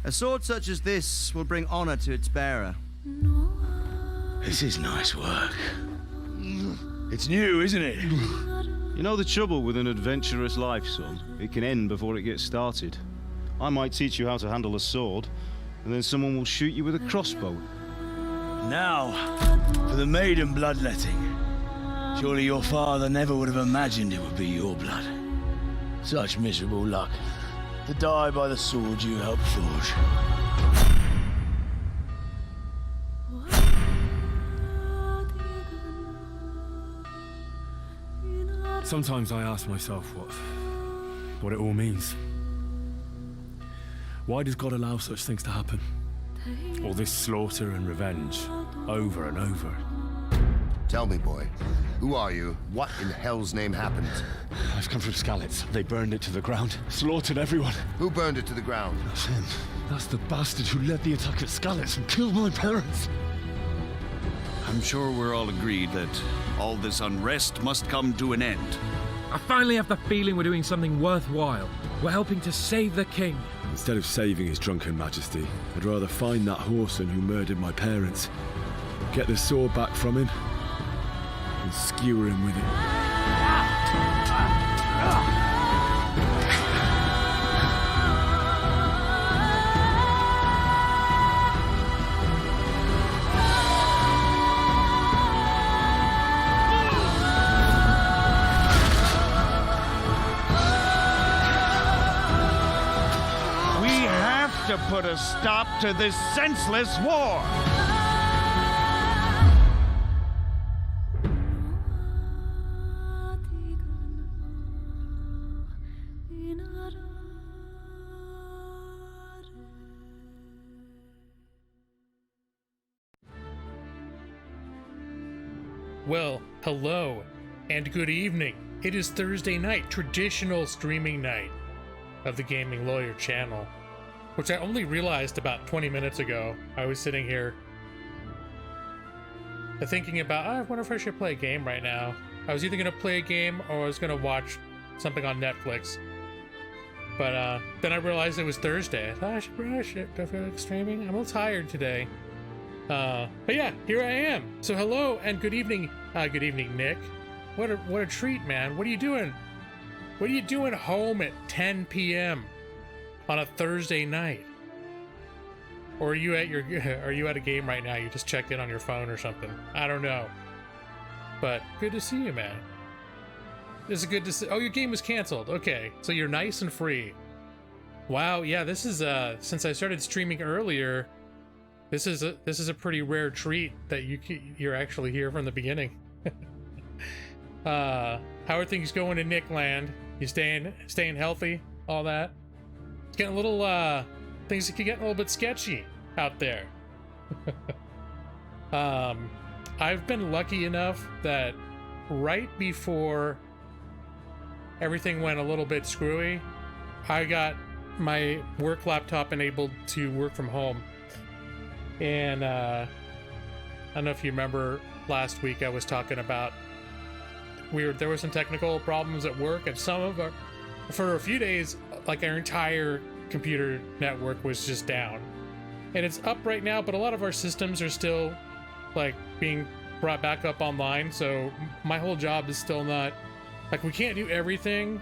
A sword such as this will bring honor to its bearer. This is nice work. It's new, isn't it? You know the trouble with an adventurous life, son? It can end before it gets started. I might teach you how to handle a sword, and then someone will shoot you with a crossbow. Now, for the maiden bloodletting. Surely your father never would have imagined it would be your blood. Such miserable luck. To die by the sword you helped forge. Sometimes I ask myself what it all means. Why does God allow such things to happen? All this slaughter and revenge, over and over. Tell me, boy, who are you? What in hell's name happened? I've come from Skalitz. They burned it to the ground, slaughtered everyone. Who burned it to the ground? That's him. That's the bastard who led the attack at Skalitz and killed my parents. I'm sure we're all agreed that all this unrest must come to an end. I finally have the feeling we're doing something worthwhile. We're helping to save the king. Instead of saving his drunken majesty, I'd rather find that whoreson who murdered my parents, get the sword back from him, and skewer him with it. To put a stop to this senseless war. Well, hello and good evening. It is Thursday night, traditional streaming night of the Gaming Lawyer channel, which I only realized about 20 minutes ago. I was sitting here thinking about, I wonder if I should play a game right now. I was either going to play a game or I was going to watch something on Netflix. But then I realized it was Thursday. I thought I should go for streaming. I'm a little tired today. But yeah, here I am. So hello and good evening. Good evening, Nick. What a treat, man. What are you doing? What are you doing home at 10 p.m. on a Thursday night? Or are you at a game right now? You just checked in on your phone or something. I don't know. But good to see you, man. This is good to see. Oh, your game was canceled. Okay, so you're nice and free. Wow, yeah, this is since I started streaming earlier, this is a pretty rare treat that you're actually here from the beginning. How are things going in Nickland? You staying healthy? All that? It's getting a little things can get a little bit sketchy out there. I've been lucky enough that right before everything went a little bit screwy, I got my work laptop enabled to work from home. And I don't know if you remember last week I was talking about there were some technical problems at work, and for a few days, like our entire computer network was just down. And it's up right now, but a lot of our systems are still like being brought back up online, so my whole job is still not, like, we can't do everything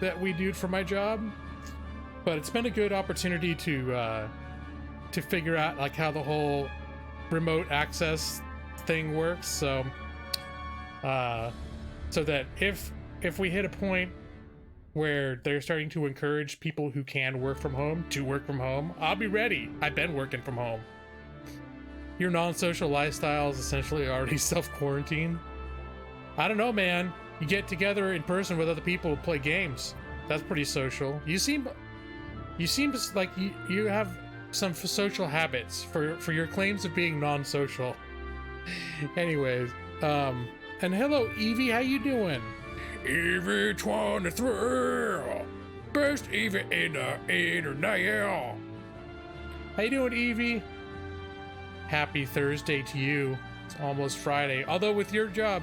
that we do for my job, but it's been a good opportunity to figure out like how the whole remote access thing works, so that if we hit a point where they're starting to encourage people who can work from home to work from home, I'll be ready. I've been working from home. Your non-social lifestyle is essentially already self-quarantine. I don't know, man. You get together in person with other people to play games. That's pretty social. You seem like you have some social habits for your claims of being non-social. Anyways, and hello, Evie. How you doing? Evie 23, best Evie in the internet. How you doing, Evie? Happy Thursday to you. It's almost Friday. Although with your job,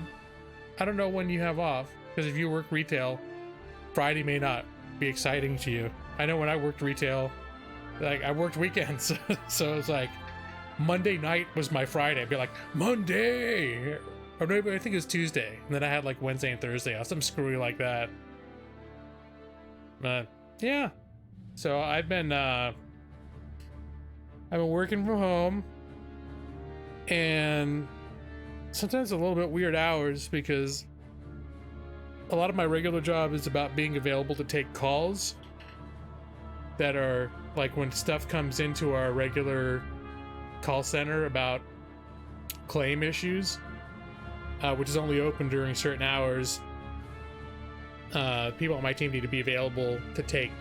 I don't know when you have off, because if you work retail, Friday may not be exciting to you. I know when I worked retail, Like, I worked weekends, so it's like Monday night was my Friday. I'd be like, Monday! Or maybe I think it was Tuesday. And then I had like Wednesday and Thursday off, something screwy like that. But yeah. So I've been working from home, and sometimes a little bit weird hours because a lot of my regular job is about being available to take calls that are like when stuff comes into our regular call center about claim issues, which is only open during certain hours. People on my team need to be available to take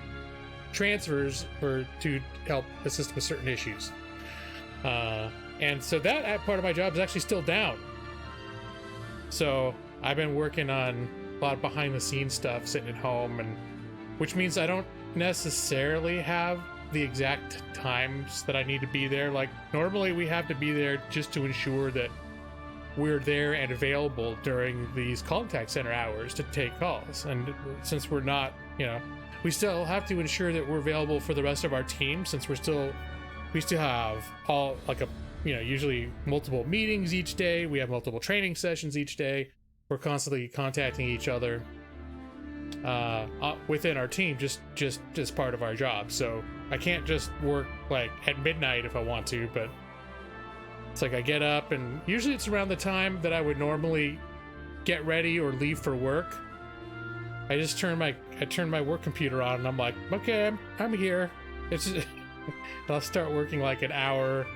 transfers or to help assist with certain issues. And so that part of my job is actually still down. So I've been working on a lot of behind the scenes stuff sitting at home, and which means I don't necessarily have the exact times that I need to be there. Like normally we have to be there just to ensure that we're there and available during these contact center hours to take calls. And since we're not, we still have to ensure that we're available for the rest of our team, since we still have all like usually multiple meetings each day. We have multiple training sessions each day. We're constantly contacting each other within our team, just as part of our job. So I can't just work like at midnight if I want to, but it's like I get up, and usually it's around the time that I would normally get ready or leave for work. I just turn my work computer on, and I'm like, okay, I'm here. And I'll start working like an hour.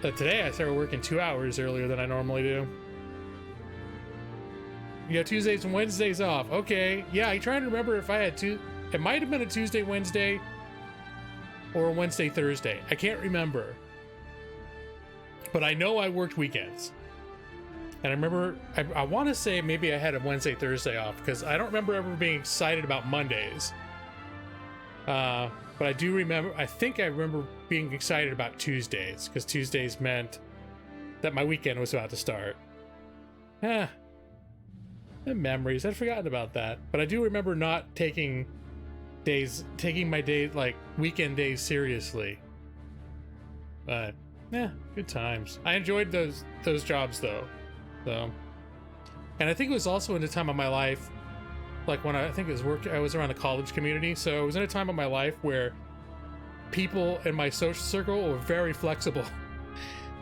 Today I started working 2 hours earlier than I normally do. Tuesdays and Wednesdays off. Okay, yeah, I'm trying to remember if I had two. It might have been a Tuesday, Wednesday, or a Wednesday, Thursday. I can't remember. But I know I worked weekends. And I remember, I want to say maybe I had a Wednesday, Thursday off, because I don't remember ever being excited about Mondays. But I do remember, I think I remember being excited about Tuesdays, because Tuesdays meant that my weekend was about to start. The memories, I'd forgotten about that. But I do remember not taking my days, like weekend days, seriously. But good times. I enjoyed those jobs though. So, and I think it was also in a time of my life, like when I was around the college community. So it was in a time of my life where people in my social circle were very flexible.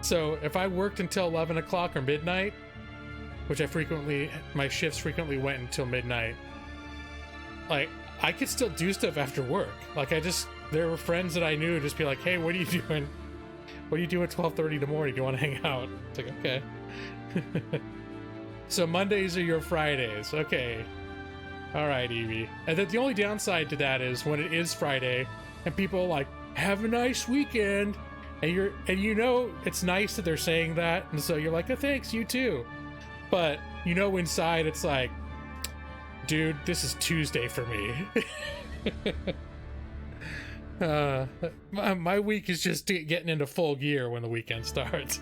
So if I worked until 11 o'clock or midnight, which my shifts frequently went until midnight, like I could still do stuff after work. Like there were friends that I knew just be like, hey, what are you doing? What do you do at 12:30 in the morning? Do you want to hang out? It's like, okay. So Mondays are your Fridays. Okay. All right, Evie. And then the only downside to that is when it is Friday and people are like, have a nice weekend. And it's nice that they're saying that. And so you're like, oh, thanks, you too. But inside it's like, dude, this is Tuesday for me. My week is just getting into full gear when the weekend starts.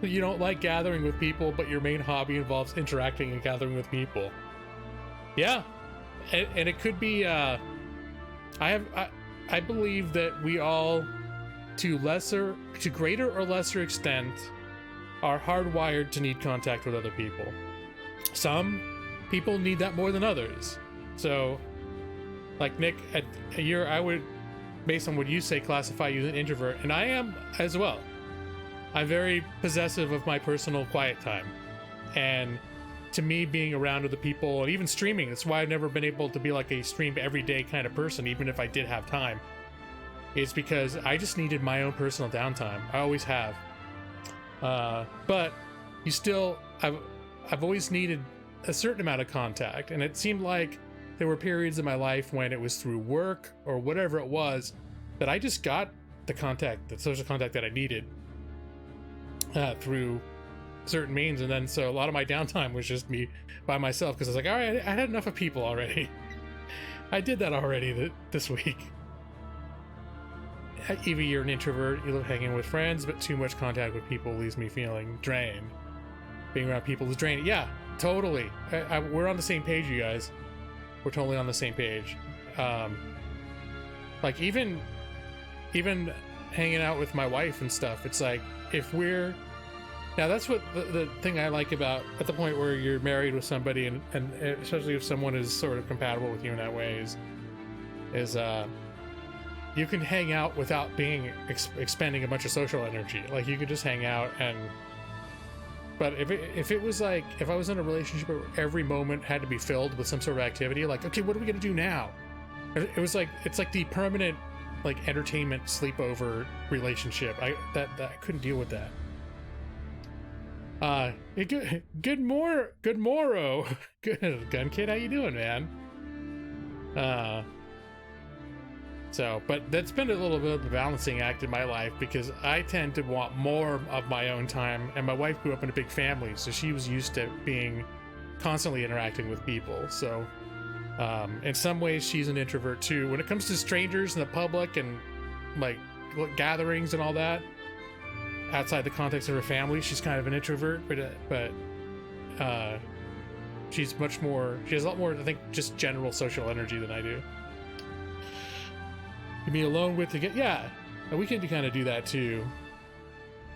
You don't like gathering with people, but your main hobby involves interacting and gathering with people. Yeah, and it could be. I believe that we all, to greater or lesser extent, are hardwired to need contact with other people. Some people need that more than others. So, like Nick, I would, based on what you say, classify you as an introvert, and I am as well. I'm very possessive of my personal quiet time, and to me, being around other people and even streaming, that's why I've never been able to be like a stream every day kind of person, even if I did have time. It's because I just needed my own personal downtime. I always have. But I've always needed a certain amount of contact, and it seemed like there were periods in my life when it was through work or whatever it was that I just got the social contact that I needed through certain means. And then so a lot of my downtime was just me by myself, because I was like, all right, I had enough of people already. I did that already this week. Evie, you're an introvert. You love hanging with friends, but too much contact with people leaves me feeling drained. Being around people is draining. Yeah, totally. We're on the same page, you guys. we're totally on the same page. Like even hanging out with my wife and stuff, it's like, if we're now, that's what the thing I like about at the point where you're married with somebody, and especially if someone is sort of compatible with you in that way, is you can hang out without being expending a bunch of social energy. Like, you could just hang out. But if it was like, if I was in a relationship where every moment had to be filled with some sort of activity, like, okay, what are we gonna do now? It was like, it's like the permanent, like, entertainment sleepover relationship. I couldn't deal with that. Good morrow. Good Gun Kid, how you doing, man? But that's been a little bit of a balancing act in my life, because I tend to want more of my own time, and my wife grew up in a big family, so she was used to being constantly interacting with people. So in some ways she's an introvert too. When it comes to strangers in the public and like gatherings and all that, outside the context of her family, she's kind of an introvert, but she has a lot more, I think, just general social energy than I do. You be alone with to get, yeah, we can kind of do that too.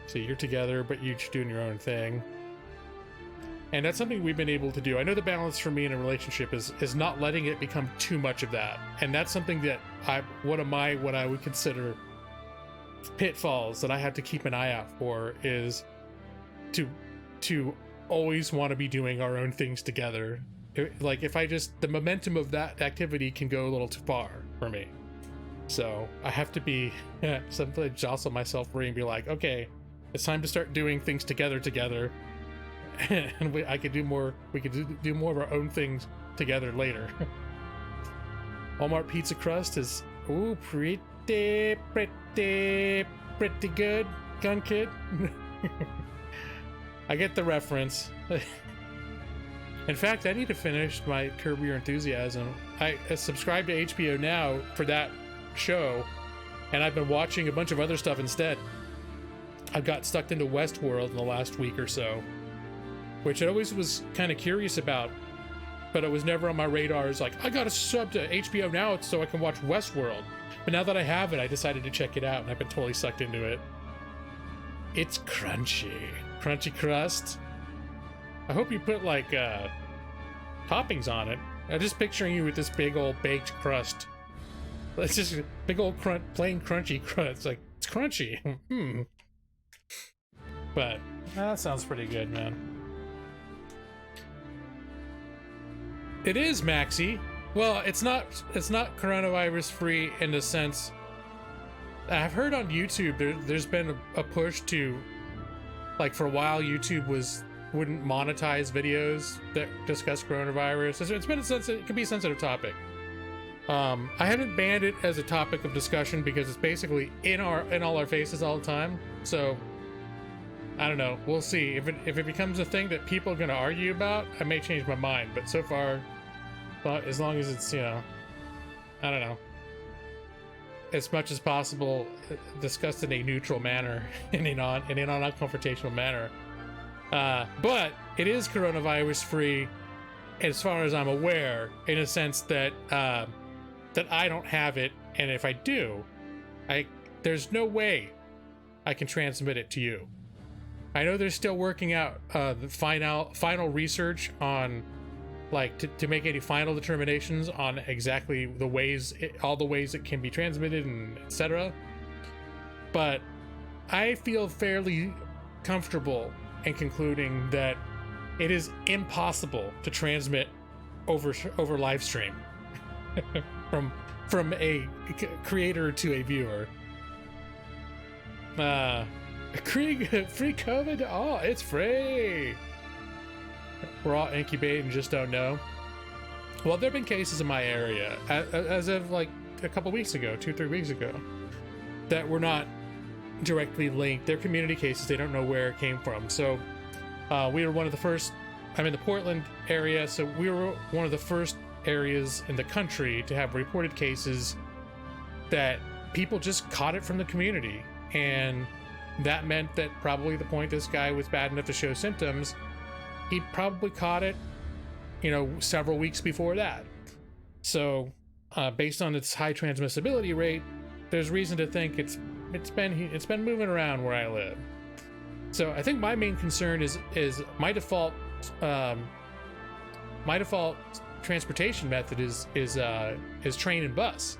So you're together, but you're just doing your own thing. And that's something we've been able to do. I know the balance for me in a relationship is not letting it become too much of that. And that's something that what I would consider pitfalls that I have to keep an eye out for, is to always want to be doing our own things together. Like, if the momentum of that activity can go a little too far for me. So I have to be sometimes jostle myself free and be like, okay, it's time to start doing things together. And we could do more of our own things together later. Walmart pizza crust is pretty good, Gun Kid. I get the reference. In fact, I need to finish my Curb Your Enthusiasm. I subscribed to HBO Now for that show, and I've been watching a bunch of other stuff instead. I got stuck into Westworld in the last week or so, which I always was kind of curious about, but it was never on my radar. It's like, I gotta sub to HBO Now so I can watch Westworld. But now that I have it, I decided to check it out, and I've been totally sucked into it. It's crunchy crust. I hope you put like toppings on it. I'm just picturing you with this big old baked crust. It's just big old plain crunchy crust. It's like, it's crunchy. But that sounds pretty good, man. It is, Maxi. Well, it's not coronavirus free in the sense. I've heard on YouTube there's been a push to, like, for a while YouTube wouldn't monetize videos that discuss coronavirus. It's been it can be a sensitive topic. I haven't banned it as a topic of discussion because it's basically in all our faces all the time. So I don't know. We'll see. If it becomes a thing that people are going to argue about, I may change my mind. But so far, as long as it's, I don't know, as much as possible, discussed in a neutral manner, in a non-confrontational manner. But it is coronavirus free, as far as I'm aware, in a sense that that I don't have it, and if I do, there's no way I can transmit it to you. I know they're still working out the final research on, like, to make any final determinations on exactly all the ways it can be transmitted and etc. But I feel fairly comfortable in concluding that it is impossible to transmit over live stream from a creator to a viewer. Free COVID? Oh, it's free. We're all incubated and just don't know. Well, there have been cases in my area as of like a couple weeks ago, 2-3 weeks ago, that were not directly linked. They're community cases. They don't know where it came from. So we were one of the first. I'm in the Portland area, so we were one of the first areas in the country to have reported cases that people just caught it from the community. And that meant that probably the point this guy was bad enough to show symptoms, he probably caught it, several weeks before that. So, based on its high transmissibility rate, there's reason to think it's been moving around where I live. So I think my main concern is my default transportation method is train and bus,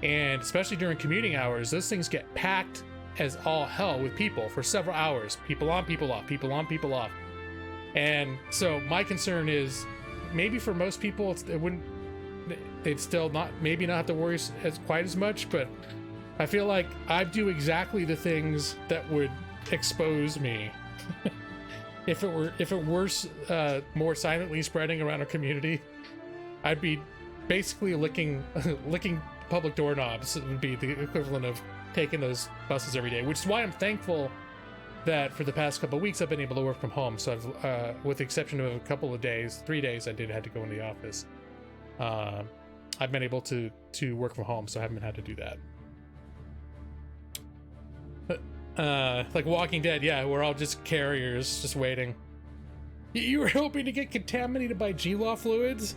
and especially during commuting hours, those things get packed as all hell with people for several hours. People on, people off, people on, people off. And so my concern is, maybe for most people they'd still not have to worry quite as much, but I feel like I do exactly the things that would expose me if it were more silently spreading around our community. I'd be basically licking public doorknobs. It would be the equivalent of taking those buses every day, which is why I'm thankful that for the past couple of weeks I've been able to work from home. So I've, with the exception of a couple of days, 3 days I had to go into the office, I've been able to work from home, so I haven't had to do that. Like Walking Dead, yeah, we're all just carriers, just waiting. You were hoping to get contaminated by G-Law fluids?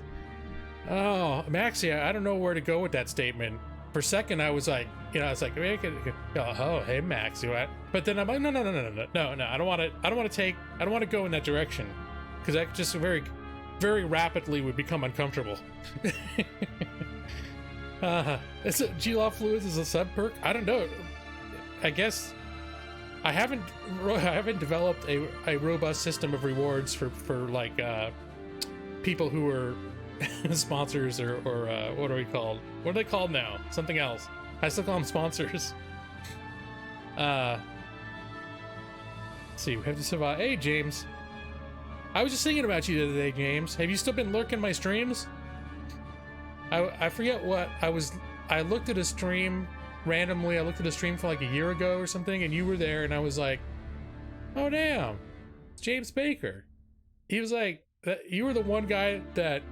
Oh, Maxie, I don't know where to go with that statement. For a second, I was like, oh, hey, Maxie, what? But then I'm like, no, I don't want to go in that direction, because that just very, very rapidly would become uncomfortable. G-Law fluids is a sub perk? I don't know. I guess I haven't developed a robust system of rewards for like people who are sponsors or what are we called? What are they called now? Something else. I still call them sponsors. Let's see, we have to survive. Hey, James. I was just thinking about you the other day, James. Have you still been lurking my streams? I forget what I looked at a stream randomly. I looked at a stream for like a year ago or something, and you were there, and I was like, oh damn, it's James Baker. He was like, you were the one guy that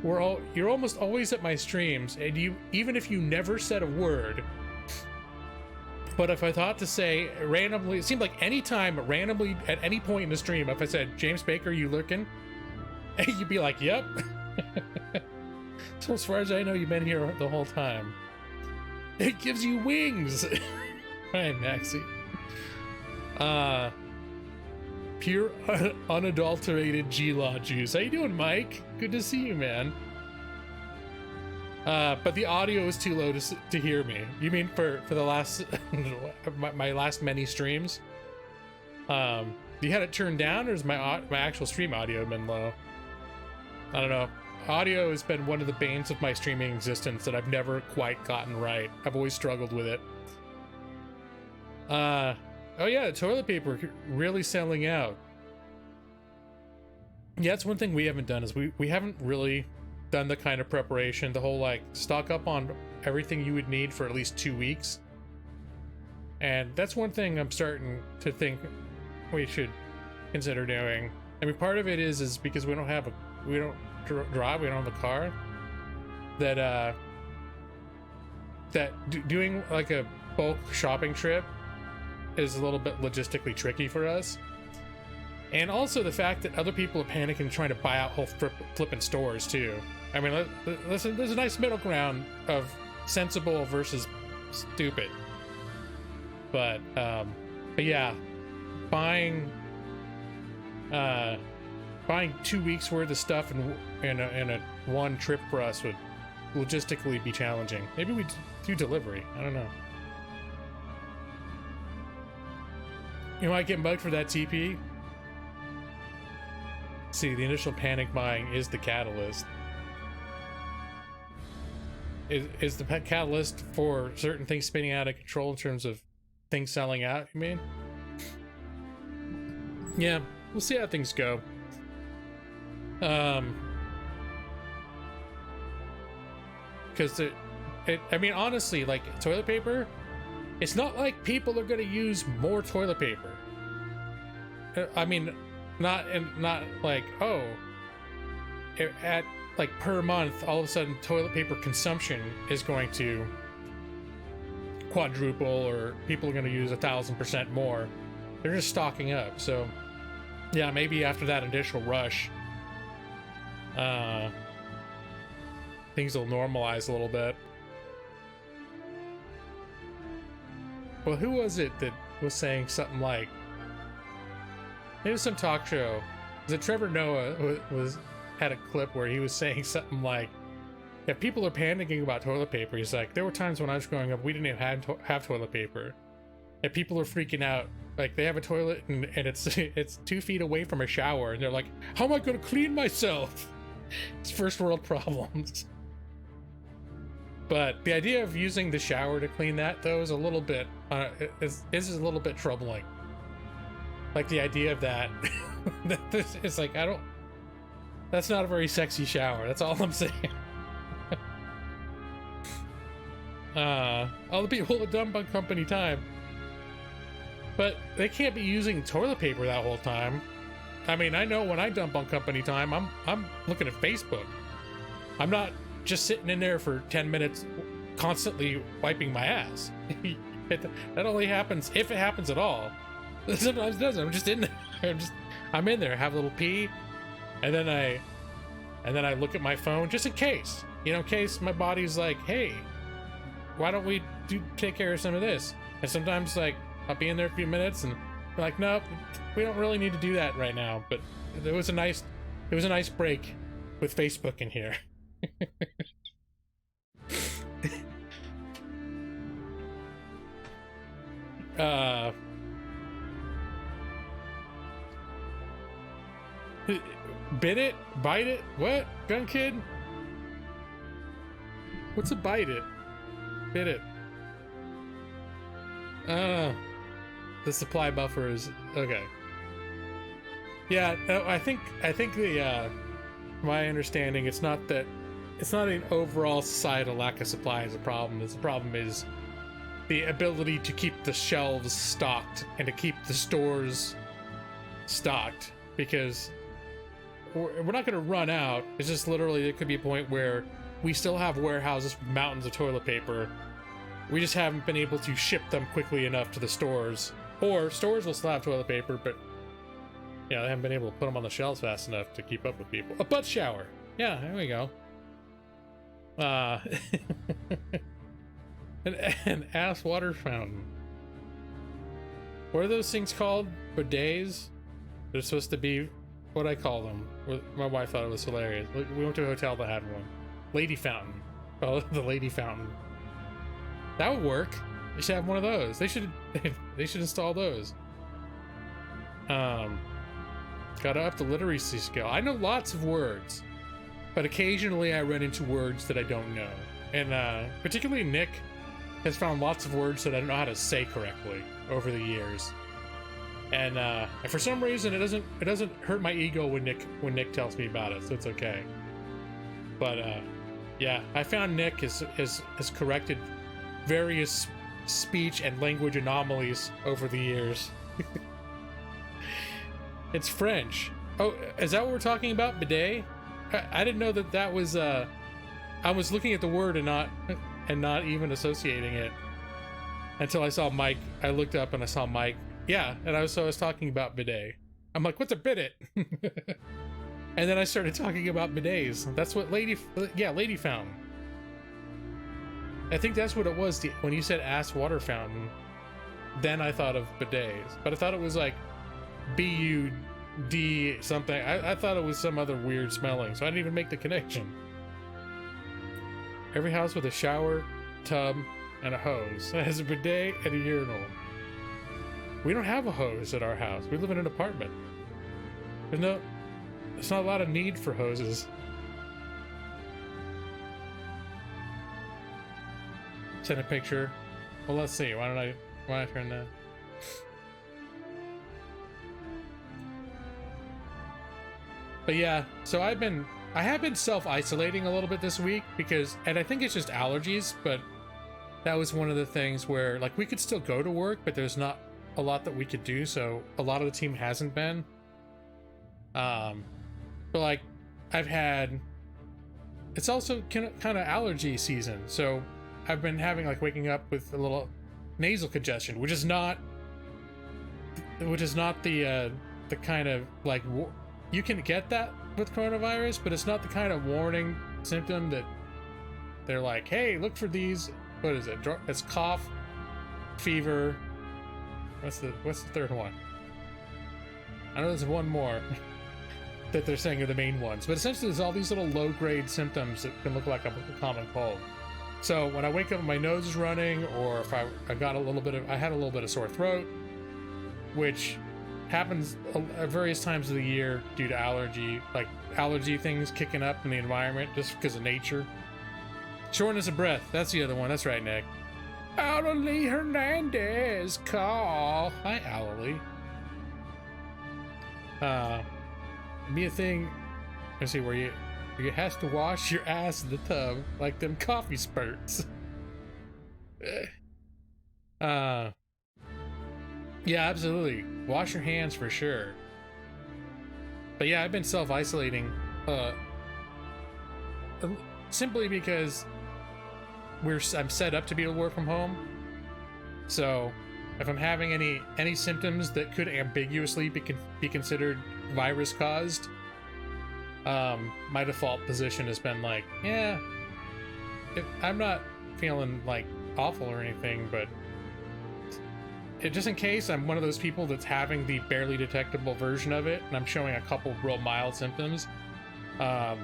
you're almost always at my streams, and you, even if you never said a word, but if I thought to say randomly, it seemed like any time randomly at any point in the stream, if I said, James Baker, you lurking? You'd be like, yep. So as far as I know, you've been here the whole time. It gives you wings. Right, Maxie. Pure unadulterated G-Law juice. How you doing, Mike? Good to see you, man. But the audio is too low to hear me. You mean for the last my last many streams? You had it turned down, or is my actual stream audio been low? I don't know. Audio has been one of the banes of my streaming existence that I've never quite gotten right. I've always struggled with it. Oh yeah, toilet paper really selling out. Yeah, that's one thing we haven't done, is we haven't really done the kind of preparation, the whole like stock up on everything you would need for at least 2 weeks. And that's one thing I'm starting to think we should consider doing. I mean, part of it is because we don't drive, we don't have a car, that doing like a bulk shopping trip is a little bit logistically tricky for us. And also the fact that other people are panicking and trying to buy out whole flipping stores too. I mean, listen, there's a nice middle ground of sensible versus stupid. But yeah, buying 2 weeks worth of stuff in a one trip for us would logistically be challenging. Maybe we do delivery. I don't know. You might get mugged for that TP. See, the initial panic buying is the catalyst. Is the catalyst for certain things spinning out of control in terms of things selling out, you mean? Yeah, we'll see how things go. Because I mean, honestly, like toilet paper, it's not like people are going to use more toilet paper. I mean, not like, oh, at like per month, all of a sudden toilet paper consumption is going to quadruple, or people are going to use 1,000% more. They're just stocking up. So yeah, maybe after that initial rush, things will normalize a little bit. Well, who was it that was saying something like, it was some talk show. Was it Trevor Noah had a clip where he was saying something like, if people are panicking about toilet paper, he's like, there were times when I was growing up, we didn't even have toilet paper. And people are freaking out. Like, they have a toilet and it's 2 feet away from a shower, and they're like, how am I going to clean myself? It's first world problems. But the idea of using the shower to clean that, though, is a little bit, is a little bit troubling. Like, the idea of that, it's like, that's not a very sexy shower. That's all I'm saying. All the people that dump on company time. But they can't be using toilet paper that whole time. I mean, I know when I dump on company time, I'm looking at Facebook. I'm not just sitting in there for 10 minutes constantly wiping my ass. That only happens if it happens at all. Sometimes it doesn't. I'm just in there. I'm in there, have a little pee, and then I look at my phone just in case. You know, in case my body's like, hey, why don't we take care of some of this? And sometimes, like, I'll be in there a few minutes and be like, nope, we don't really need to do that right now. But it was a nice break with Facebook in here. Bid it? Bite it? What? Gun kid? What's a bite it? Bid it. The supply buffer is okay. Yeah, I think the my understanding, it's not an overall societal lack of supply is a problem. The problem is the ability to keep the shelves stocked and to keep the stores stocked, because we're not going to run out. It's just literally, it could be a point where we still have warehouses with mountains of toilet paper. We just haven't been able to ship them quickly enough to the stores. Or stores will still have toilet paper, but they haven't been able to put them on the shelves fast enough to keep up with people. A butt shower. Yeah, there we go. An ass water fountain. What are those things called? Bidets? They're supposed to be what I call them. My wife thought it was hilarious. We went to a hotel that had one. Lady fountain. Oh, the lady fountain. That would work. They should have one of those. They should install those. Gotta up the literacy skill. I know lots of words, but occasionally I run into words that I don't know. And particularly Nick has found lots of words that I don't know how to say correctly over the years. And for some reason it doesn't hurt my ego when Nick tells me about it, so it's okay. But yeah, I found Nick has corrected various speech and language anomalies over the years. It's French. Oh, is that what we're talking about? Bidet? I didn't know that was I was looking at the word and not even associating it until I saw Mike. I looked up and I saw Mike. Yeah, and I was talking about bidet. I'm like, what's a bidet? And then I started talking about bidets. That's what lady fountain. I think that's what it was when you said ass water fountain. Then I thought of bidets, but I thought it was like B-U-D something. I thought it was some other weird smelling, so I didn't even make the connection. Every house with a shower, tub, and a hose has a bidet and a urinal. We don't have a hose at our house. We live in an apartment. There's not a lot of need for hoses. Send a picture. Well, let's see. Why don't I turn that? But yeah, so I have been self-isolating a little bit this week and I think it's just allergies, but that was one of the things where, like, we could still go to work, but there's not a lot that we could do, so a lot of the team hasn't been. But like, it's also kind of allergy season, so I've been having, like, waking up with a little nasal congestion, which is not the kind of, like, you can get that with coronavirus, but it's not the kind of warning symptom that they're like, hey, look for these. What is it? It's cough, fever. What's the third one? I know there's one more that they're saying are the main ones, but essentially there's all these little low-grade symptoms that can look like a common cold. So when I wake up and my nose is running, or if I had a little bit of sore throat, which happens at various times of the year due to allergy things kicking up in the environment just because of nature. Shortness of breath, that's the other one. That's right, Nick. Alalee Hernandez call. Hi, Alalee. Be a thing, let's see, where you has to wash your ass in the tub like them coffee spurts. Yeah, absolutely. Wash your hands for sure. But yeah, I've been self-isolating simply because I'm set up to be able to work from home. So if I'm having any symptoms that could ambiguously be considered virus caused, my default position has been like, yeah, I'm not feeling like awful or anything, but just in case I'm one of those people that's having the barely detectable version of it and I'm showing a couple real mild symptoms, I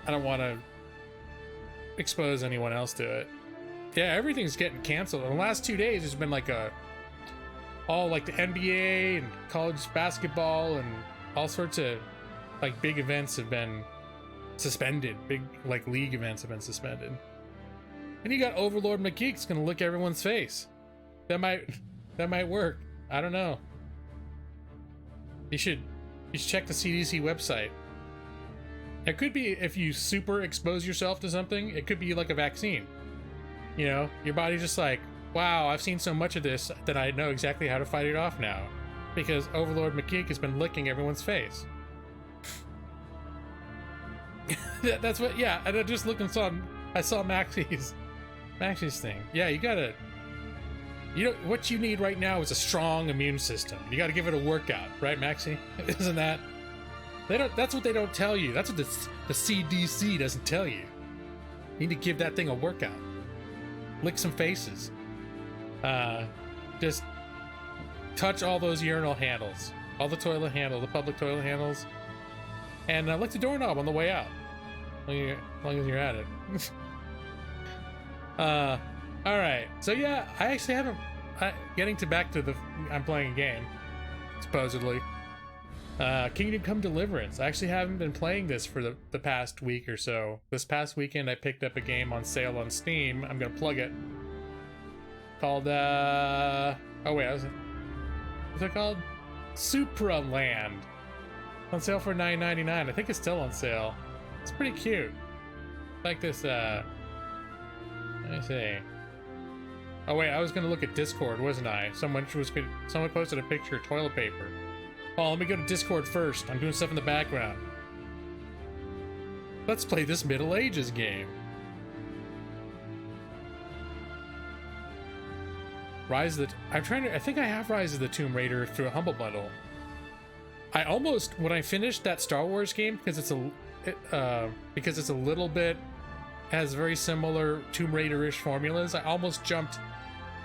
don't want to expose anyone else to it. Yeah, everything's getting canceled. In the last 2 days, there's been like all like the NBA and college basketball and all sorts of like big events have been suspended. Big like league events have been suspended. And you got Overlord McGeek's gonna lick everyone's face. That might work. I don't know. You should check the CDC website. It could be, if you super expose yourself to something, it could be like a vaccine. You know, your body's just like, wow, I've seen so much of this that I know exactly how to fight it off now. Because Overlord McGeek has been licking everyone's face. That's what, yeah, and I just looked and I saw Maxie's thing. Yeah, what you need right now is a strong immune system. You gotta give it a workout, right, Maxie? Isn't that? That's what they don't tell you. That's what the CDC doesn't tell you. You need to give that thing a workout. Lick some faces. Just touch all those urinal handles, all the toilet handle, the public toilet handles, and lick the doorknob on the way out. As long as you're at it. All right. So yeah, I actually haven't. Getting I'm playing a game, supposedly. Kingdom Come Deliverance. I actually haven't been playing this for the past week or so. This past weekend, I picked up a game on sale on Steam. I'm gonna plug it. Called what's it called? Supraland. On sale for $9.99. I think it's still on sale. It's pretty cute. Like this. Let me see. Oh wait, I was gonna look at Discord, wasn't I? Someone posted a picture of toilet paper. Oh, let me go to Discord first. I'm doing stuff in the background. Let's play this Middle Ages game. I think I have Rise of the Tomb Raider through a Humble Bundle. I almost, when I finished that Star Wars game, because it's a little bit, has very similar Tomb Raider-ish formulas, I almost jumped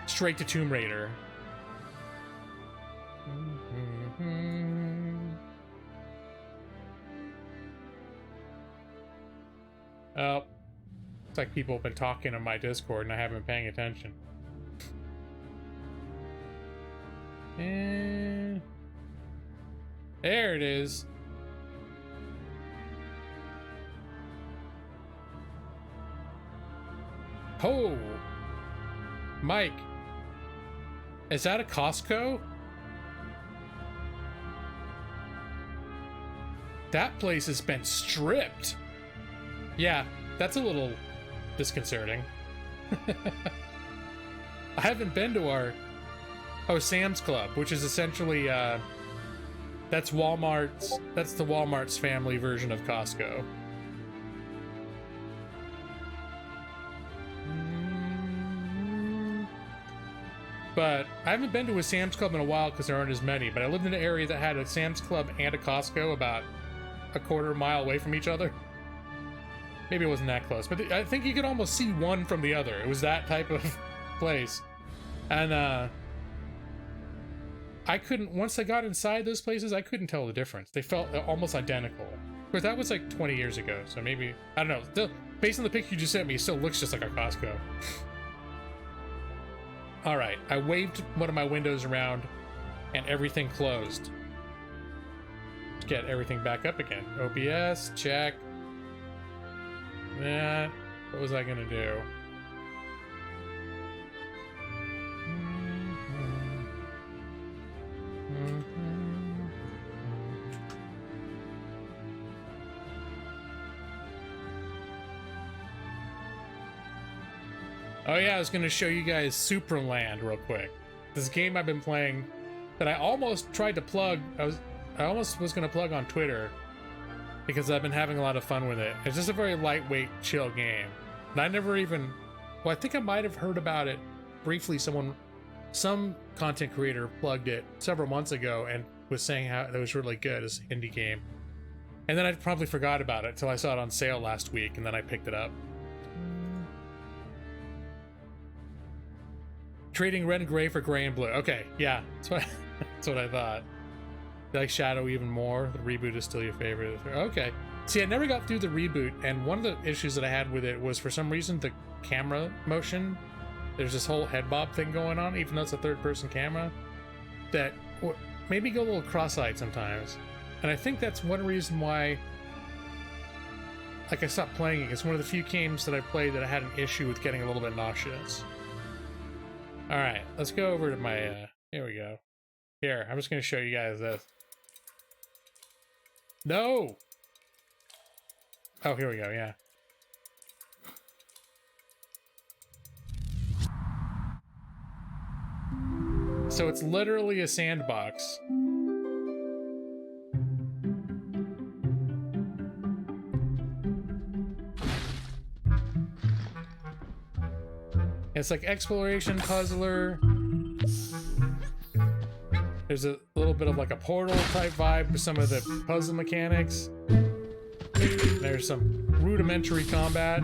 straight to Tomb Raider. Oh, it's like people have been talking on my Discord and I haven't been paying attention. And there it is. Oh, Mike, is that a Costco? That place has been stripped. Yeah, that's a little disconcerting. I haven't been to Sam's Club, which is essentially, that's the Walmart's family version of Costco. But I haven't been to a Sam's Club in a while because there aren't as many, but I lived in an area that had a Sam's Club and a Costco about a quarter mile away from each other. Maybe it wasn't that close, but I think you could almost see one from the other. It was that type of place. And I couldn't, once I got inside those places, I couldn't tell the difference. They felt almost identical. Of course, that was like 20 years ago, so maybe, I don't know. Still, based on the picture you just sent me, it still looks just like a Costco. All right, I waved one of my windows around and everything closed. Get everything back up again. OBS, check. What was I gonna do? Oh yeah, I was gonna show you guys Superland real quick. This game I've been playing that I almost tried to plug. I almost was gonna plug on Twitter because I've been having a lot of fun with it. It's just a very lightweight, chill game. And I never even, well, I think I might have heard about it briefly. Some content creator plugged it several months ago and was saying how it was really good as an indie game. And then I probably forgot about it until I saw it on sale last week, and then I picked it up. Trading red and gray for gray and blue. Okay, yeah, that's what I thought. You like Shadow even more? The reboot is still your favorite. Okay. See, I never got through the reboot, and one of the issues that I had with it was for some reason the camera motion. There's this whole head bob thing going on, even though it's a third-person camera, that made me go a little cross-eyed sometimes. And I think that's one reason why, like, I stopped playing it. It's one of the few games that I played that I had an issue with getting a little bit nauseous. All right, let's go over to my, here we go. Here, I'm just going to show you guys this. No! Oh, here we go, yeah. So it's literally a sandbox. It's like exploration puzzler. There's a little bit of like a portal type vibe with some of the puzzle mechanics. There's some rudimentary combat.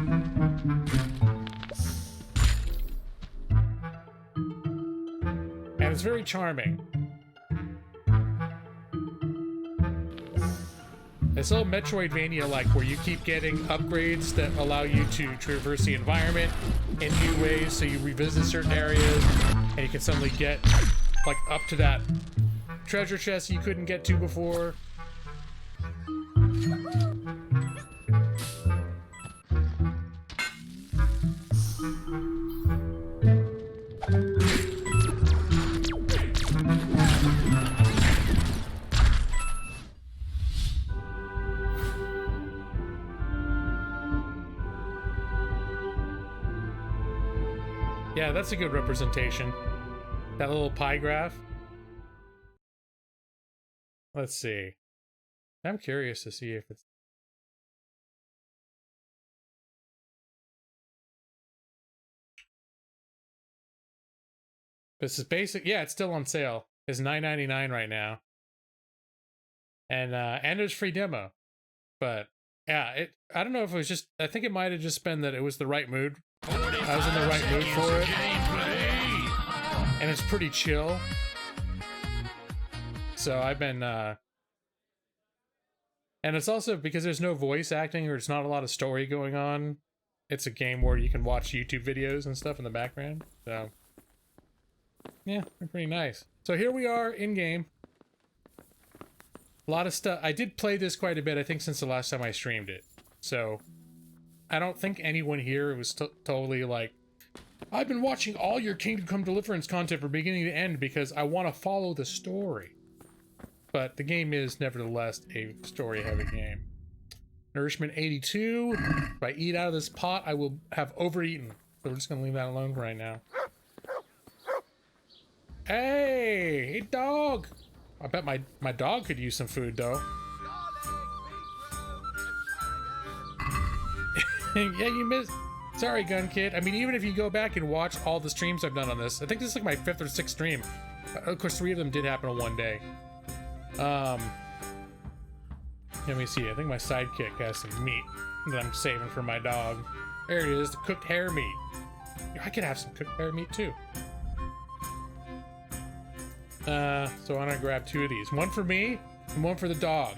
And it's very charming. It's a little Metroidvania-like, where you keep getting upgrades that allow you to traverse the environment in new ways, so you revisit certain areas, and you can suddenly get like up to that treasure chest you couldn't get to before. Yeah, that's a good representation. That little pie graph. Let's see. I'm curious to see if it's... This is basic. Yeah, it's still on sale. It's $9.99 right now. And there's free demo. But yeah, I don't know if it was just... I think it might have just been that it was the right mood. I was in the right mood for it. And it's pretty chill. So I've been, and it's also because there's no voice acting or it's not a lot of story going on. It's a game where you can watch YouTube videos and stuff in the background. So, yeah, they're pretty nice. So here we are in game. A lot of stuff. I did play this quite a bit, I think, since the last time I streamed it. So I don't think anyone here was totally like, I've been watching all your Kingdom Come Deliverance content from beginning to end because I want to follow the story. But the game is nevertheless a story-heavy game. Nourishment 82. If I eat out of this pot, I will have overeaten. So we're just going to leave that alone for right now. Hey dog! I bet my dog could use some food, though. Yeah, you missed. Sorry, Gun Kid. I mean, even if you go back and watch all the streams I've done on this, I think this is like my 5th or 6th stream. Of course, 3 of them did happen in one day. Let me see. I think my sidekick has some meat. that I'm saving for my dog. There it is, the cooked hare meat. I could have some cooked hare meat too. So I'm gonna grab 2 of these. One for me and one for the dog.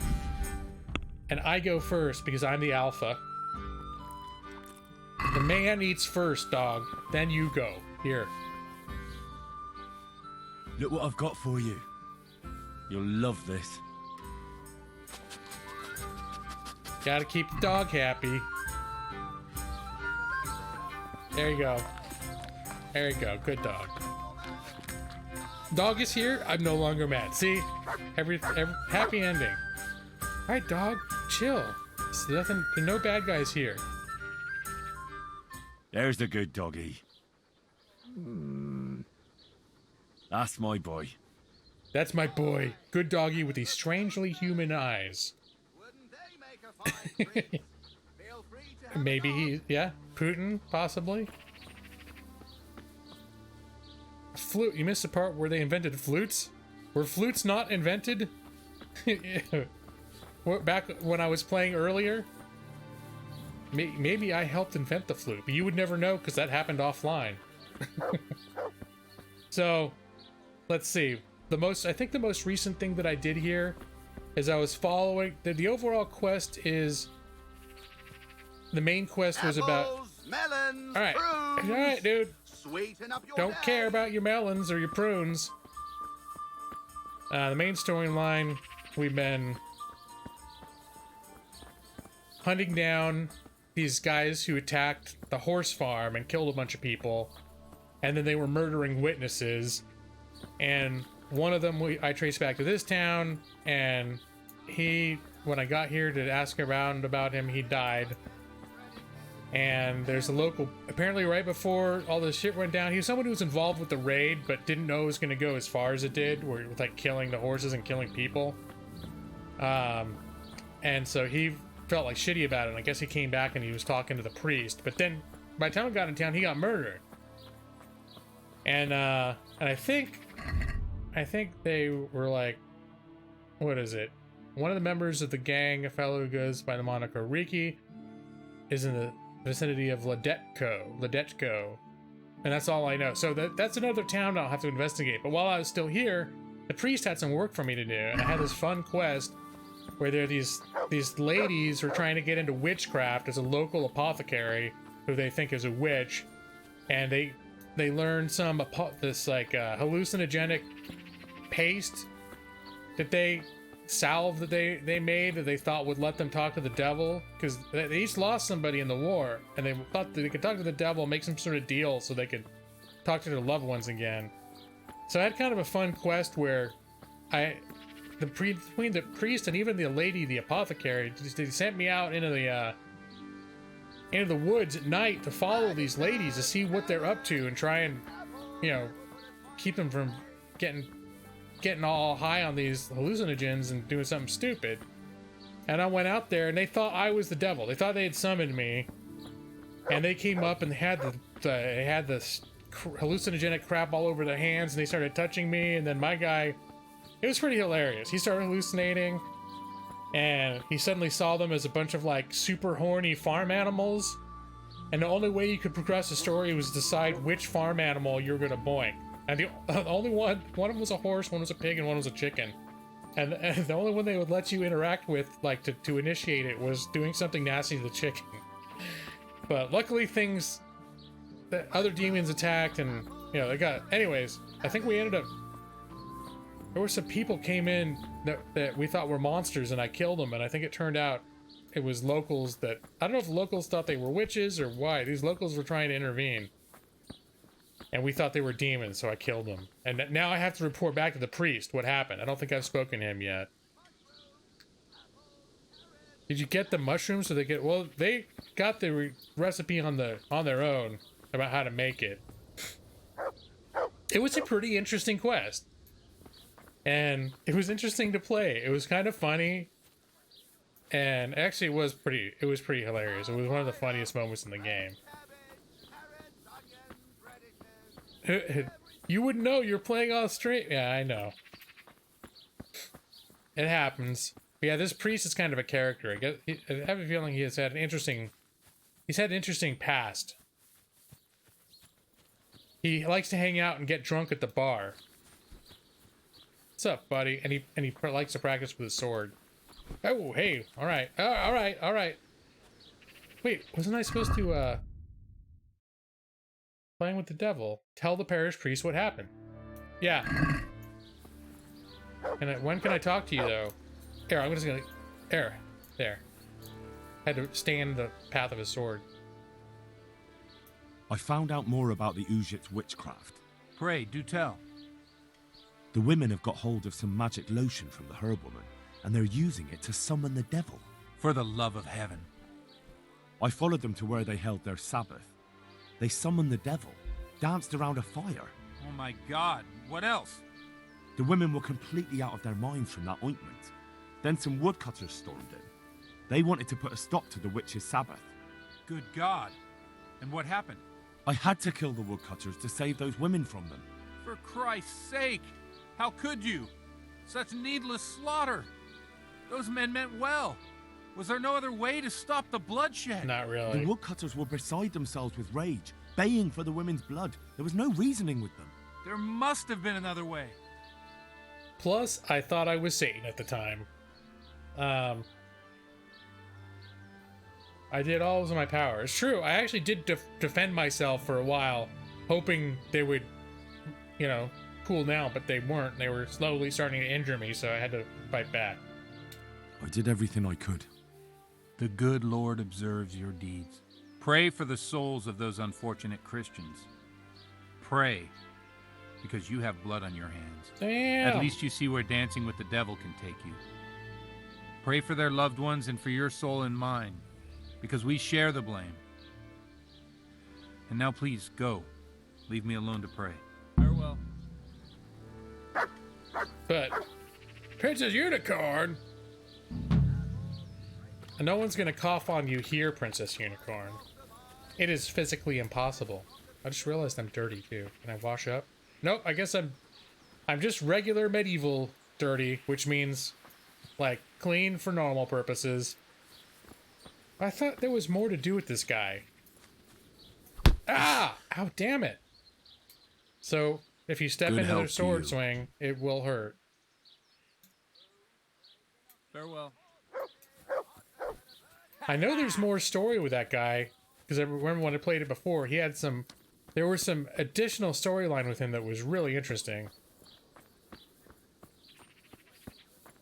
And I go first because I'm the alpha. The man eats first, dog. Then you go. Here. Look what I've got for you. You'll love this. Gotta keep the dog happy. There you go. There you go. Good dog. Dog is here. I'm no longer mad. See? Every happy ending. Alright, dog. Chill. There's no bad guys here. There's the good doggy. That's my boy. That's my boy. Good doggy with these strangely human eyes. Maybe he, yeah, Putin, possibly. Flute. You missed the part where they invented flutes. Were flutes not invented? Back when I was playing earlier? Maybe I helped invent the flute, but you would never know because that happened offline. So, let's see. I think the most recent thing that I did here is I was following the overall quest is the main quest was about melons, all right, dude. Sweeten up your Don't care about your melons or your prunes. The main storyline, we've been hunting down these guys who attacked the horse farm and killed a bunch of people, and then they were murdering witnesses. And one of them I traced back to this town, and when I got here to ask around about him, he died. And there's a local, apparently right before all this shit went down, he was someone who was involved with the raid, but didn't know it was going to go as far as it did, with like killing the horses and killing people. And so he felt like shitty about it, and I guess he came back and he was talking to the priest, but then by the time I got in town, he got murdered. And I think they were like, what is it? One of the members of the gang, a fellow who goes by the moniker Riki, is in the vicinity of Ledet Co. And that's all I know. So that's another town I'll have to investigate. But while I was still here, the priest had some work for me to do, and I had this fun quest where there are these ladies who are trying to get into witchcraft as a local apothecary who they think is a witch, and they learn this like hallucinogenic paste that salve that they made that they thought would let them talk to the devil, because they each lost somebody in the war, and they thought that they could talk to the devil, make some sort of deal so they could talk to their loved ones again. So I had kind of a fun quest where between the priest and even the lady, the apothecary, they sent me out into the woods at night to follow these ladies to see what they're up to and try and, keep them from getting all high on these hallucinogens and doing something stupid. And I went out there and they thought I was the devil. They thought they had summoned me, and they came up and they had this hallucinogenic crap all over their hands, and they started touching me. And then my guy, it was pretty hilarious. He started hallucinating, and he suddenly saw them as a bunch of like super horny farm animals, and the only way you could progress the story was decide which farm animal you're gonna boink. And the only one of them was a horse, one was a pig, and one was a chicken. And the only one they would let you interact with, like to initiate it, was doing something nasty to the chicken. But luckily the other demons attacked, and they got. Anyways, I think we ended up. There were some people came in that we thought were monsters, and I killed them. And I think it turned out it was locals that I don't know if locals thought they were witches or why. These locals were trying to intervene. And we thought they were demons, so I killed them. And now I have to report back to the priest what happened. I don't think I've spoken to him yet. Did you get the mushrooms? So they got the recipe on their own about how to make it. It was a pretty interesting quest. And it was interesting to play. It was kind of funny. And actually it was pretty hilarious. It was one of the funniest moments in the game. You wouldn't know you're playing off stream. Yeah, I know. It happens. Yeah, this priest is kind of a character. I have a feeling he's had an interesting past. He likes to hang out and get drunk at the bar. What's up, buddy? And he likes to practice with his sword. Oh, hey, all right, all right. Wait, wasn't I supposed to playing with the devil? Tell the parish priest what happened. Yeah. And when can I talk to you though? Here, I'm just gonna. There. Had to stay in the path of his sword. I found out more about the Ujit's witchcraft. Pray, do tell. The women have got hold of some magic lotion from the herb woman, and they're using it to summon the devil. For the love of heaven. I followed them to where they held their Sabbath. They summoned the devil, danced around a fire. Oh my God, what else? The women were completely out of their minds from that ointment. Then some woodcutters stormed in. They wanted to put a stop to the witch's Sabbath. Good God. And what happened? I had to kill the woodcutters to save those women from them. For Christ's sake! How could you? Such needless slaughter! Those men meant well. Was there no other way to stop the bloodshed? Not really. The woodcutters were beside themselves with rage, baying for the women's blood. There was no reasoning with them. There must have been another way. Plus, I thought I was Satan at the time. I did all of my power. It's true, I actually did defend myself for a while, hoping they would, you know, cool down, but they weren't. They were slowly starting to injure me, so I had to fight back. I did everything I could. The good Lord observes your deeds. Pray for the souls of those unfortunate Christians. Pray, because you have blood on your hands. Damn. At least you see where dancing with the devil can take you. Pray for their loved ones and for your soul and mine, because we share the blame. And now please, go. Leave me alone to pray. Farewell. But, Princess Unicorn! No one's gonna cough on you here, Princess Unicorn. It is physically impossible. I just realized I'm dirty too. Can I wash up? Nope, I guess I'm just regular medieval dirty, which means like clean for normal purposes. I thought there was more to do with this guy. Ah! Ow, damn it. So, if you step into their sword swing, it will hurt. Farewell. I know there's more story with that guy, because I remember when I played it before, there was some additional storyline with him that was really interesting.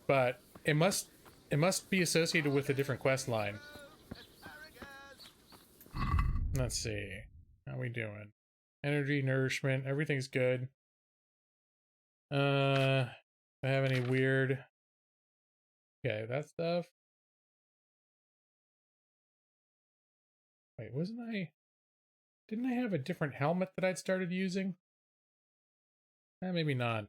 But it must be associated with a different quest line. Let's see. How we doing? Energy, nourishment, everything's good. Do I have any weird... Okay, that stuff. Wait, didn't I have a different helmet that I'd started using? Maybe not.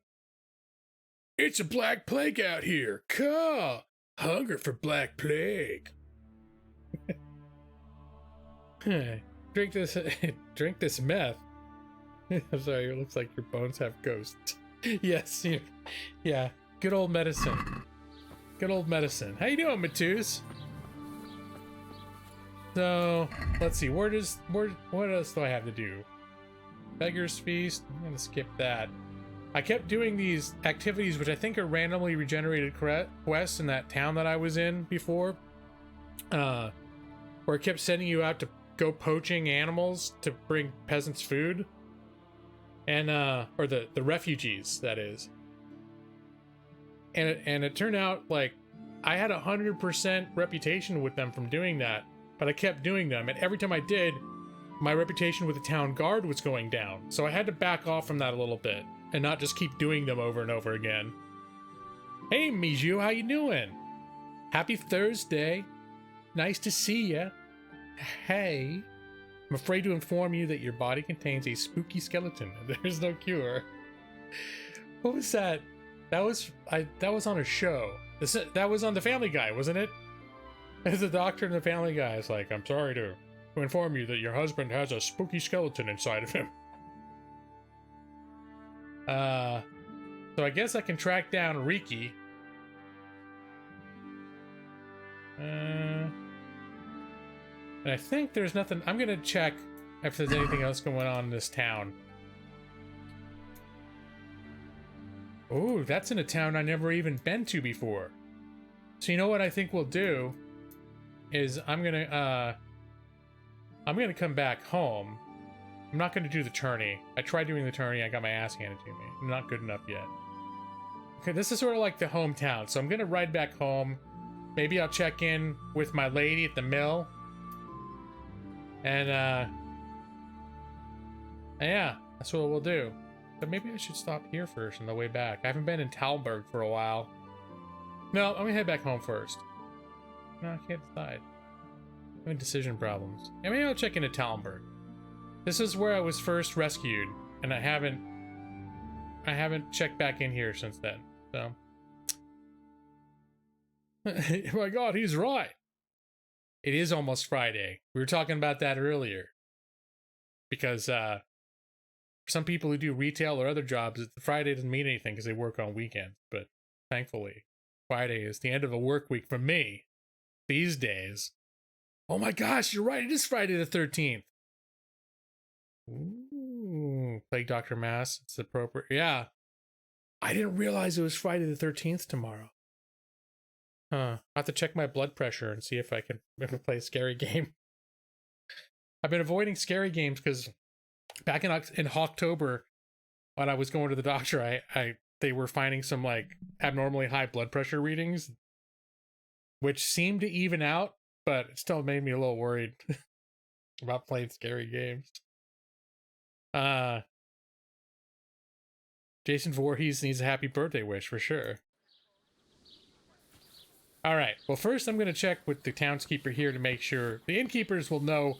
It's a black plague out here. Caw! Hunger for black plague. Drink this meth. I'm sorry, it looks like your bones have ghosts. Yes, yeah. Good old medicine. Good old medicine. How you doing, Matus? So, let's see, what else do I have to do? Beggar's Feast, I'm gonna skip that. I kept doing these activities, which I think are randomly regenerated quests in that town that I was in before. Where it kept sending you out to go poaching animals to bring peasants food. And, or the refugees, that is. And it turned out, like, I had 100% reputation with them from doing that. But I kept doing them, and every time I did, my reputation with the town guard was going down. So I had to back off from that a little bit, and not just keep doing them over and over again. Hey, Miju, how you doing? Happy Thursday. Nice to see ya. Hey. I'm afraid to inform you that your body contains a spooky skeleton. There's no cure. What was that? That was on a show. That was on The Family Guy, wasn't it? As the doctor in The Family Guy is like, I'm sorry to inform you that your husband has a spooky skeleton inside of him. So I guess I can track down Riki. And I think there's nothing. I'm gonna check if there's anything else going on in this town. Oh, that's in a town I never even been to before. So you know what I think we'll do is I'm gonna come back home. I'm not gonna do the tourney. I tried doing the tourney, I got my ass handed to me. I'm not good enough yet. Okay, this is sort of like the hometown, so I'm gonna ride back home. Maybe I'll check in with my lady at the mill. And yeah, that's what we'll do. But maybe I should stop here first on the way back. I haven't been in Talberg for a while. No, I'm gonna head back home first. No, I can't decide. I'm having decision problems. Yeah, maybe I'll check into Talberg. This is where I was first rescued, and I haven't checked back in here since then. So, oh my God, he's right. It is almost Friday. We were talking about that earlier. Because for some people who do retail or other jobs, Friday doesn't mean anything because they work on weekends. But thankfully, Friday is the end of a work week for me these days. Oh my gosh, you're right. It is Friday the 13th. Ooh, Plague Dr. Mass. It's appropriate. Yeah. I didn't realize it was Friday the 13th tomorrow. Huh. I have to check my blood pressure and see if I can play a scary game. I've been avoiding scary games because back in October, when I was going to the doctor, they were finding some like abnormally high blood pressure readings, which seemed to even out, but it still made me a little worried about playing scary games. Jason Voorhees needs a happy birthday wish for sure. All right. Well, first I'm going to check with the townskeeper here to make sure the innkeepers will know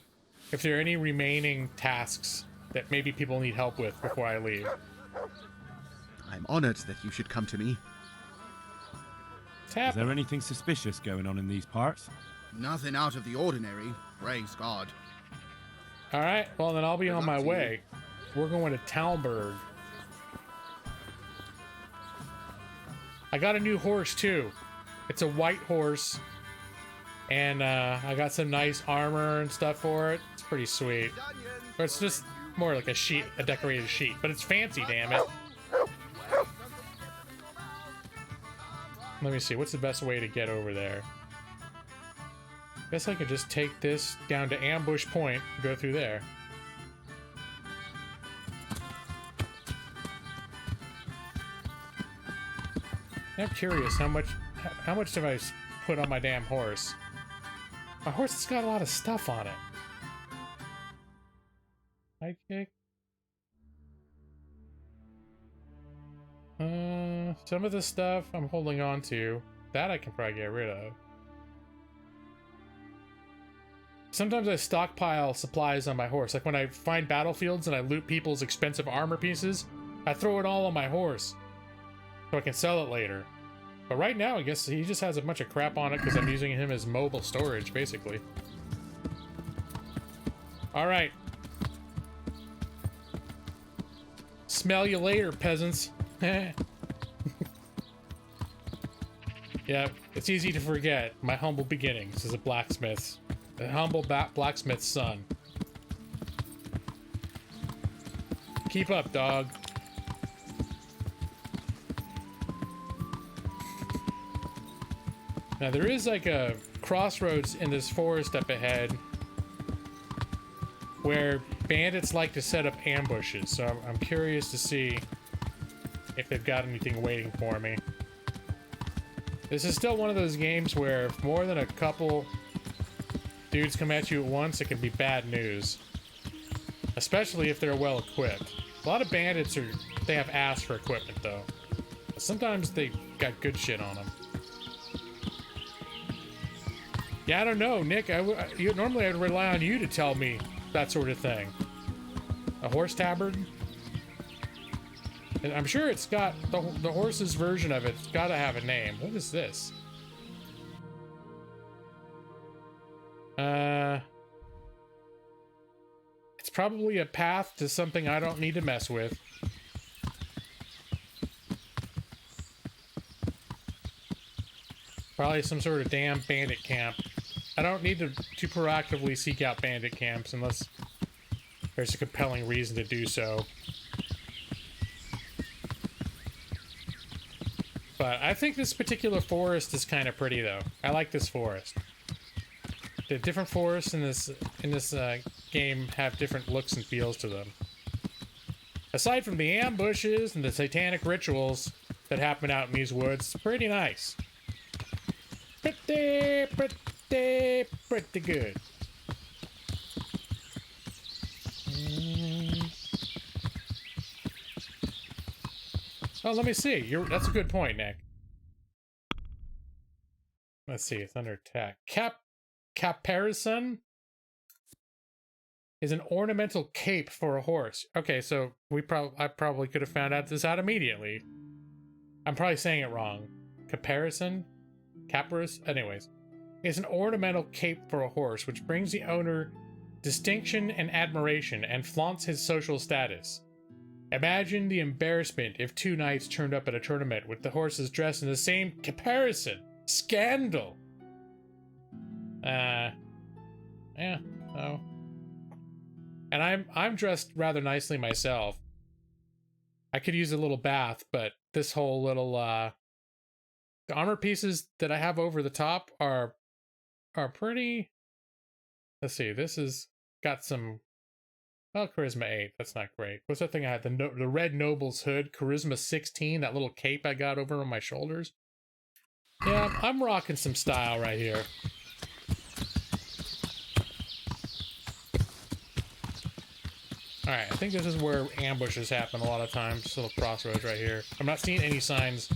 if there are any remaining tasks that maybe people need help with before I leave. I'm honored that you should come to me. Is there anything suspicious going on in these parts? Nothing out of the ordinary, praise God. All right. Well, then I'll be on my way. We're going to Talberg. I got a new horse too. It's a white horse, and I got some nice armor and stuff for it. It's pretty sweet. But it's just more like a sheet, a decorated sheet, but it's fancy, damn it. Let me see, what's the best way to get over there? Guess I could just take this down to Ambush Point and go through there. I'm curious how much have I put on my damn horse? My horse has got a lot of stuff on it. Sidekick. Some of the stuff I'm holding on to. That I can probably get rid of. Sometimes I stockpile supplies on my horse. Like when I find battlefields and I loot people's expensive armor pieces, I throw it all on my horse so I can sell it later. But right now, I guess he just has a bunch of crap on it because I'm using him as mobile storage, basically. All right. Smell you later, peasants. Yeah, it's easy to forget my humble beginnings as a blacksmith. The humble blacksmith's son. Keep up, dog. Now there is like a crossroads in this forest up ahead where bandits like to set up ambushes, so I'm curious to see if they've got anything waiting for me. This is still one of those games where if more than a couple dudes come at you at once, it can be bad news. Especially if they're well equipped. A lot of bandits they have ass for equipment though. But sometimes they got good shit on them. Yeah, I don't know, Nick. Normally I'd rely on you to tell me that sort of thing. A horse tabard? And I'm sure it's got the horse's version of it's got to have a name. What is this? It's probably a path to something I don't need to mess with. Probably some sort of damn bandit camp. I don't need to proactively seek out bandit camps unless there's a compelling reason to do so. But I think this particular forest is kind of pretty, though. I like this forest. The different forests in this game have different looks and feels to them. Aside from the ambushes and the satanic rituals that happen out in these woods, it's pretty nice. Pretty good. Oh, let me see. That's a good point, Nick. Let's see. It's under attack. Caparison is an ornamental cape for a horse. Okay, so I probably could have found this out immediately. I'm probably saying it wrong. Caparison? Caparus? Anyways. It's an ornamental cape for a horse, which brings the owner distinction and admiration and flaunts his social status. Imagine the embarrassment if two knights turned up at a tournament with the horses dressed in the same caparison. Scandal! Yeah, so. And I'm dressed rather nicely myself. I could use a little bath, but this whole little, the armor pieces that I have over the top are pretty. Let's see, this has got some, well, charisma 8, that's not great. What's that thing I had? The Red Noble's hood, charisma 16, that little cape I got over on my shoulders. Yeah, I'm rocking some style right here. Alright, I think this is where ambushes happen a lot of times. This little crossroads right here. I'm not seeing any signs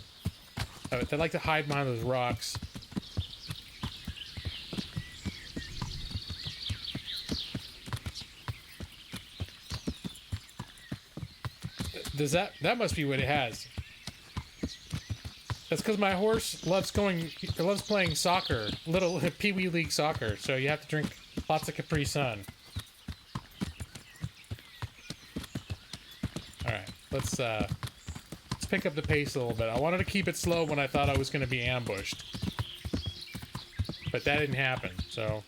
of it. They like to hide behind those rocks. That must be what it has. That's because my horse loves playing soccer, little Pee Wee League soccer, so you have to drink lots of Capri Sun. Alright, let's pick up the pace a little bit. I wanted to keep it slow when I thought I was going to be ambushed. But that didn't happen, so.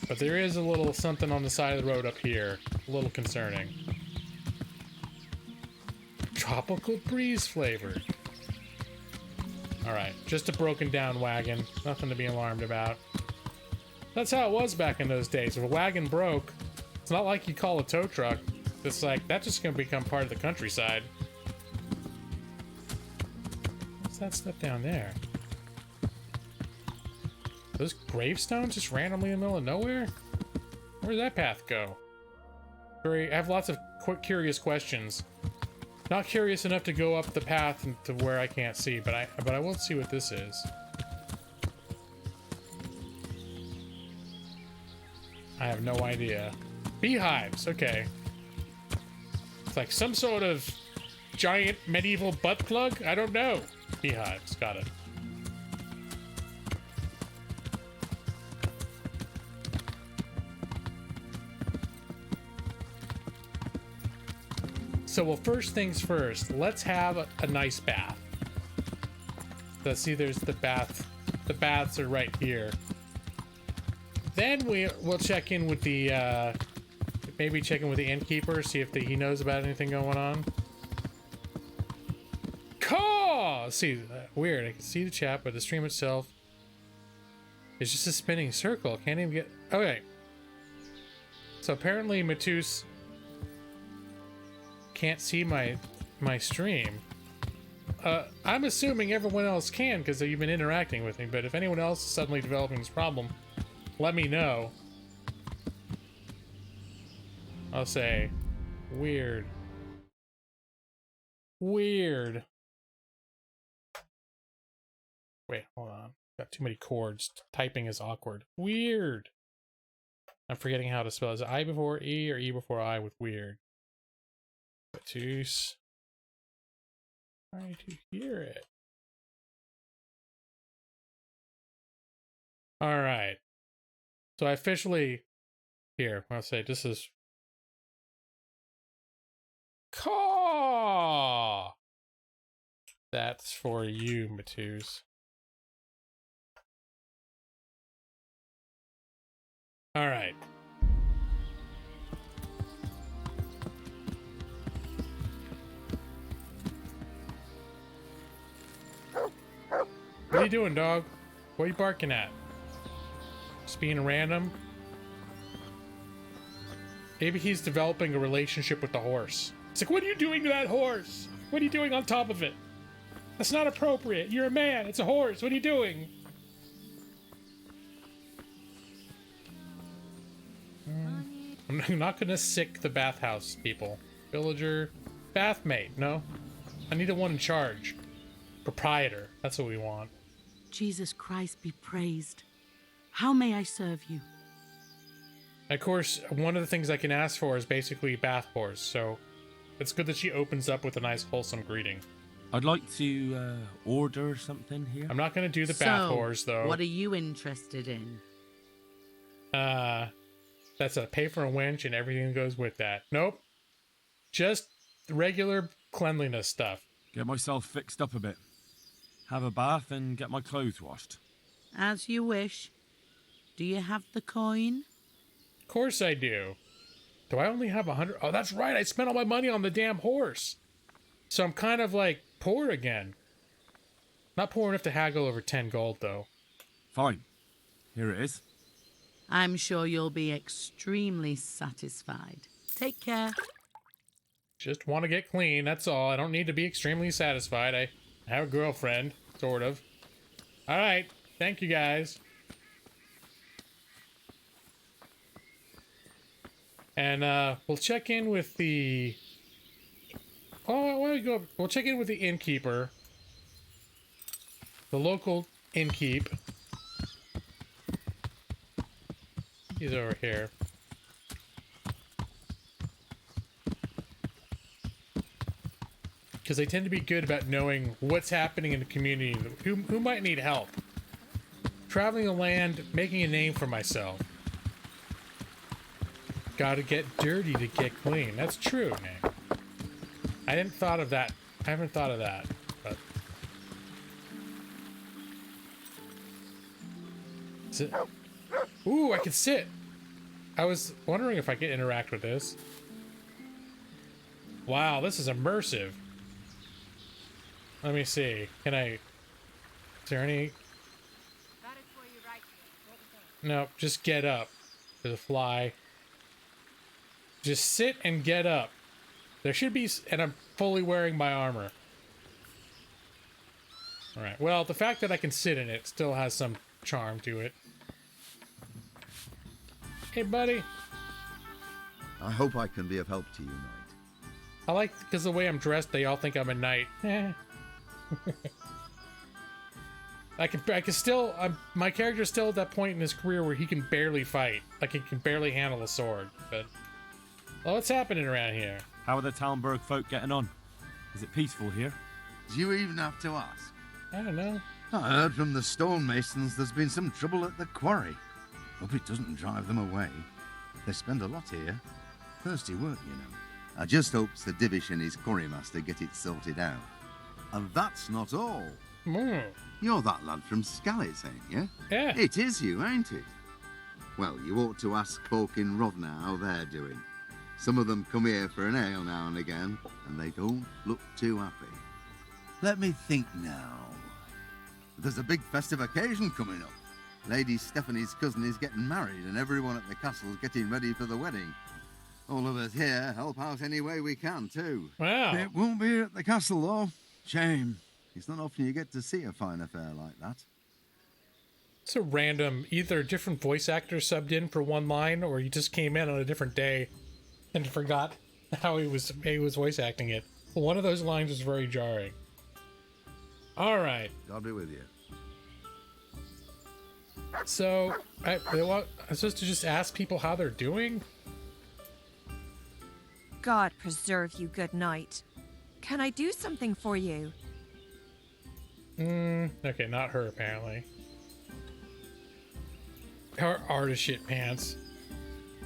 But there is a little something on the side of the road up here. A little concerning. Tropical breeze flavored. Alright, just a broken down wagon. Nothing to be alarmed about. That's how it was back in those days. If a wagon broke, it's not like you call a tow truck. It's like, that's just going to become part of the countryside. What's that stuff down there? Those gravestones just randomly in the middle of nowhere? Where'd that path go? I have lots of curious questions. Not curious enough to go up the path to where I can't see, but I will see what this is. I have no idea. Beehives, okay. It's like some sort of giant medieval butt plug? I don't know. Beehives, got it. So, well, first things first, let's have a nice bath. Let's see, there's the bath. The baths are right here. Then we'll check in with the, maybe check in with the innkeeper, see if he knows about anything going on. Caw! See, weird, I can see the chat, but the stream itself is just a spinning circle. Can't even get, okay. So apparently Matus can't see my stream. I'm assuming everyone else can because you've been interacting with me, but if anyone else is suddenly developing this problem, let me know. I'll say, weird. Weird. Wait, hold on. Got too many chords. Typing is awkward. Weird. I'm forgetting how to spell. Is it I before E or E before I with weird? Batus. Trying to hear it. Alright. So I officially here, I'll say this is Caw. That's for you, Matus. All right. What are you doing, dog? What are you barking at? Just being random? Maybe he's developing a relationship with the horse. It's like, what are you doing to that horse? What are you doing on top of it? That's not appropriate. You're a man. It's a horse. What are you doing? I'm not gonna sick the bathhouse people. Villager. Bathmate. No. I need the one in charge. Proprietor. That's what we want. Jesus Christ be praised. How may I serve you? Of course, one of the things I can ask for is basically bath horse, so it's good that she opens up with a nice wholesome greeting. I'd like to order something here. I'm not going to do the bath horse, though. What are you interested in? That's a pay for a wench and everything that goes with that. Nope. Just regular cleanliness stuff. Get myself fixed up a bit. Have a bath and get my clothes washed. As you wish. Do you have the coin? Of course I do. Do I only have 100? Oh, that's right. I spent all my money on the damn horse. So I'm kind of like poor again. Not poor enough to haggle over 10 gold, though. Fine. Here it is. I'm sure you'll be extremely satisfied. Take care. Just want to get clean, that's all. I don't need to be extremely satisfied. I have a girlfriend, sort of. All right. Thank you, guys. And we'll check in with the... Oh, why don't we go... We'll check in with the innkeeper. The local innkeep. He's over here. Because they tend to be good about knowing what's happening in the community, who might need help. Traveling the land, making a name for myself. Gotta get dirty to get clean. That's true, man. I hadn't thought of that. I haven't thought of that, but... Sit. Ooh, I can sit. I was wondering if I could interact with this. Wow, this is immersive. Let me see. Can I... Is there any... No, just get up. There's a fly. Just sit and get up. There should be... And I'm fully wearing my armor. Alright, well, the fact that I can sit in it still has some charm to it. Hey, buddy. I hope I can be of help to you, knight. I like... Because the way I'm dressed, they all think I'm a knight. I can still... my character's still at that point in his career where he can barely fight. Like, he can barely handle a sword, but... Well, what's happening around here? How are the Talmberg folk getting on? Is it peaceful here? Do you even have to ask? I don't know. I heard from the stonemasons there's been some trouble at the quarry. Hope it doesn't drive them away. They spend a lot here. Thirsty work, you know. I just hopes the Divish and his quarrymaster get it sorted out. And that's not all. You're that lad from Skalitz, ain't you? Yeah. It is you, ain't it? Well, you ought to ask folk in Rovna how they're doing. Some of them come here for an ale now and again, and they don't look too happy. Let me think now. There's a big festive occasion coming up. Lady Stephanie's cousin is getting married, and everyone at the castle's getting ready for the wedding. All of us here help out any way we can, too. Wow. It won't be at the castle, though. Shame. It's not often you get to see a fine affair like that. It's a random, either a different voice actor subbed in for one line, or he just came in on a different day and forgot how he was voice acting it. One of those lines was very jarring. All right. God be with you. So, I'm supposed to just ask people how they're doing? God preserve you, good knight. Can I do something for you? Okay, not her, apparently. Her artist shit pants.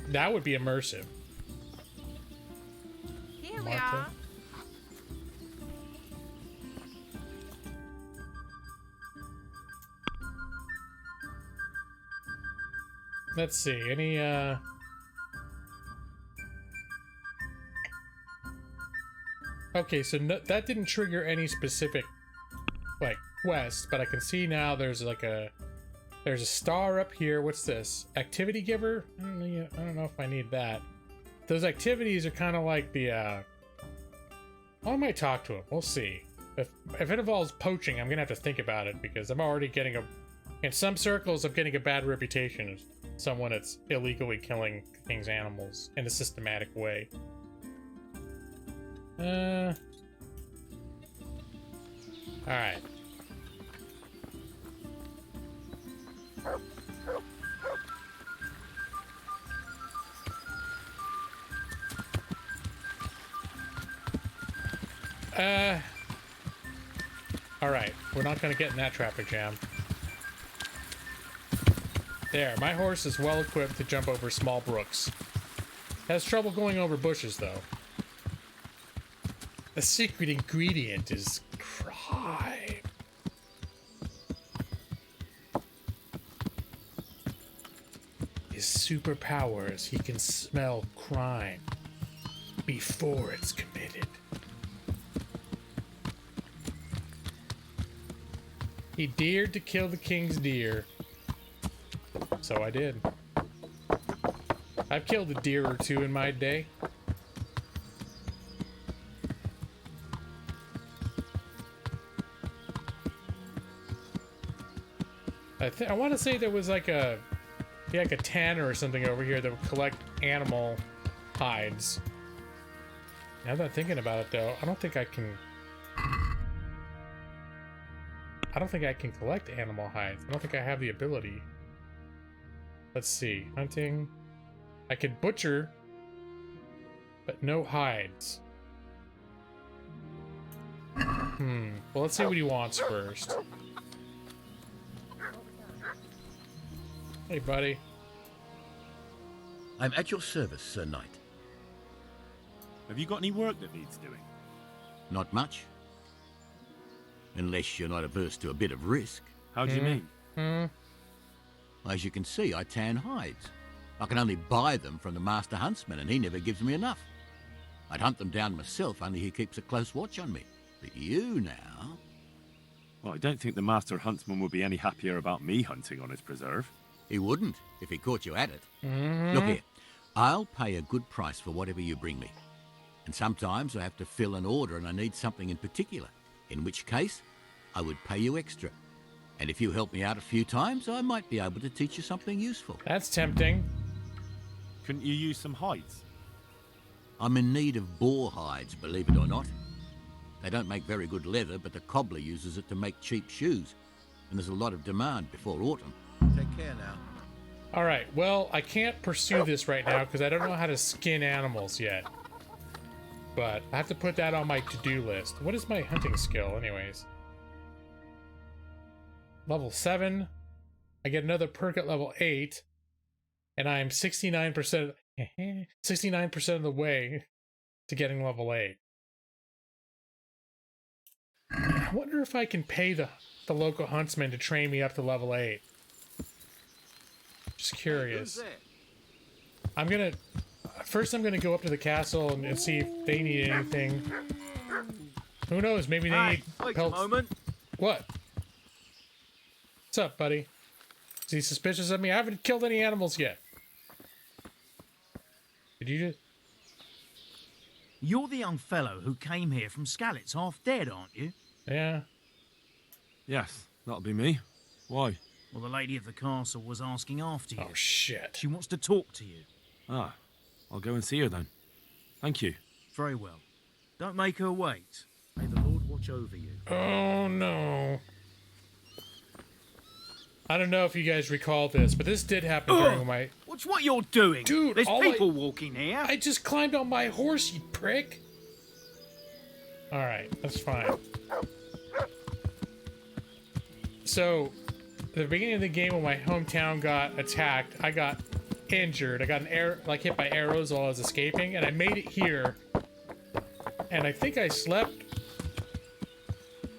That would be immersive. Here Martha. Let's see, any, Okay, so no, that didn't trigger any specific, like, quest, but I can see now there's like there's a star up here. What's this? Activity giver? I don't know if I need that. Those activities are kind of like the, well, I might talk to him. We'll see. If it involves poaching, I'm gonna have to think about it, because I'm already getting in some circles, I'm getting a bad reputation as someone that's illegally killing king's animals in a systematic way. Alright. Alright, we're not gonna get in that traffic jam. There, my horse is well equipped to jump over small brooks. Has trouble going over bushes, though. The secret ingredient is crime. His superpowers, he can smell crime before it's committed. He dared to kill the king's deer. So I did. I've killed a deer or two in my day. I want to say there was like a tanner or something over here that would collect animal hides. Now that I'm thinking about it, though, I don't think I can collect animal hides. I don't think I have the ability. Let's see. Hunting. I can butcher, but no hides. Well, let's see what he wants first. Hey, buddy. I'm at your service, Sir Knight. Have you got any work that needs doing? Not much. Unless you're not averse to a bit of risk. How do you mean? As you can see, I tan hides. I can only buy them from the master huntsman, and he never gives me enough. I'd hunt them down myself, only he keeps a close watch on me. But you now... Well, I don't think the master huntsman would be any happier about me hunting on his preserve. He wouldn't, if he caught you at it. Look here, I'll pay a good price for whatever you bring me. And sometimes I have to fill an order and I need something in particular, in which case I would pay you extra. And if you help me out a few times, I might be able to teach you something useful. That's tempting. Couldn't you use some hides? I'm in need of boar hides, believe it or not. They don't make very good leather, but the cobbler uses it to make cheap shoes. And there's a lot of demand before autumn. Take care now. Alright, well, I can't pursue this right now because I don't know how to skin animals yet. But I have to put that on my to-do list. What is my hunting skill, anyways? Level 7. I get another perk at level 8. And I'm 69% of the way to getting level 8. I wonder if I can pay the local huntsman to train me up to level 8. Just curious. I'm gonna go up to the castle and see if they need anything. Who knows? Maybe they need wait pelts. a moment. What? What's up, buddy? Is he suspicious of me? I haven't killed any animals yet. Did you just... You're the young fellow who came here from Skalitz half dead, aren't you? Yeah. Yes, that'll be me. Why? Well, the lady of the castle was asking after you. Oh, shit. She wants to talk to you. Ah, I'll go and see her then. Thank you. Very well. Don't make her wait. May the Lord watch over you. Oh, no. I don't know if you guys recall this, but this did happen during my... Watch what you're doing! Dude, there's people walking here! I just climbed on my horse, you prick! Alright, that's fine. So, at the beginning of the game when my hometown got attacked, I got injured. I got hit by arrows while I was escaping, and I made it here. And I think I slept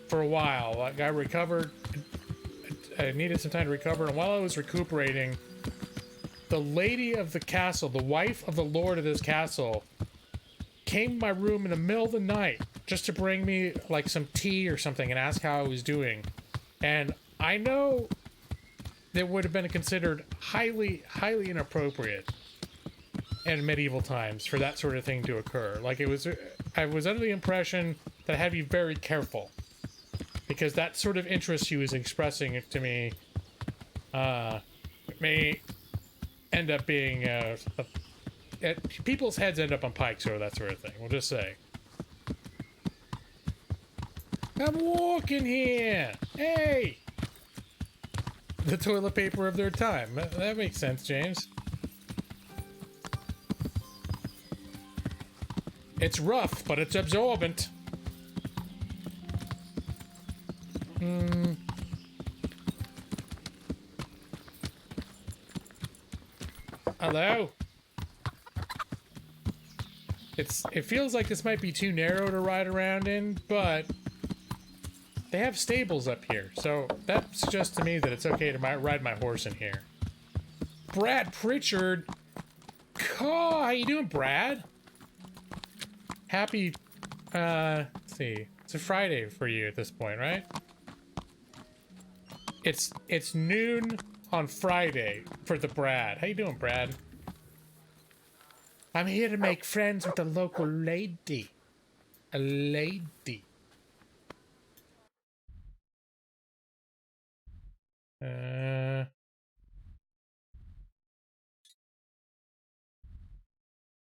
for a while. Like, I recovered. I needed some time to recover, and while I was recuperating, the lady of the castle, the wife of the lord of this castle, came to my room in the middle of the night just to bring me like some tea or something and ask how I was doing. And I know that would have been considered highly inappropriate in medieval times for that sort of thing to occur. Like, I was under the impression that I had to be very careful, because that sort of interest she was expressing to me may end up being people's heads end up on pikes or that sort of thing. We'll just say. I'm walking here. Hey, the toilet paper of their time. That makes sense, James. It's rough, but it's absorbent. Hello? It feels like this might be too narrow to ride around in, but they have stables up here, so that suggests to me that it's okay to ride my horse in here. Brad Pritchard! Oh, how you doing, Brad? Happy, let's see. It's a Friday for you at this point, right? It's noon on Friday for the Brad. How you doing, Brad? I'm here to make friends with a local lady. A lady.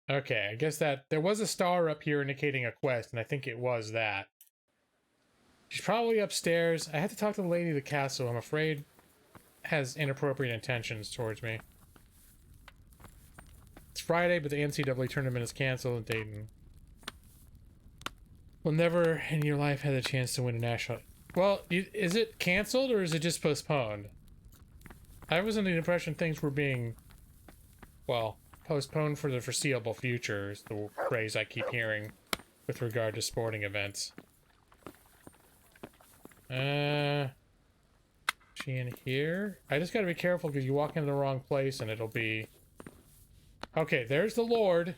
Okay, I guess that there was a star up here indicating a quest, and I think it was that. She's probably upstairs. I had to talk to the lady of the castle. I'm afraid has inappropriate intentions towards me. It's Friday, but the NCAA tournament is canceled in Dayton. Will never in your life have the chance to win a national... Well, is it canceled or is it just postponed? I was under the impression things were being, well, postponed for the foreseeable future is the phrase I keep hearing with regard to sporting events. She in here? I just gotta be careful because you walk into the wrong place and it'll be... Okay, there's the lord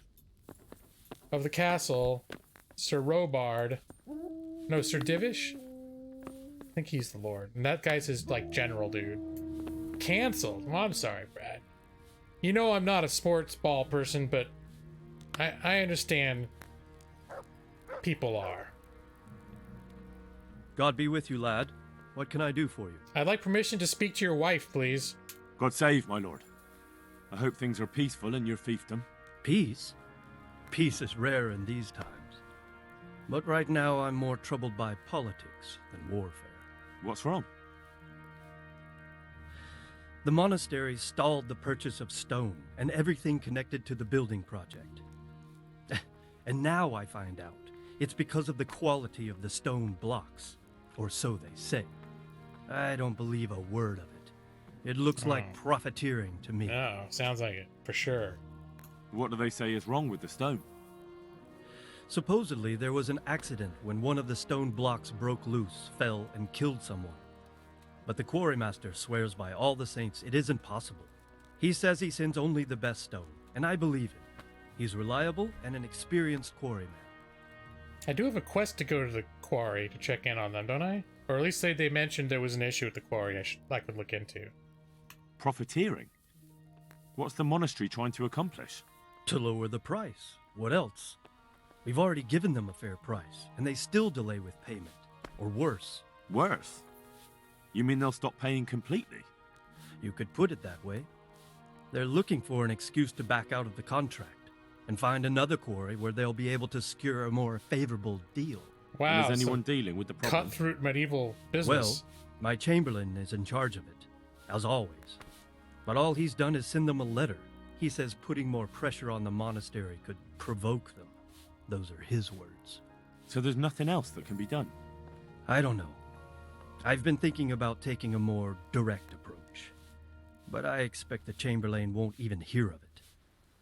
of the castle, Sir Robard. No, Sir Divish? I think he's the lord. And that guy's his, like, general dude. Cancelled? Well, I'm sorry, Brad. You know I'm not a sports ball person, but I understand people are. God be with you, lad. What can I do for you? I'd like permission to speak to your wife, please. God save, my lord. I hope things are peaceful in your fiefdom. Peace? Peace is rare in these times. But right now I'm more troubled by politics than warfare. What's wrong? The monastery stalled the purchase of stone and everything connected to the building project. And now I find out it's because of the quality of the stone blocks, or so they say. I don't believe a word of it. It looks like profiteering to me. Oh, sounds like it, for sure. What do they say is wrong with the stone? Supposedly, there was an accident when one of the stone blocks broke loose, fell, and killed someone. But the quarrymaster swears by all the saints it isn't possible. He says he sends only the best stone, and I believe him. He's reliable and an experienced quarryman. I do have a quest to go to the quarry to check in on them, don't I? Or at least they mentioned there was an issue at the quarry I could look into. Profiteering? What's the monastery trying to accomplish? To lower the price. What else? We've already given them a fair price, and they still delay with payment. Or worse. Worse? You mean they'll stop paying completely? You could put it that way. They're looking for an excuse to back out of the contract and find another quarry where they'll be able to secure a more favorable deal. Wow. And is anyone dealing with the problem? Cutthroat medieval business. Well, my chamberlain is in charge of it, as always. But all he's done is send them a letter. He says putting more pressure on the monastery could provoke them. Those are his words. So there's nothing else that can be done? I don't know. I've been thinking about taking a more direct approach. But I expect the chamberlain won't even hear of it.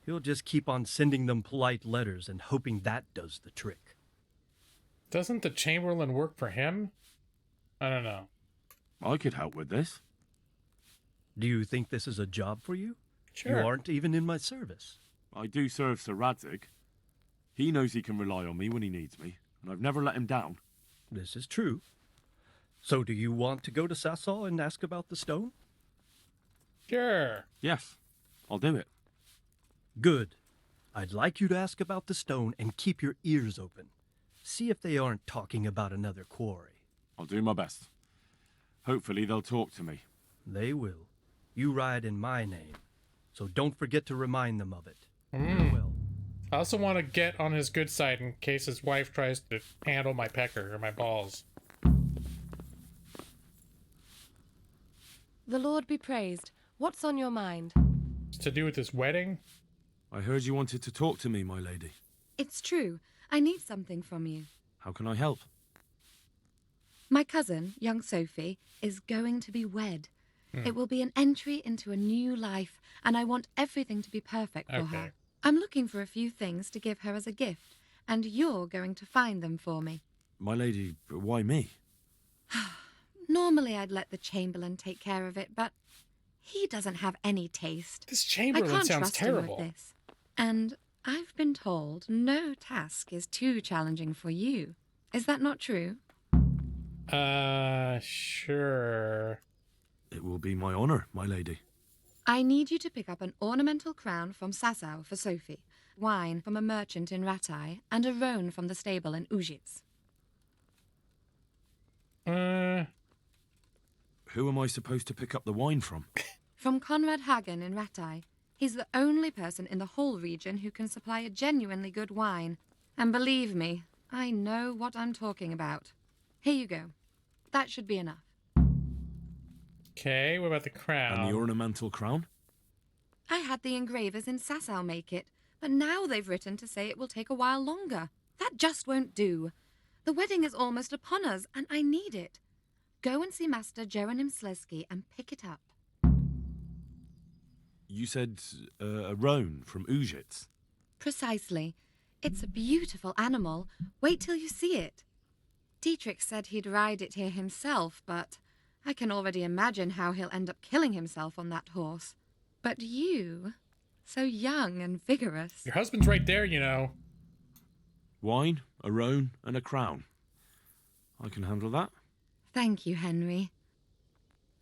He'll just keep on sending them polite letters and hoping that does the trick. Doesn't the chamberlain work for him? I don't know. I could help with this. Do you think this is a job for you? Sure. You aren't even in my service. I do serve Sir Radzig. He knows he can rely on me when he needs me, and I've never let him down. This is true. So do you want to go to Sasau and ask about the stone? Sure. Yes, I'll do it. Good. I'd like you to ask about the stone and keep your ears open. See if they aren't talking about another quarry. I'll do my best. Hopefully they'll talk to me. They will. You ride in my name, so don't forget to remind them of it. Well. I also want to get on his good side in case his wife tries to handle my pecker or my balls. The Lord be praised. What's on your mind? It's to do with this wedding? I heard you wanted to talk to me, my lady. It's true. I need something from you. How can I help? My cousin, young Sophie, is going to be wed. It will be an entry into a new life, and I want everything to be perfect for her. I'm looking for a few things to give her as a gift, and you're going to find them for me. My lady, why me? Normally I'd let the Chamberlain take care of it, but he doesn't have any taste. This Chamberlain I can't sounds trust terrible. him with this. And I've been told no task is too challenging for you. Is that not true? Sure. It will be my honor, my lady. I need you to pick up an ornamental crown from Sasau for Sophie, wine from a merchant in Ratai, and a roan from the stable in Ujits. Who am I supposed to pick up the wine from? From Conrad Hagen in Ratai. He's the only person in the whole region who can supply a genuinely good wine. And believe me, I know what I'm talking about. Here you go. That should be enough. Okay, what about the crown? And the ornamental crown? I had the engravers in Sasau make it, but now they've written to say it will take a while longer. That just won't do. The wedding is almost upon us, and I need it. Go and see Master Jeronim Slesky and pick it up. You said a roan from Ujits. Precisely. It's a beautiful animal. Wait till you see it. Dietrich said he'd ride it here himself, but I can already imagine how he'll end up killing himself on that horse. But you, so young and vigorous. Your husband's right there, you know. Wine, a roan, and a crown. I can handle that. Thank you, Henry.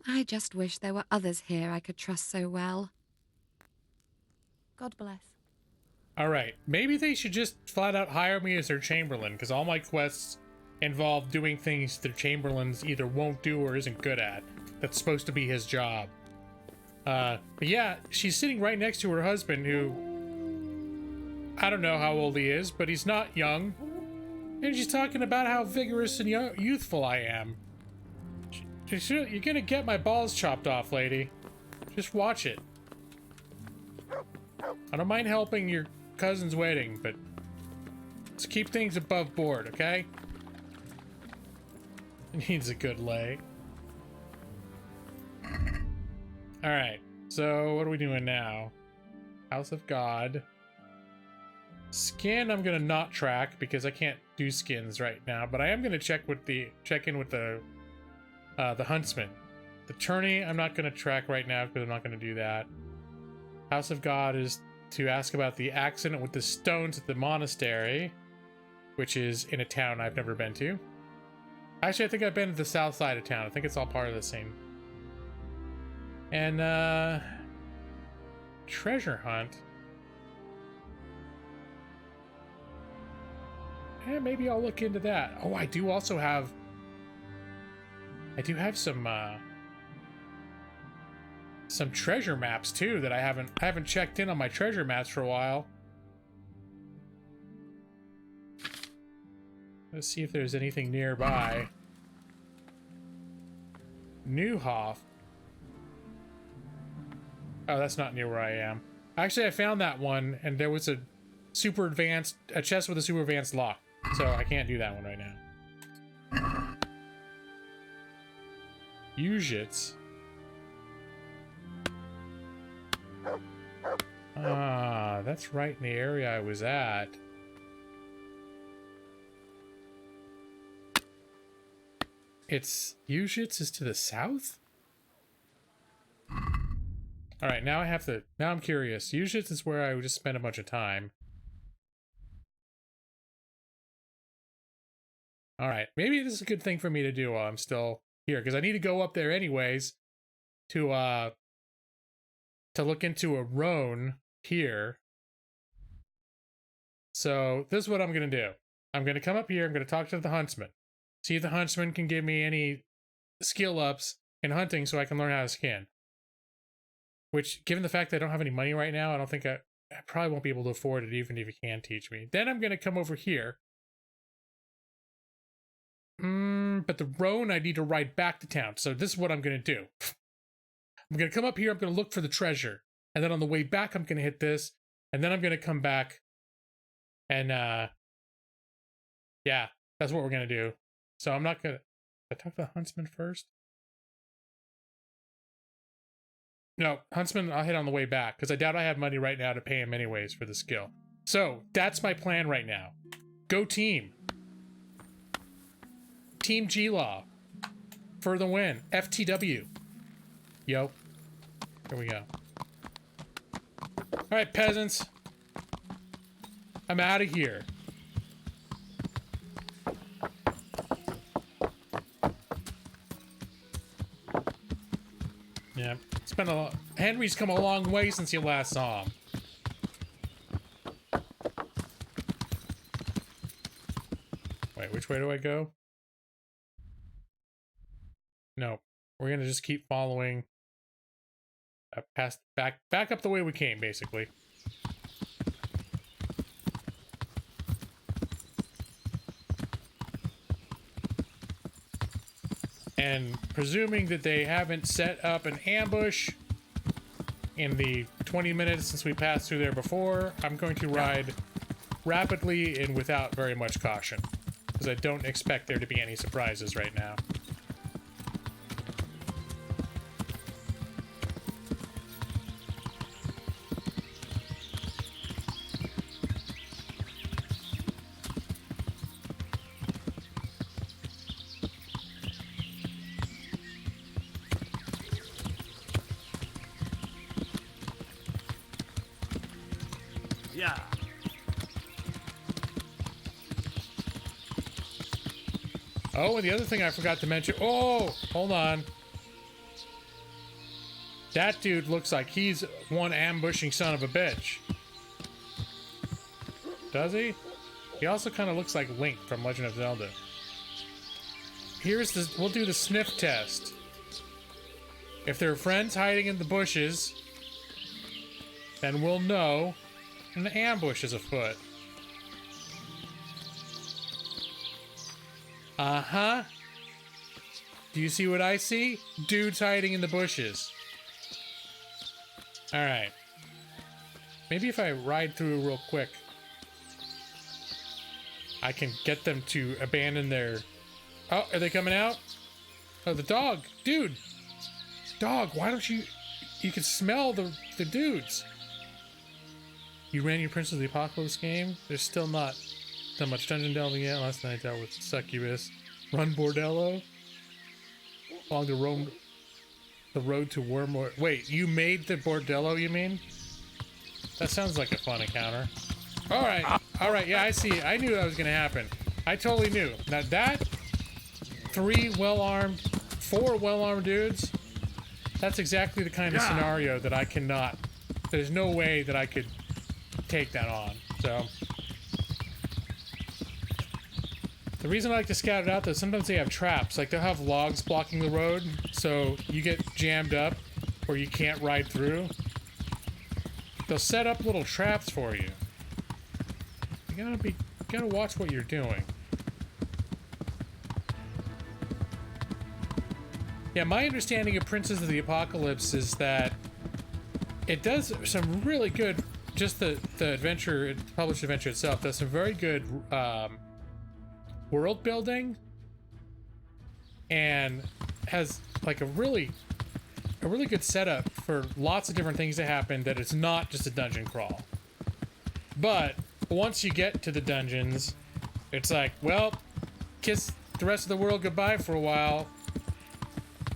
I just wish there were others here I could trust so well. God bless. Alright, maybe they should just flat out hire me as their Chamberlain, because all my quests involve doing things the Chamberlains either won't do or isn't good at. That's supposed to be his job. But yeah, she's sitting right next to her husband, who... I don't know how old he is, but he's not young. And she's talking about how vigorous and youthful I am. You're gonna get my balls chopped off, lady. Just watch it. I don't mind helping your cousin's wedding, but let's keep things above board, okay? It needs a good lay. Alright, so what are we doing now? House of God. Skin I'm gonna not track because I can't do skins right now, but I am gonna check in with the huntsman. The tourney I'm not gonna track right now because I'm not gonna do that. House of God is to ask about the accident with the stones at the monastery, which is in a town I've never been to. Actually, I think I've been to the south side of town. I think it's all part of the same. And, treasure hunt. Yeah, maybe I'll look into that. Oh, I do also have... I do have some treasure maps too that I haven't checked in on my treasure maps for a while. Let's see if there's anything nearby. Neuhof. Oh, that's not near where I am. Actually, I found that one, and there was a chest with a super advanced lock, so I can't do that one right now. Ujits. Ah, that's right in the area I was at. Ujits is to the south? All right, now I have to. Now I'm curious. Usually this is where I would just spend a bunch of time. All right, maybe this is a good thing for me to do while I'm still here, because I need to go up there anyways to look into a roan here. So this is what I'm gonna do. I'm gonna come up here. I'm gonna talk to the huntsman. See if the huntsman can give me any skill ups in hunting, so I can learn how to skin. Which, given the fact that I don't have any money right now, I don't think I probably won't be able to afford it, even if you can teach me. Then I'm gonna come over here. But the roan I need to ride back to town. So this is what I'm gonna do. I'm gonna come up here. I'm gonna look for the treasure, and then on the way back, I'm gonna hit this, and then I'm gonna come back. And yeah, that's what we're gonna do. So I'm not gonna. I talk to the huntsman first. No, huntsman I'll hit on the way back, because I doubt I have money right now to pay him anyways for the skill. So that's my plan right now. Go team. Team G-Law. For the win. FTW. Yo. Here we go. Alright, peasants. I'm out of here. Yeah, it's been a Henry's come a long way since you last saw him. Wait, which way do I go? No, we're gonna just keep following past back up the way we came, basically. And presuming that they haven't set up an ambush in the 20 minutes since we passed through there before, I'm going to ride rapidly and without very much caution, because I don't expect there to be any surprises right now. Yeah. Oh, and the other thing I forgot to mention. Oh, hold on. That dude looks like he's one ambushing son of a bitch. Does he? He also kind of looks like Link from Legend of Zelda. Here's the. We'll do the sniff test. If there are friends hiding in the bushes, then we'll know an ambush is afoot. Uh-huh. Do you see what I see? Dudes hiding in the bushes. Alright. Maybe if I ride through real quick, I can get them to abandon their... Oh, are they coming out? Oh, the dog. Dude. Dog, why don't you... You can smell the dudes. You ran your Prince of the Apocalypse game? There's still not that much dungeon delving yet. Last night I dealt with Succubus. Run Bordello. Along the road to Wormwood. Wait, you made the Bordello, you mean? That sounds like a fun encounter. Alright, alright, yeah, I see. I knew that was gonna happen. I totally knew. Now that, 4 well-armed dudes, that's exactly the kind of scenario that I cannot, there's no way that I could take that on. So the reason I like to scout it out, though, sometimes they have traps. Like they'll have logs blocking the road, so you get jammed up or you can't ride through. They'll set up little traps for you. You gotta watch what you're doing. Yeah, my understanding of Princes of the Apocalypse is that it does some really good. Just the adventure, published adventure itself, does some very good world building, and has like a really good setup for lots of different things to happen. That it's not just a dungeon crawl. But once you get to the dungeons, it's like, well, kiss the rest of the world goodbye for a while.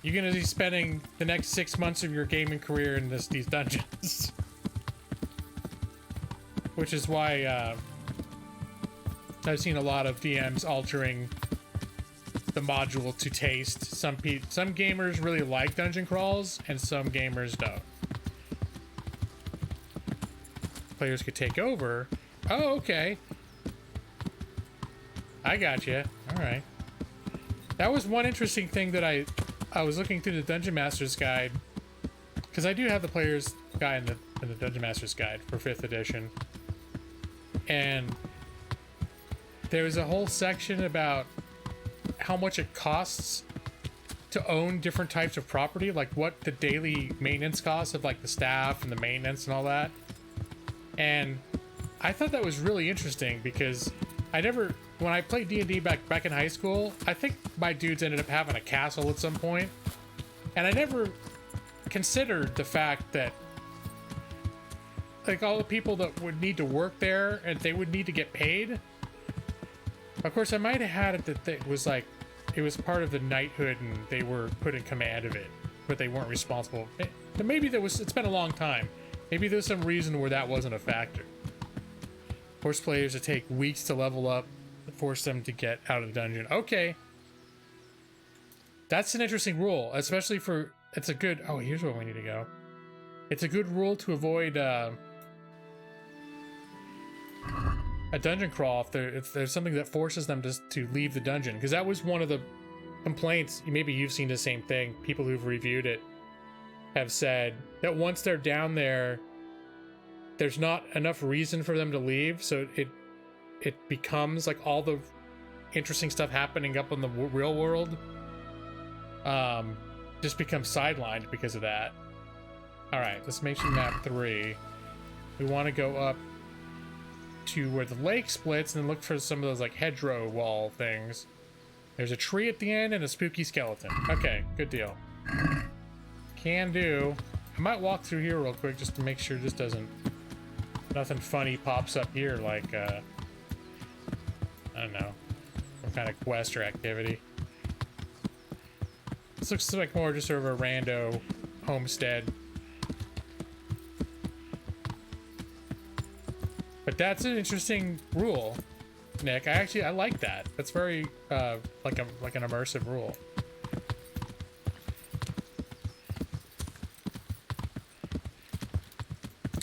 You're gonna be spending the next 6 months of your gaming career in these dungeons. Which is why I've seen a lot of DMs altering the module to taste. Some gamers really like dungeon crawls, and some gamers don't. Players could take over. Oh, okay. I got you. All right. That was one interesting thing that I was looking through the Dungeon Master's Guide, because I do have the player's guide in the Dungeon Master's Guide for 5th edition, and there was a whole section about how much it costs to own different types of property, like what the daily maintenance costs of like the staff and the maintenance and all that. And I thought that was really interesting because when I played D&D back in high school, I think my dudes ended up having a castle at some point, and I never considered the fact that like all the people that would need to work there and they would need to get paid. Of course, I might have had it that it was like it was part of the knighthood and they were put in command of it, but they weren't responsible. Maybe it's been a long time. Maybe there's some reason where that wasn't a factor. Force players to take weeks to level up, force them to get out of the dungeon. Okay. That's an interesting rule, especially for, it's a good, oh, here's where we need to go. It's a good rule to avoid a dungeon crawl if there's something that forces them to leave the dungeon, because that was one of the complaints. Maybe you've seen the same thing. People who've reviewed it have said that once they're down there, there's not enough reason for them to leave, so it becomes like all the interesting stuff happening up in the real world just becomes sidelined because of that. All right, let's make sure map 3. We want to go up to where the lake splits and then look for some of those like hedgerow wall things. There's a tree at the end and a spooky skeleton. Okay, good deal. Can do. I might walk through here real quick just to make sure this doesn't, nothing funny pops up here like I don't know, some kind of quest or activity. This looks like more just sort of a rando homestead. But that's an interesting rule, Nick. I like that. That's very like an immersive rule.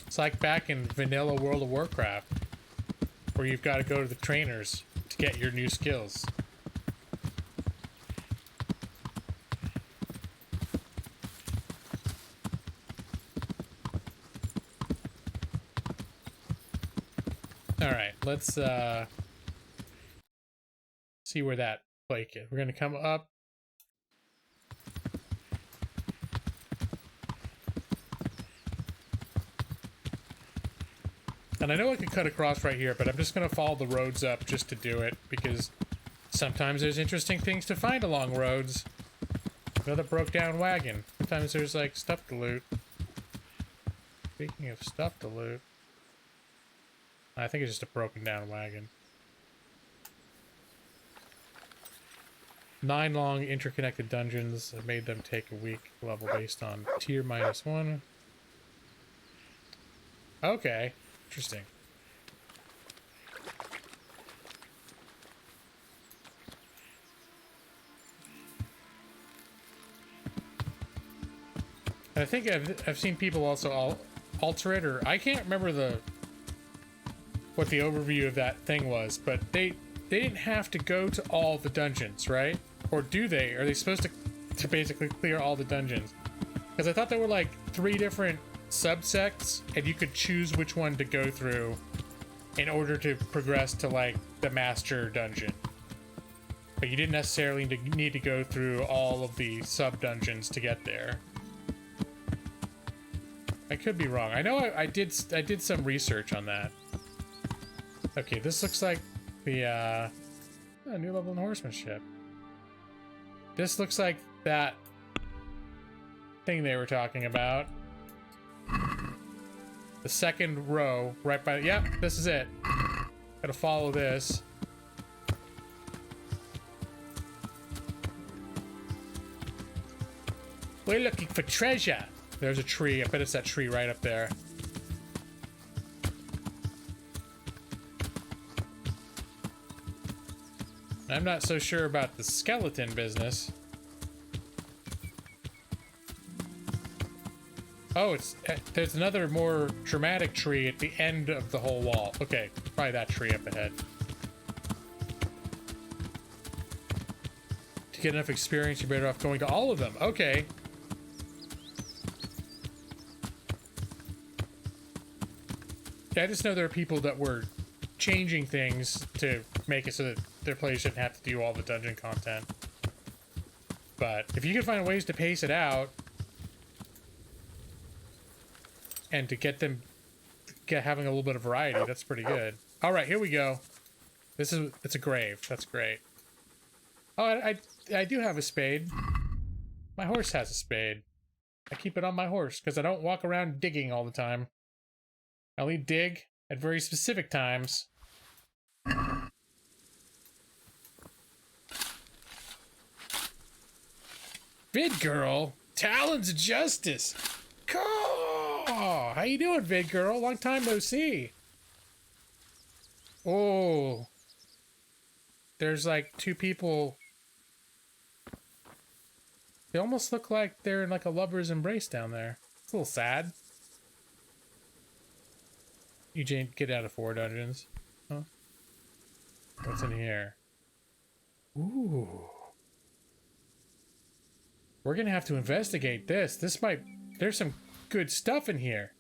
It's like back in vanilla World of Warcraft, where you've got to go to the trainers to get your new skills. Alright, let's see where that lake is. We're gonna come up. And I know I could cut across right here, but I'm just gonna follow the roads up just to do it, because sometimes there's interesting things to find along roads. Another broke down wagon. Sometimes there's like stuff to loot. Speaking of stuff to loot, I think it's just a broken down wagon. 9 long interconnected dungeons have made them take a week level based on tier -1. Okay, interesting. I think I've seen people also alter it, or I can't remember what the overview of that thing was, but they didn't have to go to all the dungeons, right? Or do they? Are they supposed to basically clear all the dungeons? Because I thought there were like 3 different subsects, and you could choose which one to go through in order to progress to like the master dungeon. But you didn't necessarily need to go through all of the sub dungeons to get there. I could be wrong. I know I did some research on that. Okay, this looks like the new level in horsemanship. This looks like that thing they were talking about. The second row right by, yep, this is it. Gotta follow this. We're looking for treasure. There's a tree. I bet it's that tree right up there. I'm not so sure about the skeleton business. Oh, there's another more dramatic tree at the end of the whole wall. Okay, probably that tree up ahead. To get enough experience, you're better off going to all of them. Okay. Yeah, I just know there are people that were changing things to make it so that their players shouldn't have to do all the dungeon content. But if you can find ways to pace it out and to get them having a little bit of variety, that's pretty good. All right, here we go. It's a grave. That's great. Oh, I do have a spade. My horse has a spade. I keep it on my horse because I don't walk around digging all the time. I only dig at very specific times. Vid Girl, Talons of Justice. How you doing, Vid Girl? Long time no see. Oh, there's like two people. They almost look like they're in like a lover's embrace down there. It's a little sad. Eugene, get out of 4 dungeons. Huh? What's in here? Ooh. We're gonna have to investigate this. There's some good stuff in here.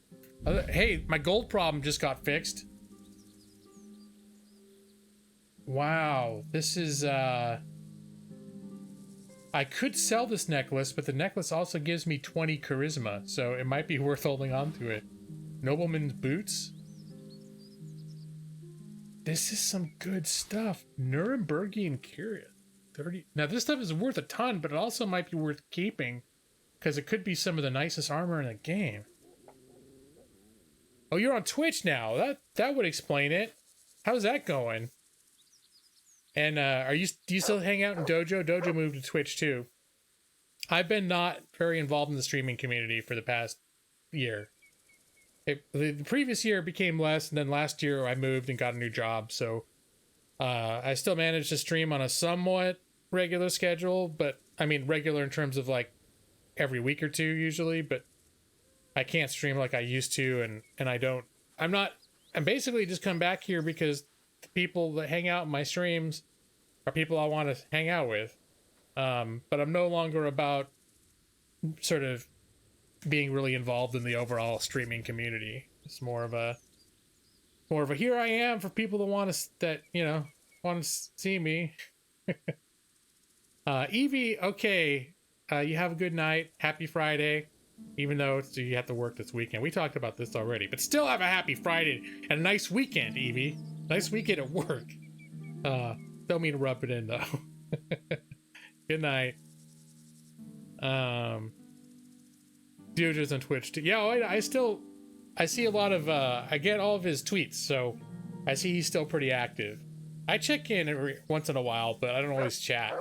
Hey, my gold problem just got fixed. Wow, this is, I could sell this necklace, but the necklace also gives me 20 charisma, so it might be worth holding on to it. Nobleman's boots. This is some good stuff. Nurembergian cuirass. 30. Now this stuff is worth a ton, but it also might be worth keeping because it could be some of the nicest armor in the game. Oh, you're on Twitch now. That would explain it. How's that going? And do you still hang out in Dojo? Dojo moved to Twitch too. I've been not very involved in the streaming community for the past year. The previous year became less, and then last year I moved and got a new job, so I still manage to stream on a somewhat regular schedule, but I mean regular in terms of like every week or two usually, but I can't stream like I used to, and I'm basically just come back here because the people that hang out in my streams are people I want to hang out with. But I'm no longer about sort of being really involved in the overall streaming community. It's more of a here I am for people that want to see me. Evie, okay. You have a good night. Happy Friday. Even though you have to work this weekend. We talked about this already, but still have a happy Friday and a nice weekend, Evie. Nice weekend at work. Don't mean to rub it in though. Good night. Dude's on Twitch too. Yeah, I see a lot of I get all of his tweets, so I see he's still pretty active. I check in every once in a while, but I don't always chat.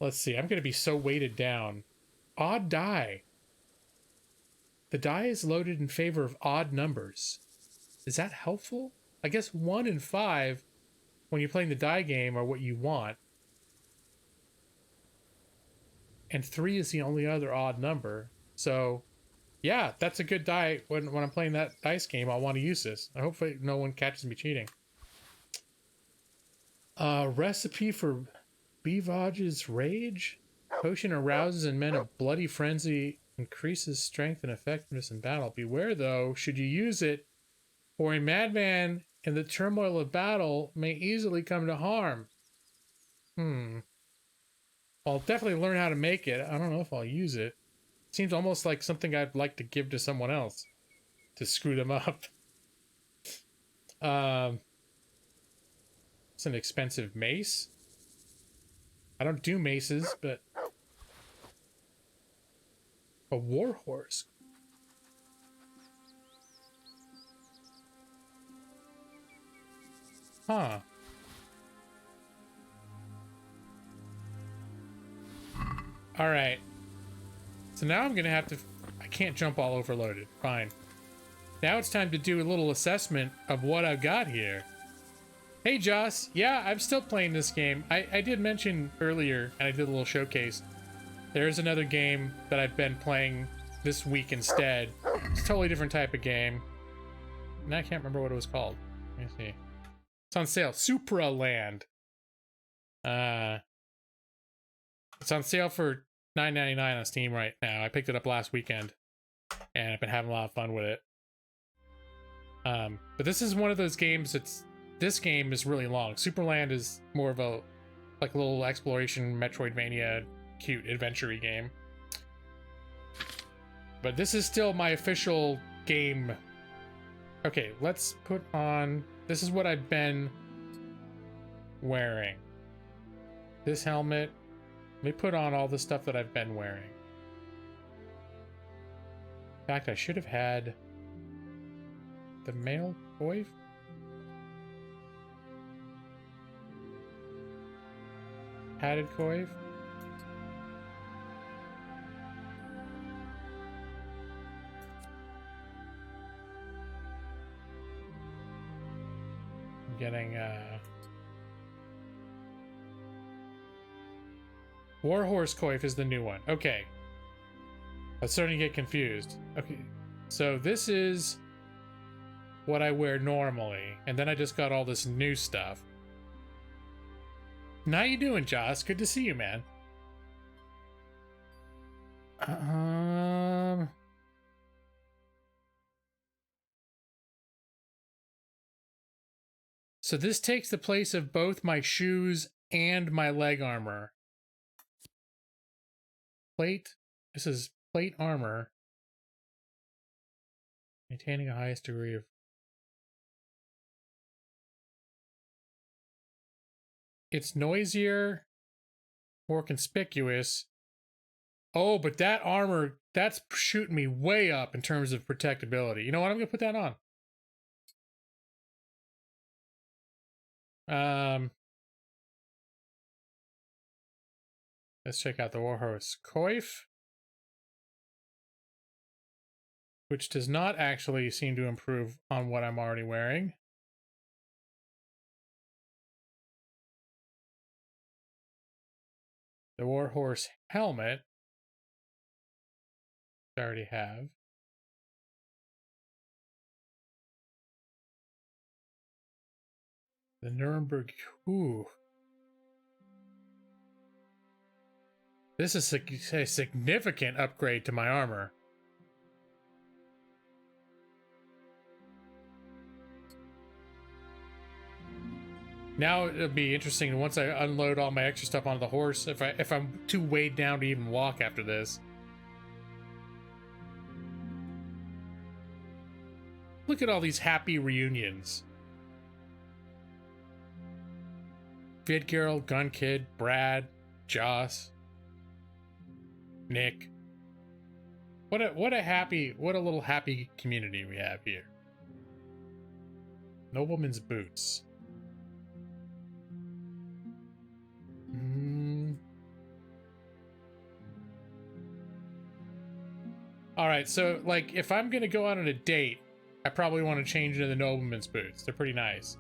Let's see. I'm gonna be so weighted down. Odd die. The die is loaded in favor of odd numbers. Is that helpful? I guess 1 and 5, when you're playing the die game, are what you want. And 3 is the only other odd number. So, yeah, that's a good die. When I'm playing that dice game, I'll want to use this. Hopefully no one catches me cheating. Recipe for Bivaj's Rage? Potion arouses in men a bloody frenzy, increases strength and effectiveness in battle. Beware, though, should you use it, for a madman in the turmoil of battle may easily come to harm. I'll definitely learn how to make it. I don't know if I'll use it. Seems almost like something I'd like to give to someone else to screw them up. It's an expensive mace. I don't do maces, but a war horse. Huh. All right. So now I'm gonna have to. I can't jump all overloaded. Fine. Now it's time to do a little assessment of what I've got here. Hey, Joss. Yeah, I'm still playing this game. I did mention earlier, and I did a little showcase. There's another game that I've been playing this week instead. It's a totally different type of game. And I can't remember what it was called. Let me see. It's on sale. Supraland. It's on sale for $9.99 on Steam right now. I picked it up last weekend, and I've been having a lot of fun with it. But this is one of those games this game is really long. Superland is more of a little exploration Metroidvania cute adventure-y game. But this is still my official game. Okay, let's put on, this is what I've been wearing. This helmet. Let me put on all the stuff that I've been wearing. In fact, I should have had the male coif. Padded coif. I'm getting Warhorse coif is the new one. Okay. I'm starting to get confused. Okay. So this is what I wear normally, and then I just got all this new stuff. How you doing, Joss? Good to see you, man. So this takes the place of both my shoes and my leg armor. Plate. This is plate armor. Maintaining a highest degree of... It's noisier, more conspicuous. Oh, but that armor, that's shooting me way up in terms of protectability. You know what? I'm going to put that on. Let's check out the Warhorse coif, which does not actually seem to improve on what I'm already wearing. The Warhorse helmet, I already have. The Nuremberg, ooh. This is a significant upgrade to my armor. Now it'll be interesting once I unload all my extra stuff onto the horse, if I'm too weighed down to even walk after this. Look at all these happy reunions. Vidgirl, Gun Kid, Brad, Joss, Nick. What a little happy community we have here. Nobleman's boots. All right, so like if I'm gonna go out on a date, I probably want to change into the nobleman's boots. They're pretty nice.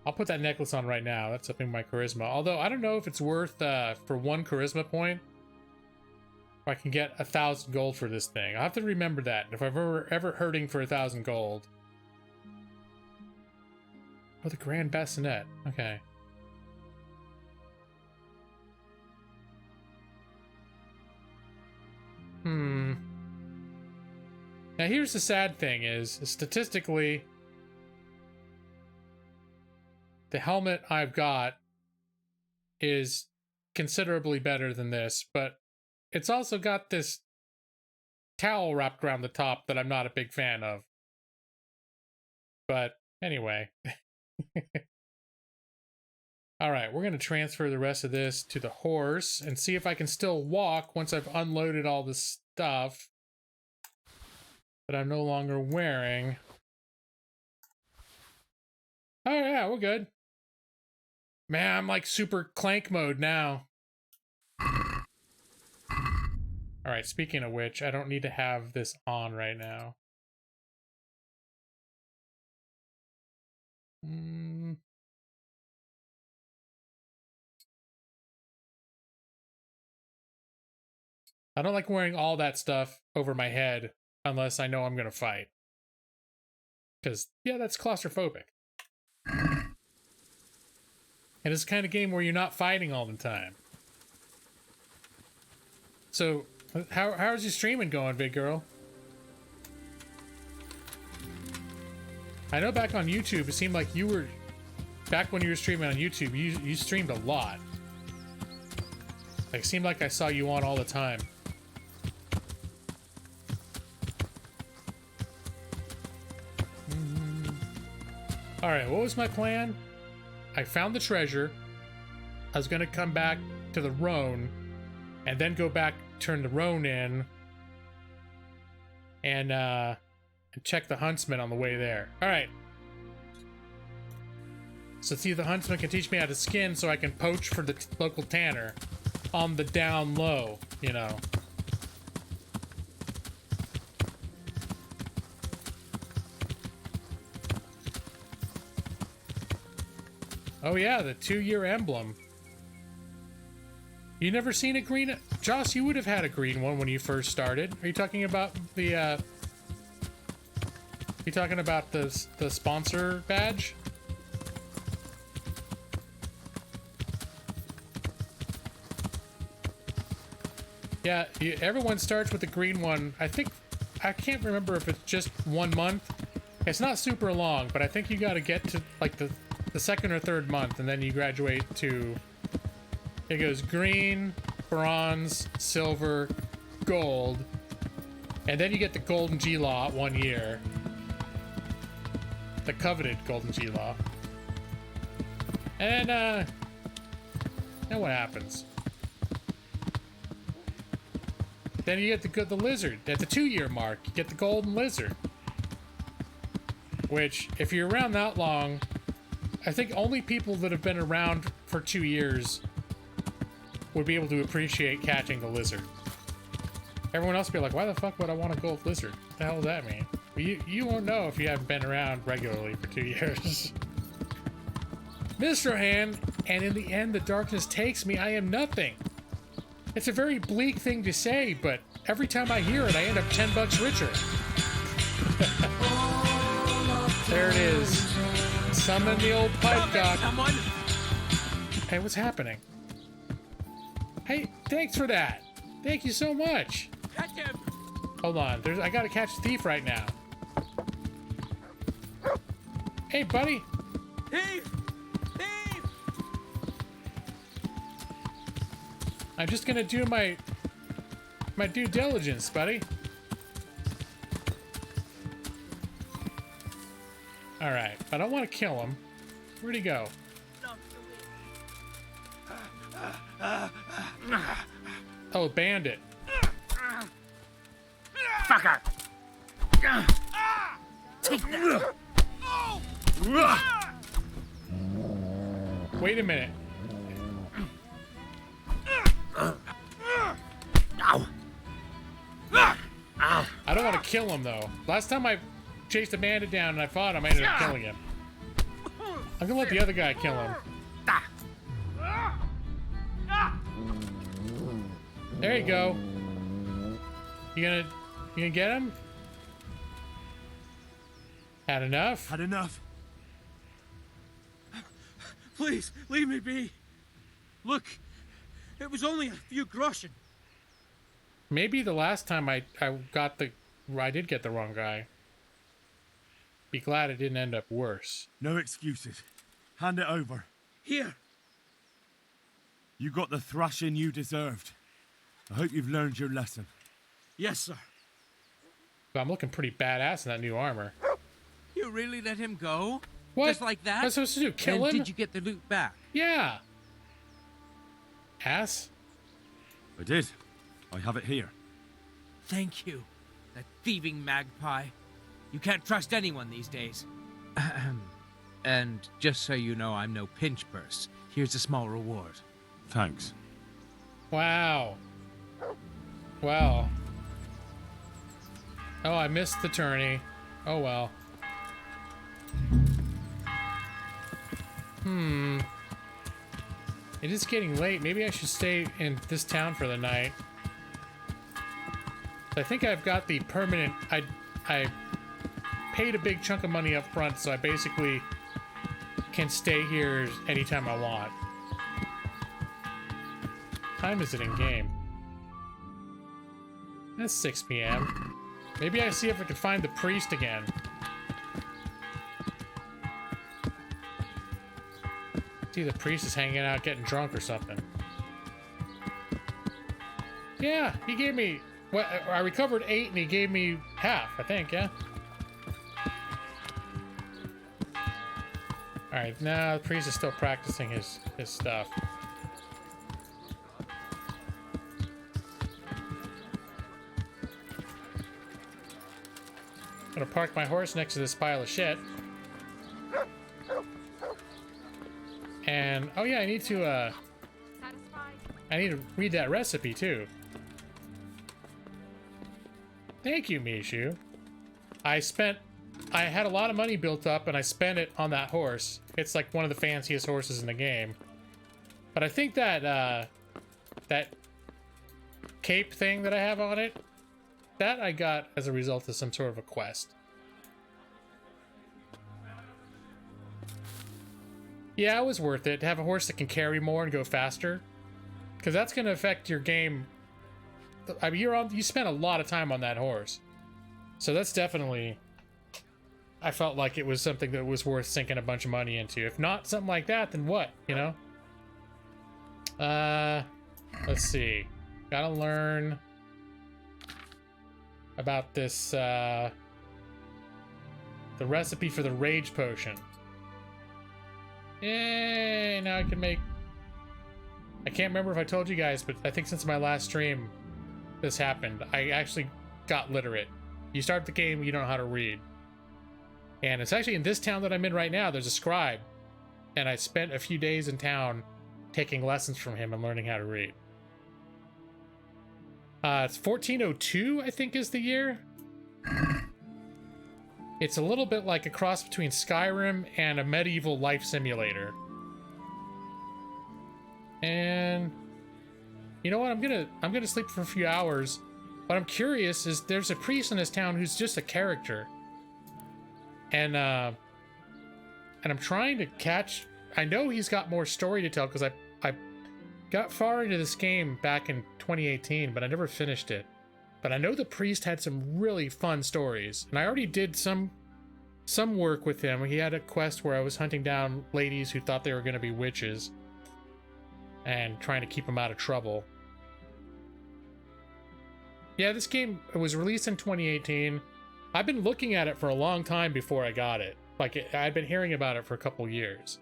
I'll put that necklace on right now. That's upping my charisma. Although I don't know if it's worth for 1 charisma point, if I can get 1,000 gold for this thing. I'll have to remember that if I'm ever hurting for 1,000 gold. Oh, the Grand Bassinet. Okay. Now here's the sad thing is, statistically, the helmet I've got is considerably better than this, but it's also got this towel wrapped around the top that I'm not a big fan of. But anyway. Alright, we're going to transfer the rest of this to the horse and see if I can still walk once I've unloaded all this stuff that I'm no longer wearing. Oh yeah, we're good. Man, I'm like super clank mode now. Alright, speaking of which, I don't need to have this on right now. I don't like wearing all that stuff over my head unless I know I'm gonna fight. Because, yeah, that's claustrophobic. And it's the kind of game where you're not fighting all the time. So, how's your streaming going, big girl? I know back on YouTube, it seemed like you were... Back when you were streaming on YouTube, you streamed a lot. Like, it seemed like I saw you on all the time. Alright, what was my plan? I found the treasure. I was gonna come back to the Roan, and then go back, turn the Roan in, and check the Huntsman on the way there. Alright. So see if the Huntsman can teach me how to skin so I can poach for the local tanner on the down low, you know. Oh yeah, the 2-year emblem. You never seen a green... Joss, you would have had a green one when you first started. Are you talking about the, You talking about the sponsor badge? Yeah, everyone starts with the green one. I can't remember if it's just 1 month. It's not super long, but I think you gotta get to, like, the second or third month, and then you graduate to... It goes green, bronze, silver, gold, and then you get the golden G-Law 1 year. The coveted golden G-Law. And, then what happens? Then you get the lizard. At the 2-year mark, you get the golden lizard. Which, if you're around that long, I think only people that have been around for 2 years would be able to appreciate catching the lizard. Everyone else would be like, why the fuck would I want a gold lizard? What the hell does that mean? Well, you won't know if you haven't been around regularly for 2 years. Mr. Han, and in the end the darkness takes me, I am nothing. It's a very bleak thing to say, but every time I hear it, I end up $10 richer. There it is. Summon the old pipe doc. Hey, what's happening? Hey, thanks for that. Thank you so much. Catch him. Hold on, I gotta catch the thief right now. Hey, buddy. Thief! Thief! I'm just gonna do my due diligence, buddy. All right, but I don't want to kill him. Where'd he go? Oh, bandit. Fucker! Take that! Wait a minute. Ow! Ow! I don't want to kill him though. Last time I chased a bandit down and I fought him, I ended up killing him. I'm gonna let the other guy kill him. There you go. You gonna get him? Had enough? Had enough. Please, leave me be. Look, it was only a few groschen. Maybe the last time I did get the wrong guy. Be glad it didn't end up worse. No excuses. Hand it over. Here. You got the thrashing you deserved. I hope you've learned your lesson. Yes, sir. But I'm looking pretty badass in that new armor. You really let him go? What? Just like that? What's I supposed to do? Kill him? Did you get the loot back? Yeah. Ass? I did. I have it here. Thank you. That thieving magpie. You can't trust anyone these days. And just so you know, I'm no pinch purse. Here's a small reward. Thanks. Wow. Well. Oh, I missed the tourney. Oh well. It is getting late. Maybe I should stay in this town for the night. I think I've got the permanent... I paid a big chunk of money up front, so I basically can stay here anytime I want. Time is it in game? That's 6 p.m. Maybe I see if I can find the priest again. See, the priest is hanging out getting drunk or something. Yeah, he gave me... Well, I recovered 8 and he gave me half, I think, yeah? Alright, now the priest is still practicing his stuff. I'm gonna park my horse next to this pile of shit. And, oh yeah, I need to read that recipe too. Thank you, Mishu. I had a lot of money built up and I spent it on that horse. It's like one of the fanciest horses in the game. But I think that, that cape thing that I have on it, that I got as a result of some sort of a quest. Yeah, it was worth it to have a horse that can carry more and go faster. Because that's going to affect your game. I mean, you spent a lot of time on that horse. So that's definitely... I felt like it was something that was worth sinking a bunch of money into. If not something like that, then what, you know? Let's see. Gotta learn about this, the recipe for the rage potion. Yay, now I can make... I can't remember if I told you guys, but I think since my last stream this happened, I actually got literate. You start the game, you don't know how to read. And it's actually in this town that I'm in right now, there's a scribe. And I spent a few days in town taking lessons from him and learning how to read. It's 1402, I think is the year. It's a little bit like a cross between Skyrim and a medieval life simulator. And you know what? I'm gonna sleep for a few hours. What I'm curious is there's a priest in this town who's just a character. And I'm trying to catch... I know he's got more story to tell because I got far into this game back in 2018, but I never finished it. But I know the priest had some really fun stories, and I already did some work with him. He had a quest where I was hunting down ladies who thought they were going to be witches and trying to keep them out of trouble. Yeah, this game was released in 2018. I've been looking at it for a long time before I got it. Like, I'd been hearing about it for a couple years.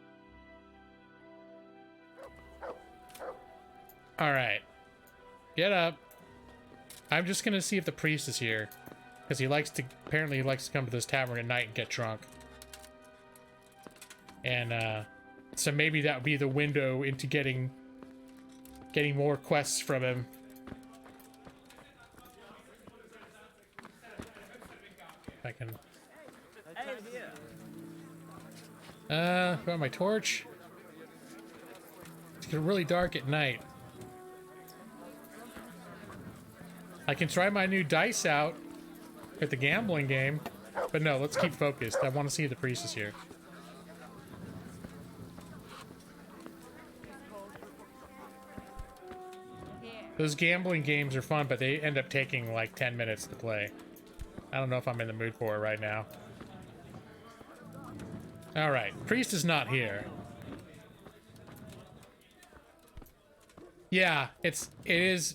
Alright. Get up. I'm just gonna see if the priest is here. Because apparently he likes to come to this tavern at night and get drunk. And, so maybe that would be the window into getting more quests from him. If I can... got my torch. It's getting really dark at night. I can try my new dice out at the gambling game, but no, let's keep focused. I want to see if the priest is here. Those gambling games are fun, but they end up taking like 10 minutes to play. I don't know if I'm in the mood for it right now. Alright, priest is not here. Yeah, it is...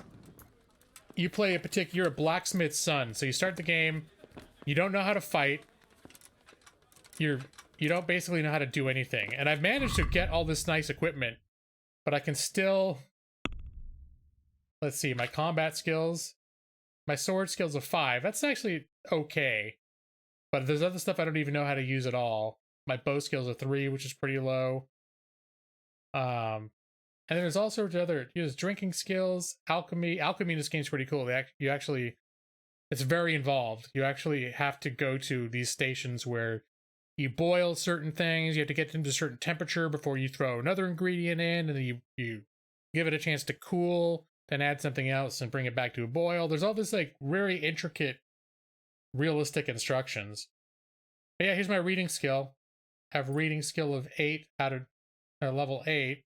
You play you're a blacksmith's son, so you start the game, you don't know how to fight, you don't basically know how to do anything. And I've managed to get all this nice equipment, but I can still... Let's see, my combat skills, my sword skills are 5. That's actually okay. But there's other stuff I don't even know how to use at all. My bow skills are 3, which is pretty low. And there's all sorts of other, there's drinking skills, alchemy. Alchemy in this game is pretty cool. You actually, it's very involved. You actually have to go to these stations where you boil certain things. You have to get them to a certain temperature before you throw another ingredient in, and then you give it a chance to cool, then add something else and bring it back to a boil. There's all this like very intricate, realistic instructions. But yeah, here's my reading skill. I have a reading skill of 8 out of level 8.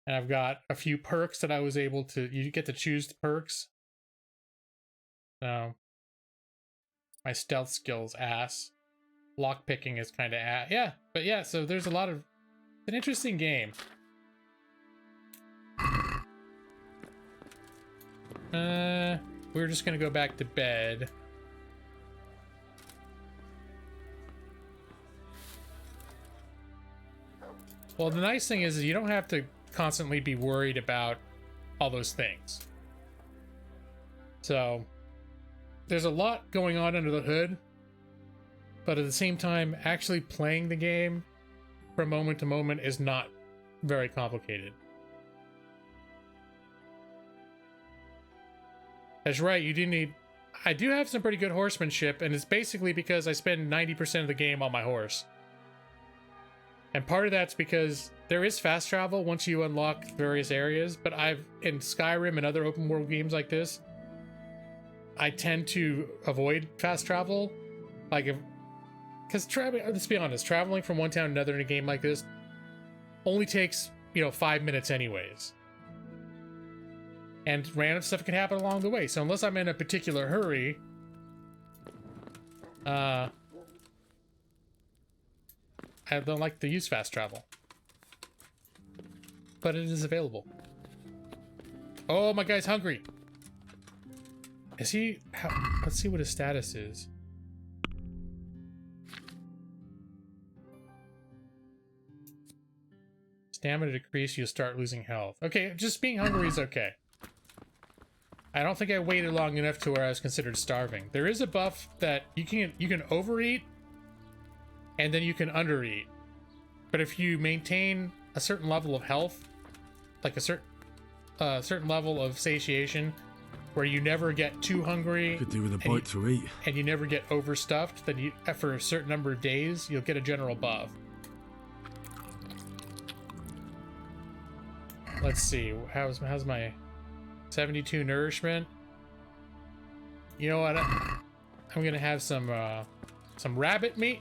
And I've got a few perks that I was able to, you get to choose the perks. So, my stealth skill's ass. Lockpicking is kind of ass. Yeah, but yeah, so there's a lot of, it's an interesting game. We're just gonna go back to bed. Well, the nice thing is you don't have to constantly be worried about all those things. So there's a lot going on under the hood, but at the same time, actually playing the game from moment to moment is not very complicated. That's right, you do need... I do have some pretty good horsemanship, and it's basically because I spend 90% of the game on my horse. And part of that's because there is fast travel once you unlock various areas, but in Skyrim and other open world games like this, I tend to avoid fast travel. Because let's be honest, traveling from one town to another in a game like this only takes, 5 minutes anyways. And random stuff can happen along the way. So unless I'm in a particular hurry, I don't like to use fast travel. But it is available. Oh, my guy's hungry. Is he... let's see what his status is. Stamina decrease, you'll start losing health. Okay, just being hungry is okay. I don't think I waited long enough to where I was considered starving. There is a buff that you can overeat, and then you can undereat. But if you maintain a certain level of health, like a certain level of satiation, where you never get too hungry, could do with a bite to eat, and you never get overstuffed, then for a certain number of days, you'll get a general buff. Let's see, how's my 72 nourishment? You know what? I'm gonna have some rabbit meat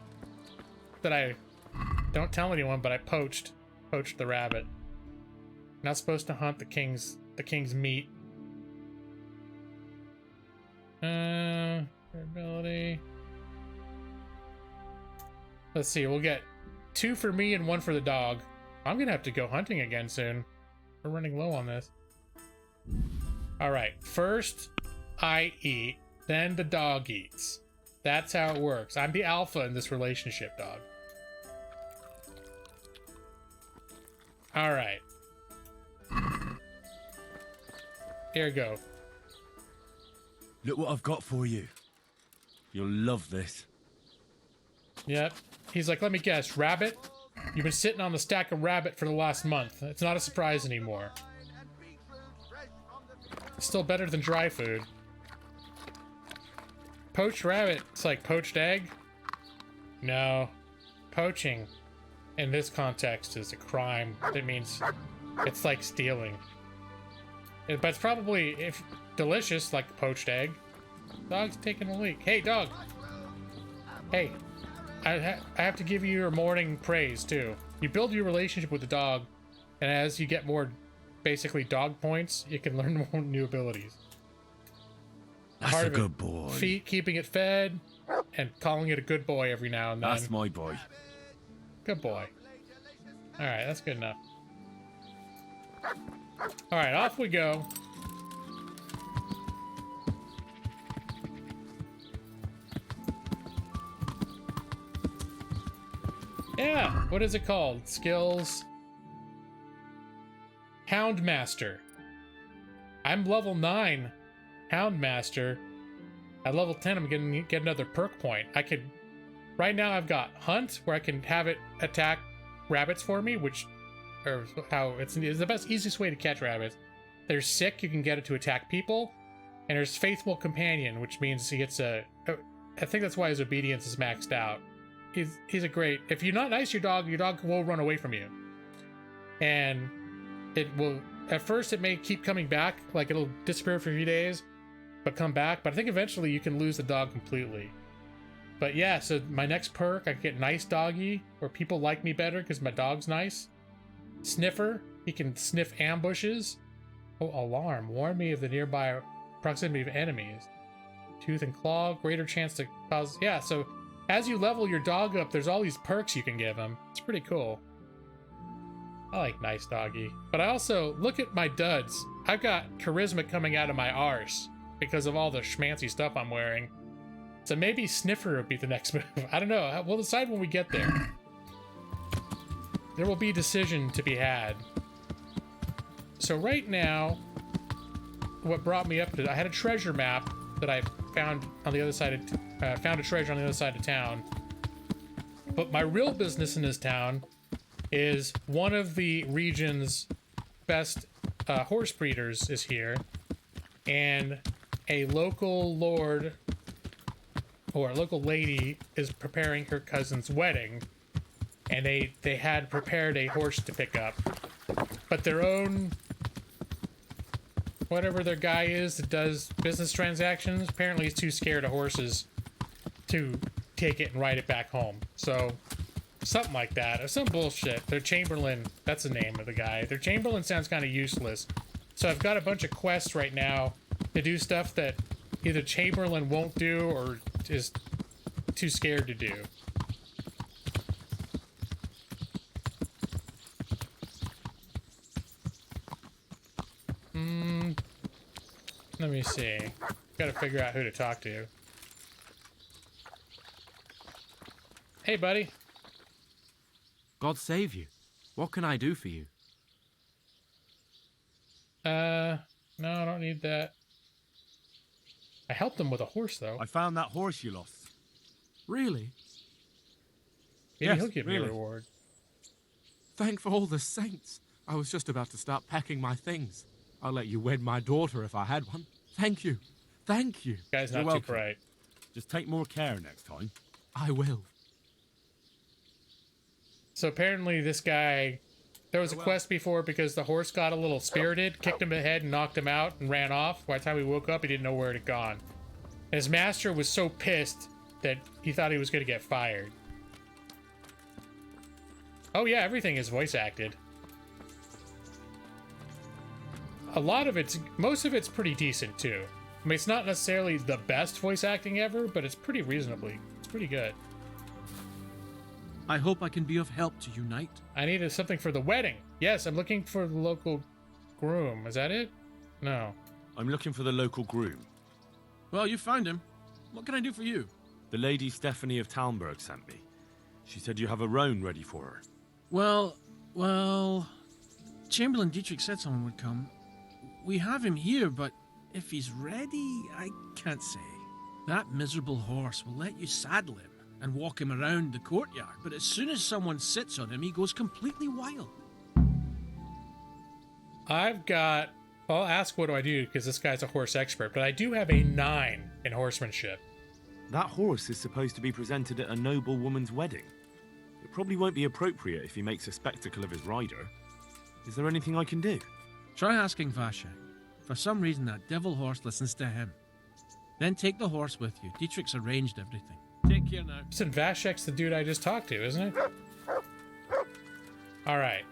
that I don't tell anyone, but I poached the rabbit. Not supposed to hunt the king's meat. Ability. Let's see, we'll get 2 for me and 1 for the dog. I'm gonna have to go hunting again soon. We're running low on this. Alright, first I eat, then the dog eats. That's how it works. I'm the alpha in this relationship, dog. Alright. Here you go. Look what I've got for you. You'll love this. Yep. He's like, let me guess, rabbit? You've been sitting on the stack of rabbit for the last month. It's not a surprise anymore. It's still better than dry food. Poached rabbit. It's like poached egg? No. Poaching in this context is a crime. It means it's like stealing. But it's probably delicious, like poached egg. Dog's taking a leak. Hey, dog. Hey, I have to give you your morning praise too. You build your relationship with the dog, and as you get more, basically dog points, you can learn more new abilities. That's a good boy. Keeping it fed, and calling it a good boy every now and then. That's my boy. Good boy. All right, that's good enough. All right, off we go. Yeah, what is it called? Skills. Houndmaster. I'm level 9. Houndmaster. At level 10, I'm gonna get another perk point. Right now I've got Hunt, where I can have it attack rabbits for me, which or how it's the best, easiest way to catch rabbits. They're sick, you can get it to attack people, and there's faithful companion, which means he gets I think that's why his obedience is maxed out. He's a great. If you're not nice to your dog will run away from you, and it will. At first, it may keep coming back, like it'll disappear for a few days, but come back. But I think eventually you can lose the dog completely. But yeah, so my next perk, I get nice doggy, where people like me better because my dog's nice. Sniffer, he can sniff ambushes. Oh, alarm, warn me of the nearby proximity of enemies. Tooth and claw, greater chance to cause. Yeah, so as you level your dog up, there's all these perks you can give him. It's pretty cool. I like nice doggy. But I also, look at my duds. I've got charisma coming out of my arse because of all the schmancy stuff I'm wearing. So maybe Sniffer would be the next move. I don't know. We'll decide when we get there. There will be a decision to be had. So right now, what brought me up to, I had a treasure map that I found on the other side of, found a treasure on the other side of town. But my real business in this town is one of the region's best horse breeders is here, and a local lord or a local lady is preparing her cousin's wedding, and they had prepared a horse to pick up, but their own, whatever their guy is that does business transactions, apparently he's too scared of horses to take it and ride it back home. So something like that, or some bullshit. Their Chamberlain, that's the name of the guy. Their Chamberlain sounds kind of useless. So I've got a bunch of quests right now to do stuff that either Chamberlain won't do or is too scared to do. Let me see. Gotta figure out who to talk to. Hey, buddy. God save you. What can I do for you? No, I don't need that. I helped him with a horse, though. I found that horse you lost. Really? Maybe he'll give me a reward. Thank for all the saints. I was just about to start packing my things. I'll let you wed my daughter if I had one. Thank you. Thank you. Guy's not too bright. Just take more care next time. I will. So apparently this guy, there was a quest before because the horse got a little spirited, kicked him in the head and knocked him out and ran off. By the time he woke up, he didn't know where it had gone. And his master was so pissed that he thought he was going to get fired. Oh yeah, everything is voice acted. Most of it's pretty decent too. I mean, it's not necessarily the best voice acting ever, but it's pretty it's pretty good. I hope I can be of help to you, knight. I needed something for the wedding. Yes, I'm looking for the local groom. Is that it? No. I'm looking for the local groom. Well, you found him. What can I do for you? The lady Stephanie of Talmberg sent me. She said you have a roan ready for her. Well, Chamberlain Dietrich said someone would come. We have him here, but if he's ready, I can't say. That miserable horse will let you saddle him and walk him around the courtyard, but as soon as someone sits on him, he goes completely wild. I'll ask what do I do, because this guy's a horse expert, but I do have a 9 in horsemanship. That horse is supposed to be presented at a noble woman's wedding. It probably won't be appropriate if he makes a spectacle of his rider. Is there anything I can do? Try asking Vashek. For some reason, that devil horse listens to him. Then take the horse with you. Dietrich's arranged everything. Take care now. Listen, Vashek's the dude I just talked to, isn't it? Alright.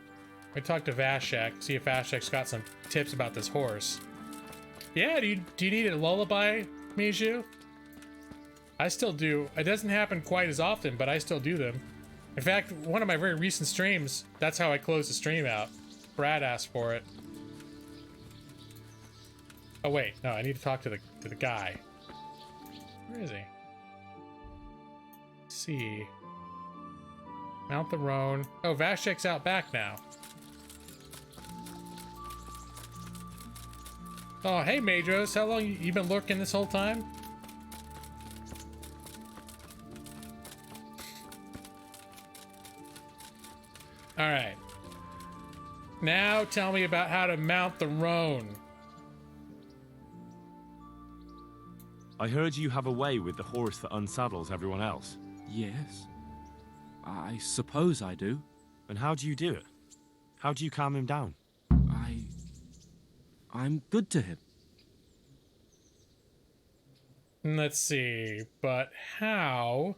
We talked to Vashek, see if Vashek's got some tips about this horse. Yeah, do you need a lullaby, Miju? I still do. It doesn't happen quite as often, but I still do them. In fact, one of my very recent streams, that's how I closed the stream out. Brad asked for it. Oh wait, no, I need to talk to the guy. Where is he? Let's see. Mount the roan. Oh, Vashek's out back now. Oh, hey Madros, how long you been lurking this whole time? All right. Now tell me about how to mount the roan. I heard you have a way with the horse that unsaddles everyone else. Yes. I suppose I do. And how do you do it? How do you calm him down? I'm good to him. Let's see, but how?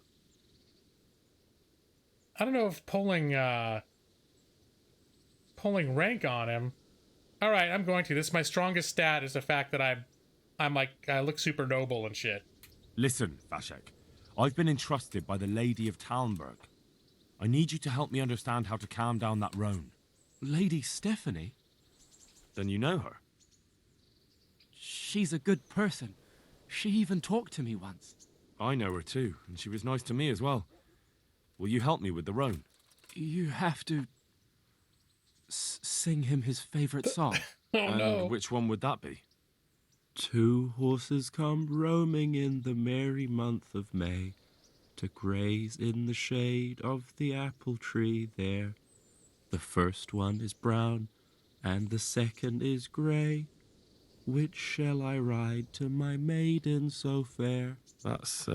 I don't know if pulling rank on him. All right, I'm going to. This is my strongest stat is the fact that I'm like, I look super noble and shit. Listen, Vashek. I've been entrusted by the Lady of Talmberg. I need you to help me understand how to calm down that roan. Lady Stephanie? Then you know her. She's a good person. She even talked to me once. I know her too, and she was nice to me as well. Will you help me with the roan? You have to sing him his favorite song. No. Which one would that be? 2 horses come roaming in the merry month of May to graze in the shade of the apple tree there. The first one is brown and the second is grey. Which shall I ride to my maiden so fair? That's,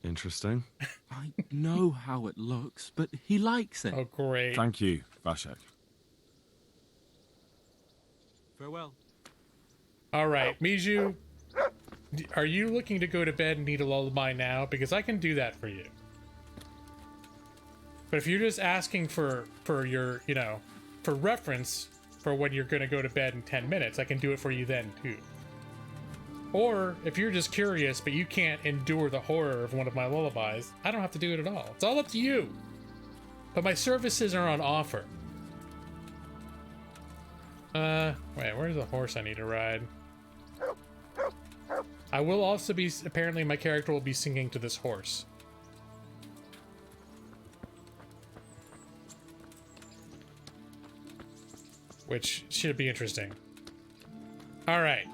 interesting. I know how it looks, but he likes it. Oh, great. Thank you, Vashek. Farewell. All right, Miju, are you looking to go to bed and need a lullaby now? Because I can do that for you. But if you're just asking for your, for reference for when you're going to go to bed in 10 minutes, I can do it for you then, too. Or if you're just curious, but you can't endure the horror of one of my lullabies, I don't have to do it at all. It's all up to you. But my services are on offer. Wait, where's the horse I need to ride? I will also be, apparently my character will be singing to this horse. Which should be interesting. All right.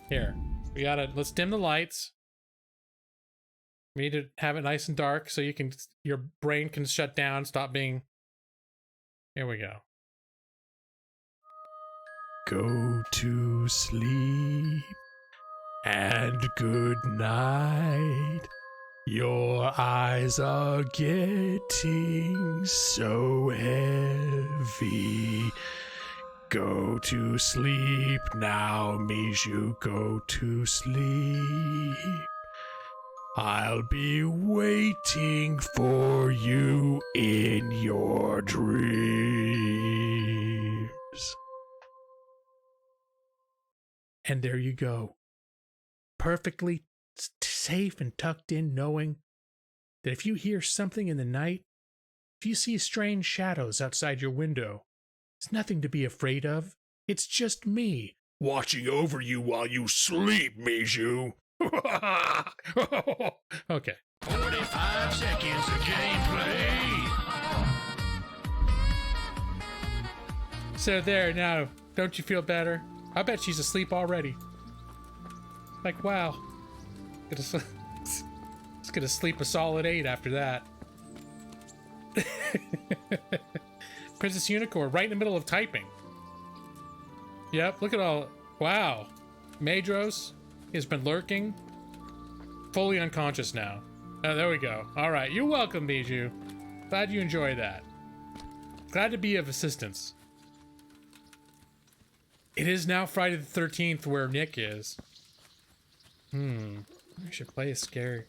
Here, let's dim the lights. We need to have it nice and dark so your brain can shut down, stop being. Here we go. Go to sleep and good night. Your eyes are getting so heavy. Go to sleep now, Miju, go to sleep. I'll be waiting for you in your dreams. And there you go. Perfectly safe and tucked in, knowing that if you hear something in the night, if you see strange shadows outside your window, it's nothing to be afraid of. It's just me, watching over you while you sleep, Miju. Okay. 45 seconds of gameplay. So there, now, don't you feel better? I bet she's asleep already. Like, wow. It's gonna sleep a solid 8 after that. Princess Unicorn, right in the middle of typing. Yep, look at all. Wow. Madros has been lurking. Fully unconscious now. Oh, there we go. All right, you're welcome, Bijou. Glad you enjoy that. Glad to be of assistance. It is now Friday the 13th where Nick is. I should play a scary.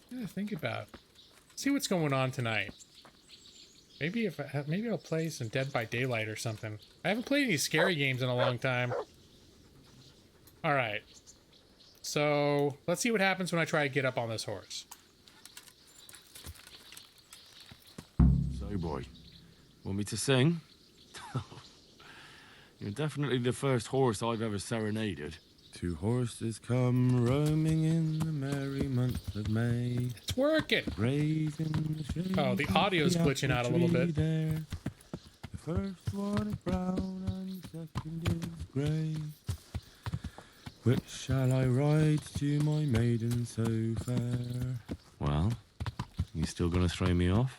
Yeah, think about. See what's going on tonight. Maybe I'll play some Dead by Daylight or something. I haven't played any scary games in a long time. All right. So let's see what happens when I try to get up on this horse. So, boy, want me to sing? You're definitely the first horse I've ever serenaded. 2 horses come roaming in the merry month of May. It's working. Oh, the audio's glitching out a little bit. There. The first one is brown and the second is grey. Which shall I ride to my maiden so fair? Well, you still gonna throw me off?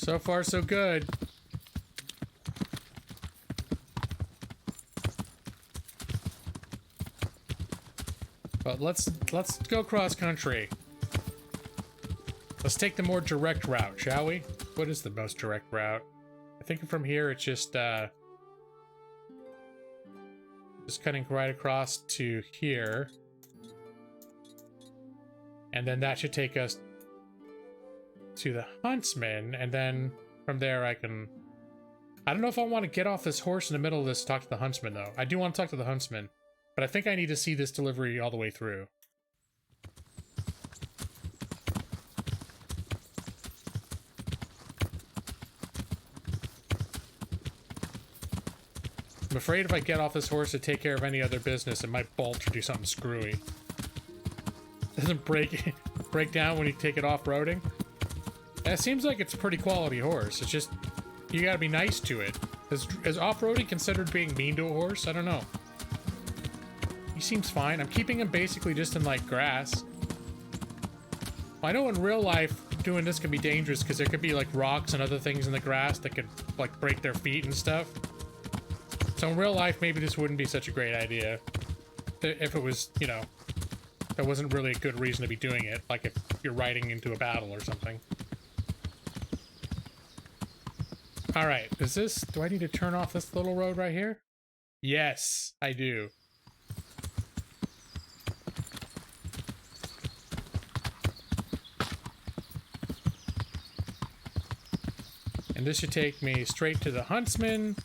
So far, so good. But let's go cross country. Let's take the more direct route, shall we? What is the most direct route? I think from here it's just cutting right across to here. And then that should take us to the Huntsman, and then from there I don't know if I want to get off this horse in the middle of this to talk to the Huntsman, though. I do want to talk to the Huntsman, but I think I need to see this delivery all the way through. I'm afraid if I get off this horse to take care of any other business, it might bolt or do something screwy. Doesn't break down when you take it off-roading. It seems like it's a pretty quality horse. It's just, you gotta be nice to it. Is off-roading considered being mean to a horse? I don't know. He seems fine. I'm keeping him basically just in, like, grass. I know in real life, doing this can be dangerous because there could be, like, rocks and other things in the grass that could, like, break their feet and stuff. So in real life, maybe this wouldn't be such a great idea. If it was, you know, there wasn't really a good reason to be doing it. Like if you're riding into a battle or something. Alright, do I need to turn off this little road right here? Yes, I do. And this should take me straight to the Huntsman,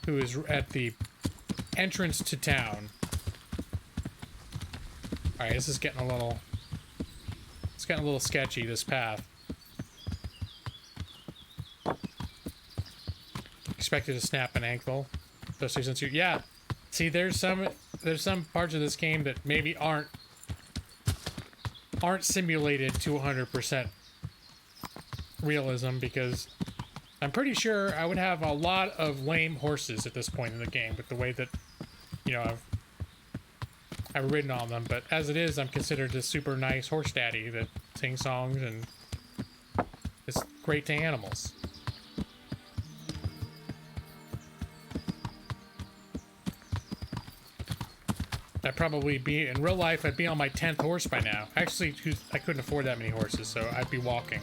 who is at the entrance to town. Alright, this is getting a little... It's getting a little sketchy, this path. Expected to snap an ankle, especially since you... Yeah! See, there's some parts of this game that maybe aren't simulated to 100% realism, because I'm pretty sure I would have a lot of lame horses at this point in the game with the way that, you know, I've ridden on them. But as it is, I'm considered a super nice horse daddy that sings songs and is great to animals. I'd probably be, in real life, I'd be on my 10th horse by now. Actually, I couldn't afford that many horses, so I'd be walking.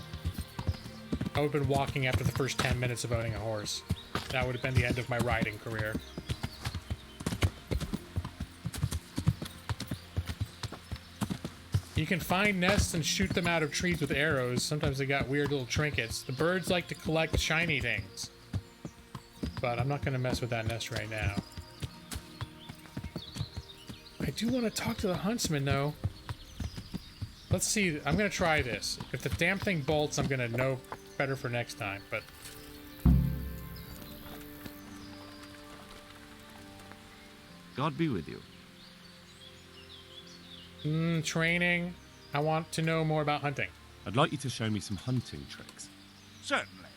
I would have been walking after the first 10 minutes of owning a horse. That would have been the end of my riding career. You can find nests and shoot them out of trees with arrows. Sometimes they got weird little trinkets. The birds like to collect shiny things. But I'm not going to mess with that nest right now. I do want to talk to the Huntsman, though. Let's see. I'm going to try this. If the damn thing bolts, I'm going to know better for next time, but... God be with you. Training. I want to know more about hunting. I'd like you to show me some hunting tricks. Certainly.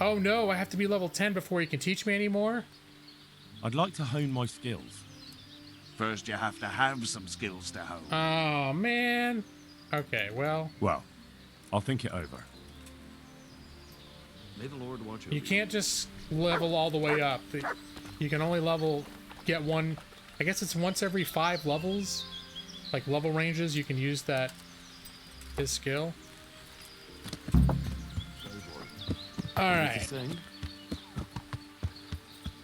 Oh no, I have to be level 10 before you can teach me anymore? I'd like to hone my skills. First, you have to have some skills to hone. Oh, man. Okay, well... Well, I'll think it over. May the Lord watch over you. Can't just level all the way up. You can only get one... I guess it's once every 5 levels. Like level ranges, you can use his skill. Alright.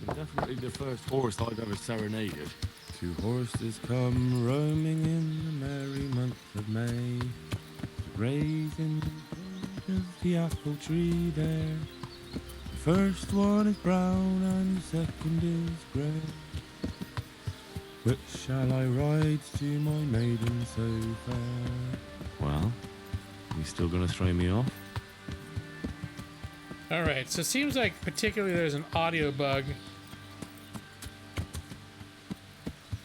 You're definitely the first horse I've ever serenaded. 2 horses come roaming in the merry month of May, to graze in the branch of the apple tree there. The first one is brown and the second is grey. Which shall I ride to my maiden so fair? Well, you still gonna throw me off? Alright, so it seems like particularly there's an audio bug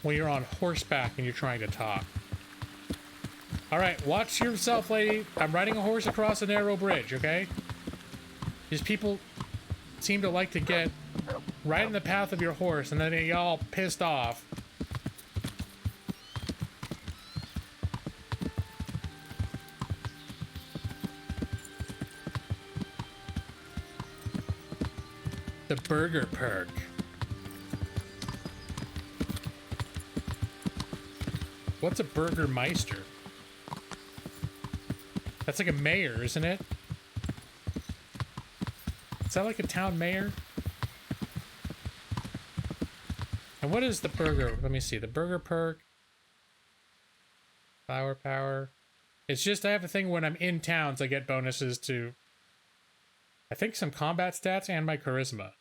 when you're on horseback and you're trying to talk. Alright, watch yourself, lady. I'm riding a horse across a narrow bridge, okay? These people seem to like to get right in the path of your horse and then they get all pissed off. The burger perk. What's a burgermeister? That's like a mayor, isn't it? Is that like a town mayor? And what is the burger? Let me see. The burger perk. Flower power. It's just I have a thing when I'm in towns, I get bonuses to, I think, some combat stats and my charisma.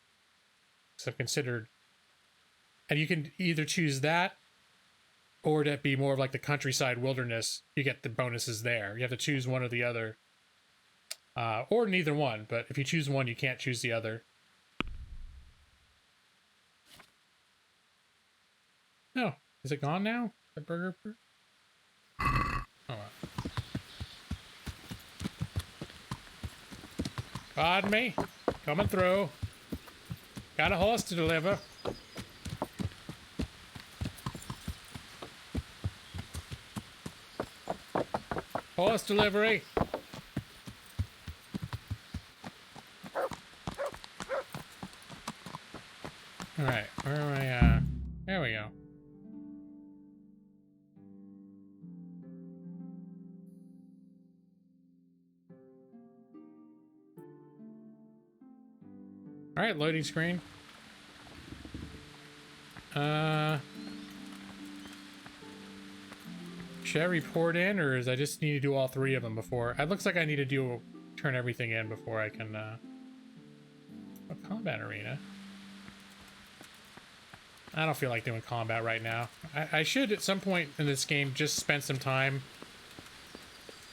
So I've considered. And you can either choose that or to be more of like the countryside wilderness. You get the bonuses there. You have to choose one or the other. Or neither one, but if you choose one, you can't choose the other. No. Is it gone now? The burger? Oh, well. Pardon me. Coming through. Got a horse to deliver. Horse delivery. Alright, where am I, there we go. Alright, loading screen. Should I report in, or is I just need to do all three of them before? It looks like I need to turn everything in before I can, a combat arena. I don't feel like doing combat right now. I should, at some point in this game, just spend some time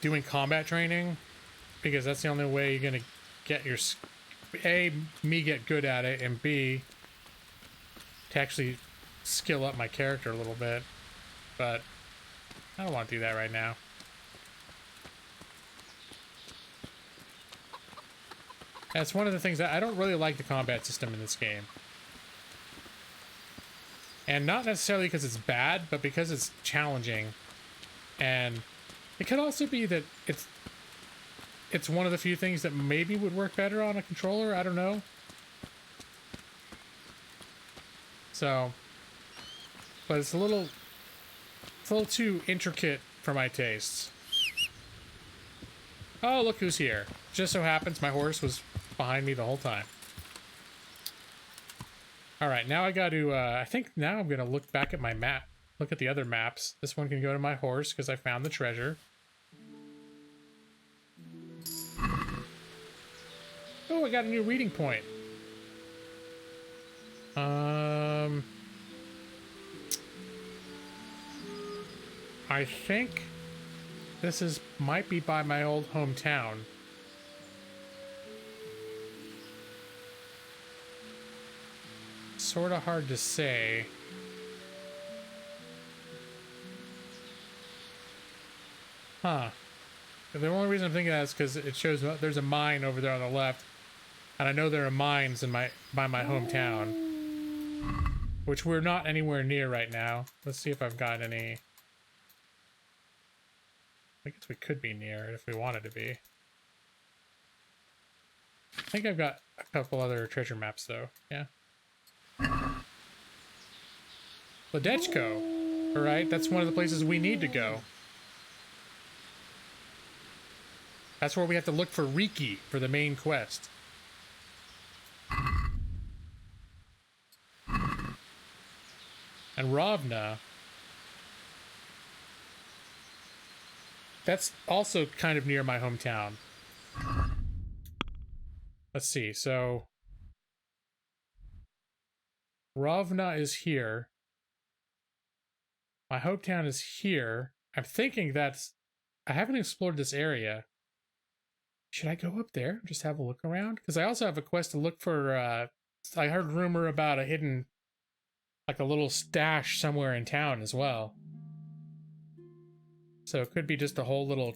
doing combat training, because that's the only way you're gonna get your, A, me get good at it, and B, to actually skill up my character a little bit. But I don't want to do that right now. That's one of the things that I don't really like, the combat system in this game. And not necessarily because it's bad, but because it's challenging. And it could also be that it's one of the few things that maybe would work better on a controller. I don't know. So, but it's a little too intricate for my tastes. Oh, look who's here. Just so happens my horse was behind me the whole time. Alright, now I got to, I think now I'm going to look back at my map. Look at the other maps. This one can go to my horse because I found the treasure. Oh, I got a new reading point. I think this might be by my old hometown. Sort of hard to say. Huh. The only reason I'm thinking that is because it shows there's a mine over there on the left, and I know there are mines by my hometown, which we're not anywhere near right now. Let's see if I've got any. I guess we could be near it if we wanted to be. I think I've got a couple other treasure maps though. Yeah. Ledet Co. Alright, that's one of the places we need to go. That's where we have to look for Riki for the main quest. And Ravna. That's also kind of near my hometown. Let's see, so Ravna is here. My hometown is here. I'm thinking I haven't explored this area. Should I go up there? Just have a look around? Because I also have a quest to look for, I heard rumor about a hidden, like a little stash somewhere in town as well. So it could be just a whole little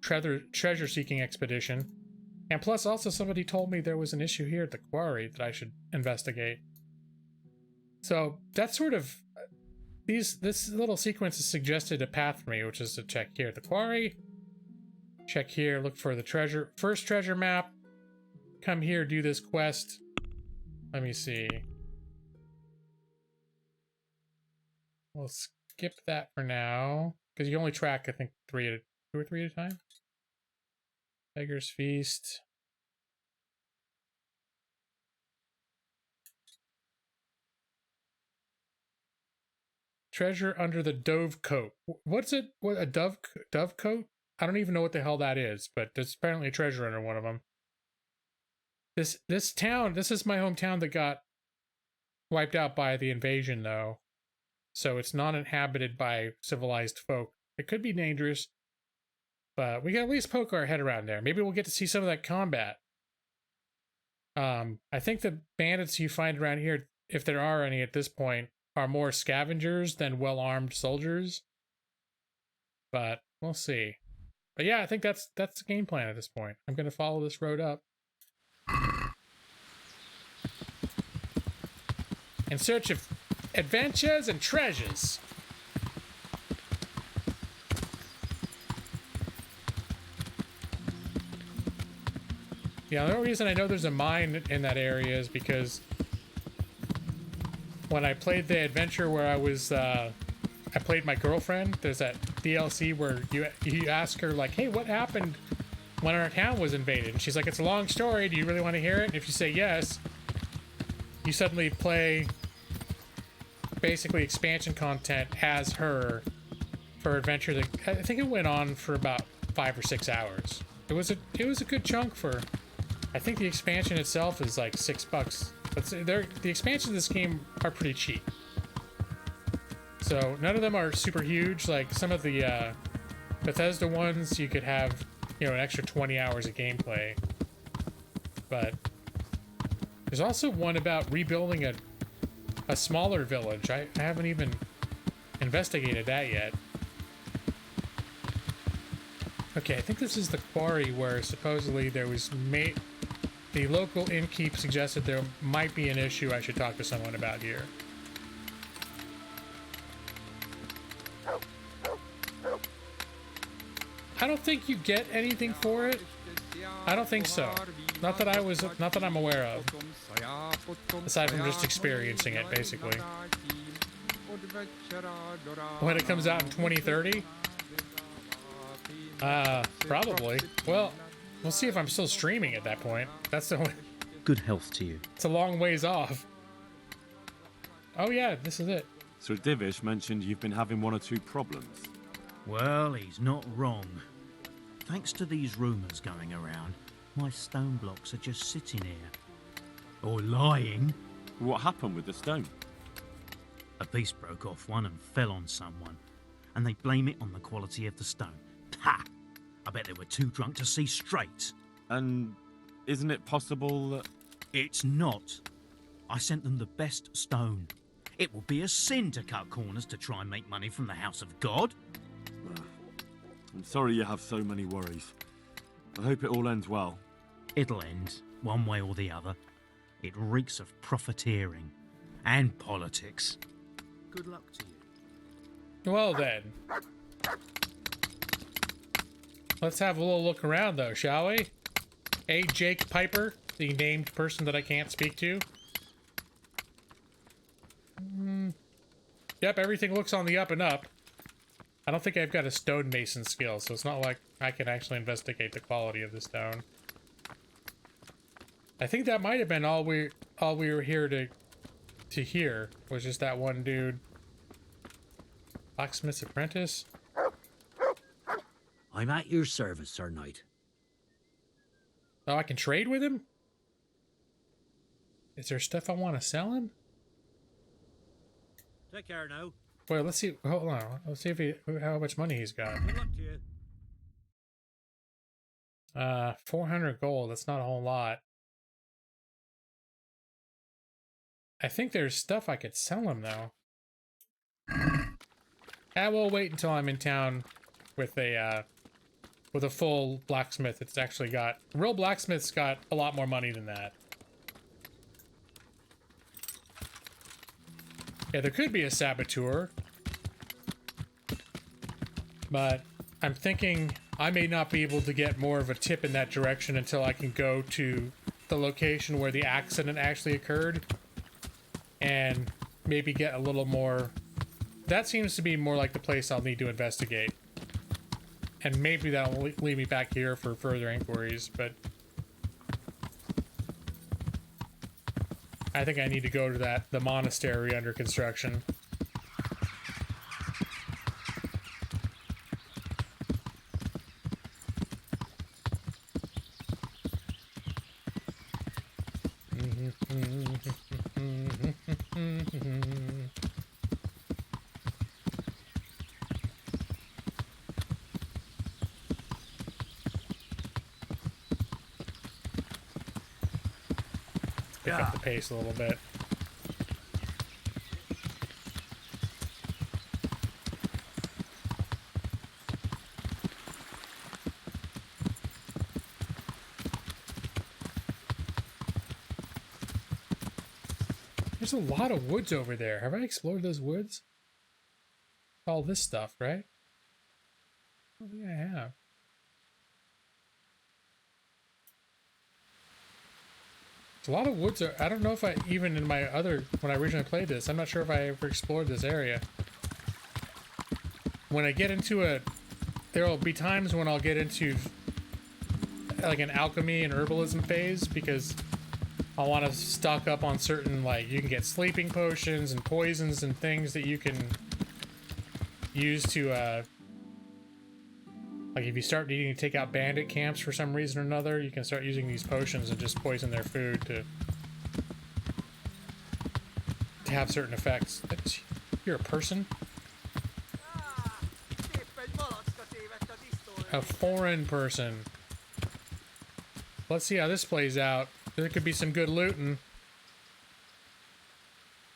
treasure-seeking expedition. And plus, also somebody told me there was an issue here at the quarry that I should investigate. So that's sort of this little sequence has suggested a path for me, which is to check here at the quarry, check here, look for the first treasure map, come here, do this quest, Let me see. We'll skip that for now because you only track, I think, two or three at a time. Beggar's Feast. Treasure under the Dove Coat. What's it? What, a dove coat? I don't even know what the hell that is, but there's apparently a treasure under one of them. This town, this is my hometown that got wiped out by the invasion, though. So it's not inhabited by civilized folk. It could be dangerous, but we can at least poke our head around there. Maybe we'll get to see some of that combat. I think the bandits you find around here, if there are any at this point, are more scavengers than well-armed soldiers. But we'll see. But yeah, I think that's the game plan at this point. I'm going to follow this road up. In search of adventures and treasures. Yeah, the only reason I know there's a mine in that area is because when I played the adventure where I was, I played my girlfriend, there's that DLC where you ask her, like, hey, what happened when our town was invaded? And she's like, it's a long story, do you really want to hear it? And if you say yes, you suddenly play basically expansion content as her for adventure that I think it went on for about 5 or 6 hours. It was a good chunk for, I think the expansion itself is like $6. But the expansions of this game are pretty cheap. So none of them are super huge. Like some of the Bethesda ones, you could have, you know, an extra 20 hours of gameplay. But there's also one about rebuilding a smaller village. I haven't even investigated that yet. Okay, I think this is the quarry where supposedly there was the local innkeep suggested there might be an issue I should talk to someone about here. I don't think you get anything for it. I don't think so. Not that I'm aware of. Aside from just experiencing it, basically. When it comes out in 2030? Probably. Well, we'll see if I'm still streaming at that point. That's the only... Good health to you. It's a long ways off. Oh yeah, this is it. Sir Divish mentioned you've been having 1 or 2 problems. Well, he's not wrong. Thanks to these rumours going around, my stone blocks are just sitting here. Or lying. What happened with the stone? A beast broke off one and fell on someone, and they blame it on the quality of the stone. Ha! I bet they were too drunk to see straight. And isn't it possible that... It's not. I sent them the best stone. It will be a sin to cut corners to try and make money from the house of God. I'm sorry you have so many worries. I hope it all ends well. It'll end, one way or the other. It reeks of profiteering and politics. Good luck to you. Well then. Let's have a little look around though, shall we? Hey, Jake Piper, the named person that I can't speak to. Yep, everything looks on the up and up. I don't think I've got a stonemason skill, so it's not like I can actually investigate the quality of the stone. I think that might have been all we were here to hear, was just that one dude. Blacksmith's apprentice? I'm at your service, Sir Knight. Oh, I can trade with him? Is there stuff I want to sell him? Take care now. Wait, let's see. Hold on. Let's see if how much money he's got. Good luck to you. 400 gold. That's not a whole lot. I think there's stuff I could sell him though. I will wait until I'm in town with a full blacksmith. It's actually got real blacksmith's got a lot more money than that. Yeah, there could be a saboteur, but I'm thinking I may not be able to get more of a tip in that direction until I can go to the location where the accident actually occurred and maybe get a little more... That seems to be more like the place I'll need to investigate. And maybe that'll lead me back here for further inquiries, but... I think I need to go to the monastery under construction. Pick up the pace a little bit. There's a lot of woods over there. Have I explored those woods? All this stuff, right? I don't think I have. There's a lot of woods. I don't know if I, even in my other, when I originally played this, I'm not sure if I ever explored this area. When I get into a, there will be times when I'll get into like an alchemy and herbalism phase because I want to stock up on certain, like, you can get sleeping potions and poisons and things that you can use to, like, if you start needing to take out bandit camps for some reason or another, you can start using these potions and just poison their food to have certain effects. You're a person? A foreign person. Let's see how this plays out. There could be some good looting.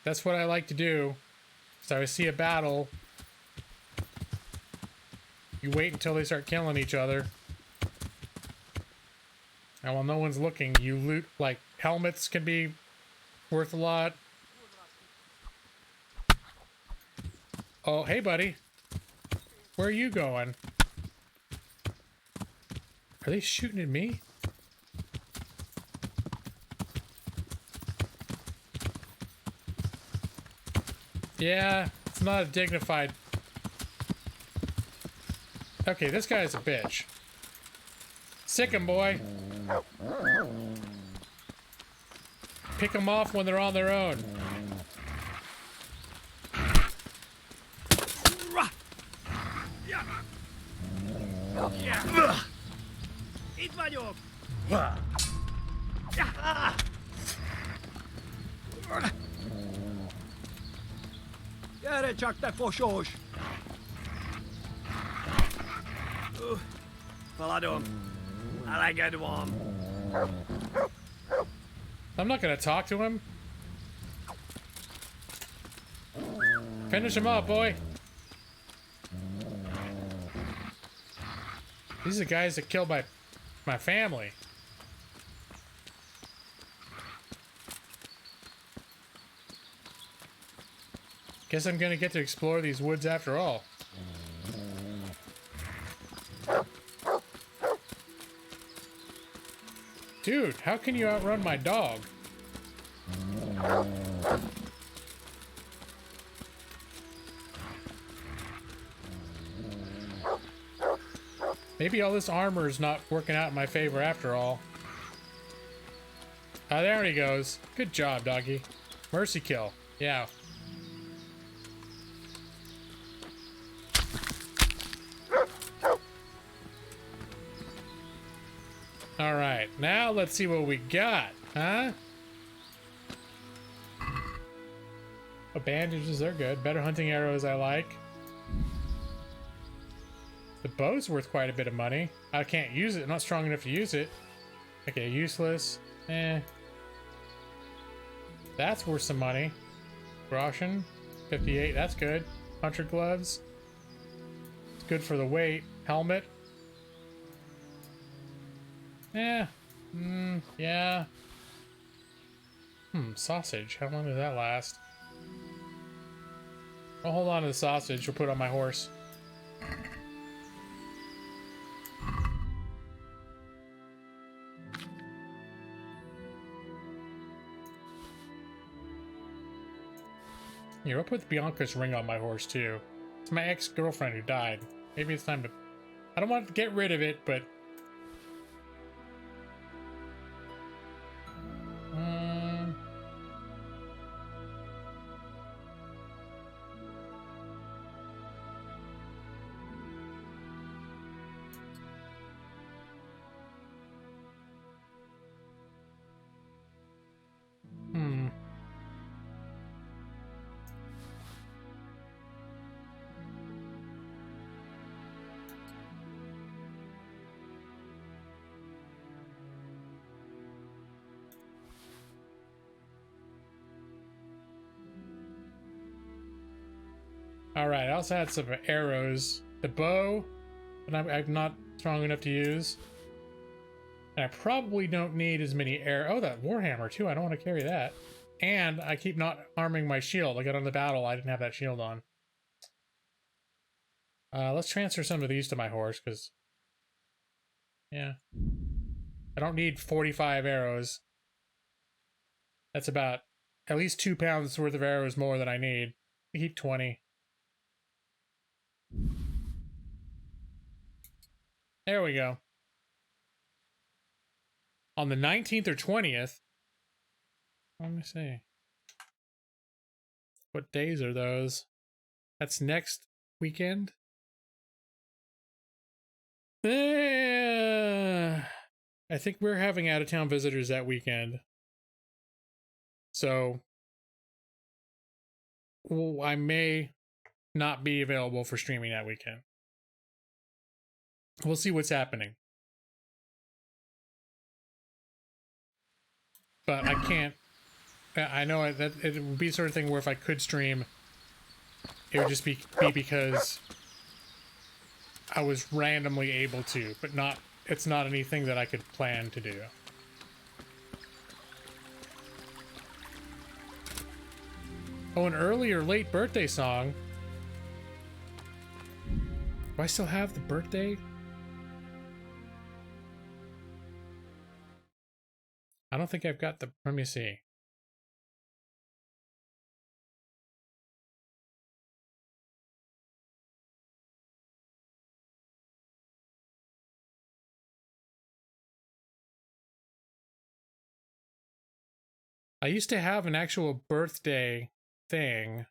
That's what I like to do. So I see a battle. You wait until they start killing each other. And while no one's looking, you loot, like, helmets can be worth a lot. Oh, hey, buddy. Where are you going? Are they shooting at me? Yeah, it's not a dignified... Okay, this guy's a bitch. Sick him, boy. Pick them off when they're on their own. Itt vagyok! Gyere csak, te fosós! Feladom. Eleged van. I'm not gonna talk to him. Finish him up, boy. These are the guys that killed my family. Guess I'm gonna get to explore these woods after all. Dude, how can you outrun my dog? Maybe all this armor is not working out in my favor after all. Ah, there he goes. Good job, doggy. Mercy kill. Yeah. Alright, now let's see what we got, huh? Oh, bandages, they're good. Better hunting arrows, I like. The bow's worth quite a bit of money. I can't use it. I'm not strong enough to use it. Okay, useless. Eh. That's worth some money. Groschen, 58, that's good. Hunter gloves. It's good for the weight. Helmet. Yeah. Yeah. Sausage. How long does that last? I'll hold on to the sausage. We'll put it on my horse. Yeah, I'll put Bianca's ring on my horse too. It's my ex-girlfriend who died. Maybe it's time to... I don't want to get rid of it, but... Alright, I also had some arrows. The bow, but I'm not strong enough to use. And I probably don't need as many arrows. Oh, that Warhammer too, I don't want to carry that. And I keep not arming my shield. I got on the battle, I didn't have that shield on. Let's transfer some of these to my horse, because... yeah. I don't need 45 arrows. That's about at least 2 pounds worth of arrows more than I need. I keep 20. There we go. On the 19th or 20th. Let me see. What days are those? That's next weekend? I think we're having out-of-town visitors that weekend. So, I may not be available for streaming that weekend. We'll see what's happening. But I can't... I know that it would be the sort of thing where if I could stream, it would just be because I was randomly able to, but not... it's not anything that I could plan to do. Oh, an early or late birthday song. Do I still have the birthday? I don't think I've got the... let me see. I used to have an actual birthday thing.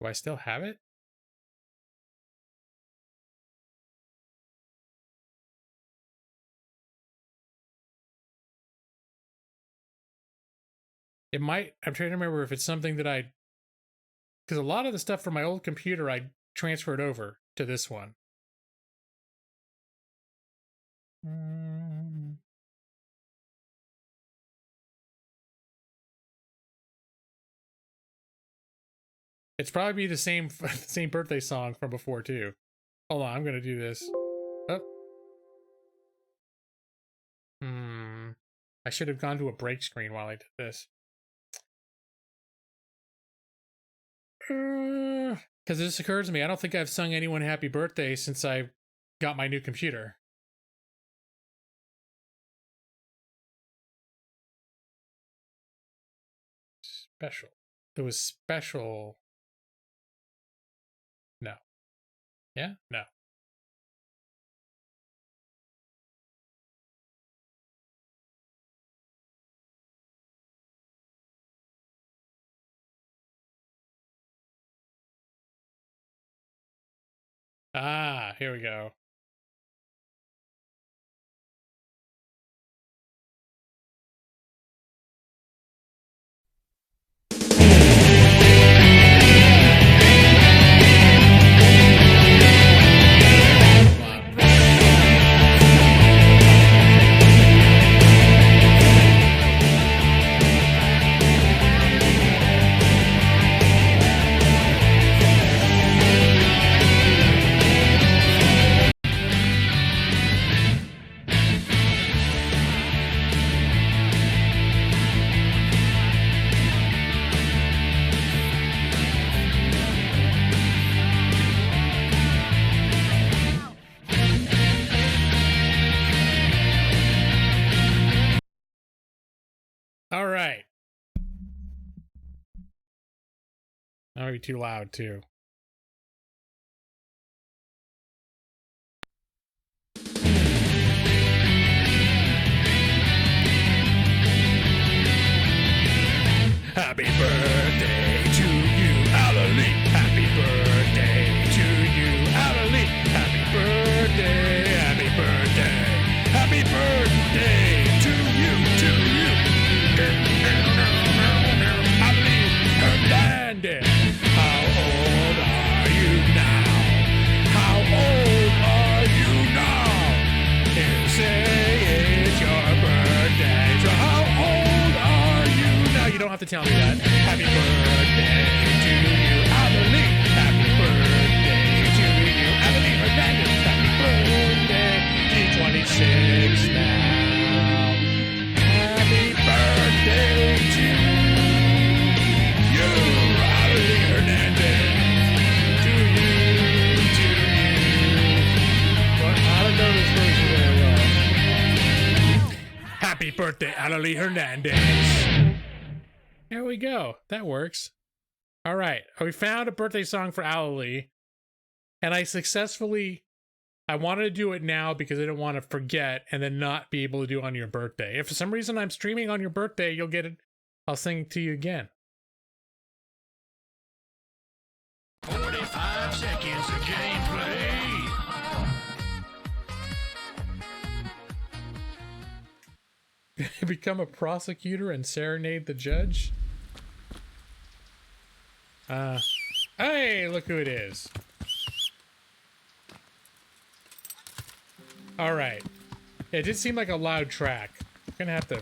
Do I still have it? It might... I'm trying to remember if it's something that I... because a lot of the stuff from my old computer I transferred over to this one. It's probably the same same birthday song from before too. Hold on, I'm gonna do this. Oh. I should have gone to a break screen while I did this. Because this occurs to me, I don't think I've sung anyone happy birthday since I got my new computer. Special. It was special. No. Yeah? No. Ah, here we go. All right. That might be too loud, too. Happy birthday to you, Alalie. Happy birthday to you, Alalie. Happy birthday, happy birthday. Happy birthday to you, Alalie Hernandez. How old are you now? How old are you now? And say it's your birthday. So how old are you now? You don't have to tell me that. Happy birthday to you, Alalie. Happy birthday to you, Alalie Hernandez. Happy birthday. She's 26 now. Happy birthday to you, Alalie Hernandez. To you. Well, I don't know this version very well. Happy birthday, Alalie Hernandez. There we go. That works. All right. We found a birthday song for Alalie. And I wanted to do it now because I didn't want to forget and then not be able to do it on your birthday. If for some reason I'm streaming on your birthday, you'll get it. I'll sing it to you again. 45 seconds of gameplay. Become a prosecutor and serenade the judge? Hey, look who it is. All right. It did seem like a loud track. I'm gonna have to...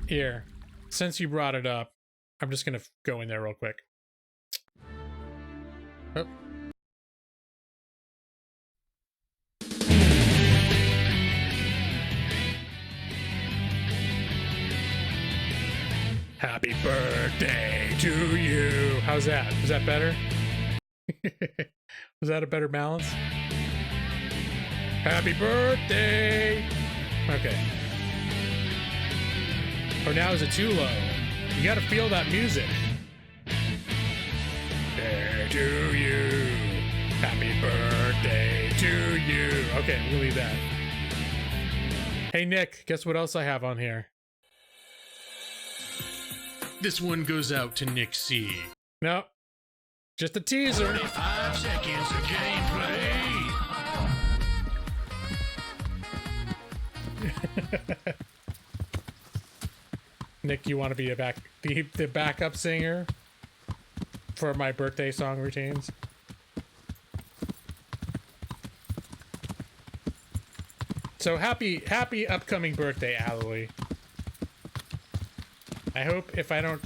Here. Since you brought it up, I'm just gonna go in there real quick. Oh. Happy birthday to you. How's that? Is that better? Was that a better balance? Happy birthday. Okay. Or now is it too low? You gotta feel that music. Birthday to you. Happy birthday to you. Okay, we'll leave that. Hey Nick, guess what else I have on here? This one goes out to Nick C. No, just a teaser. 45 seconds of gameplay. Nick, you want to be the backup singer for my birthday song routines? So happy upcoming birthday, Alalie. I hope if I don't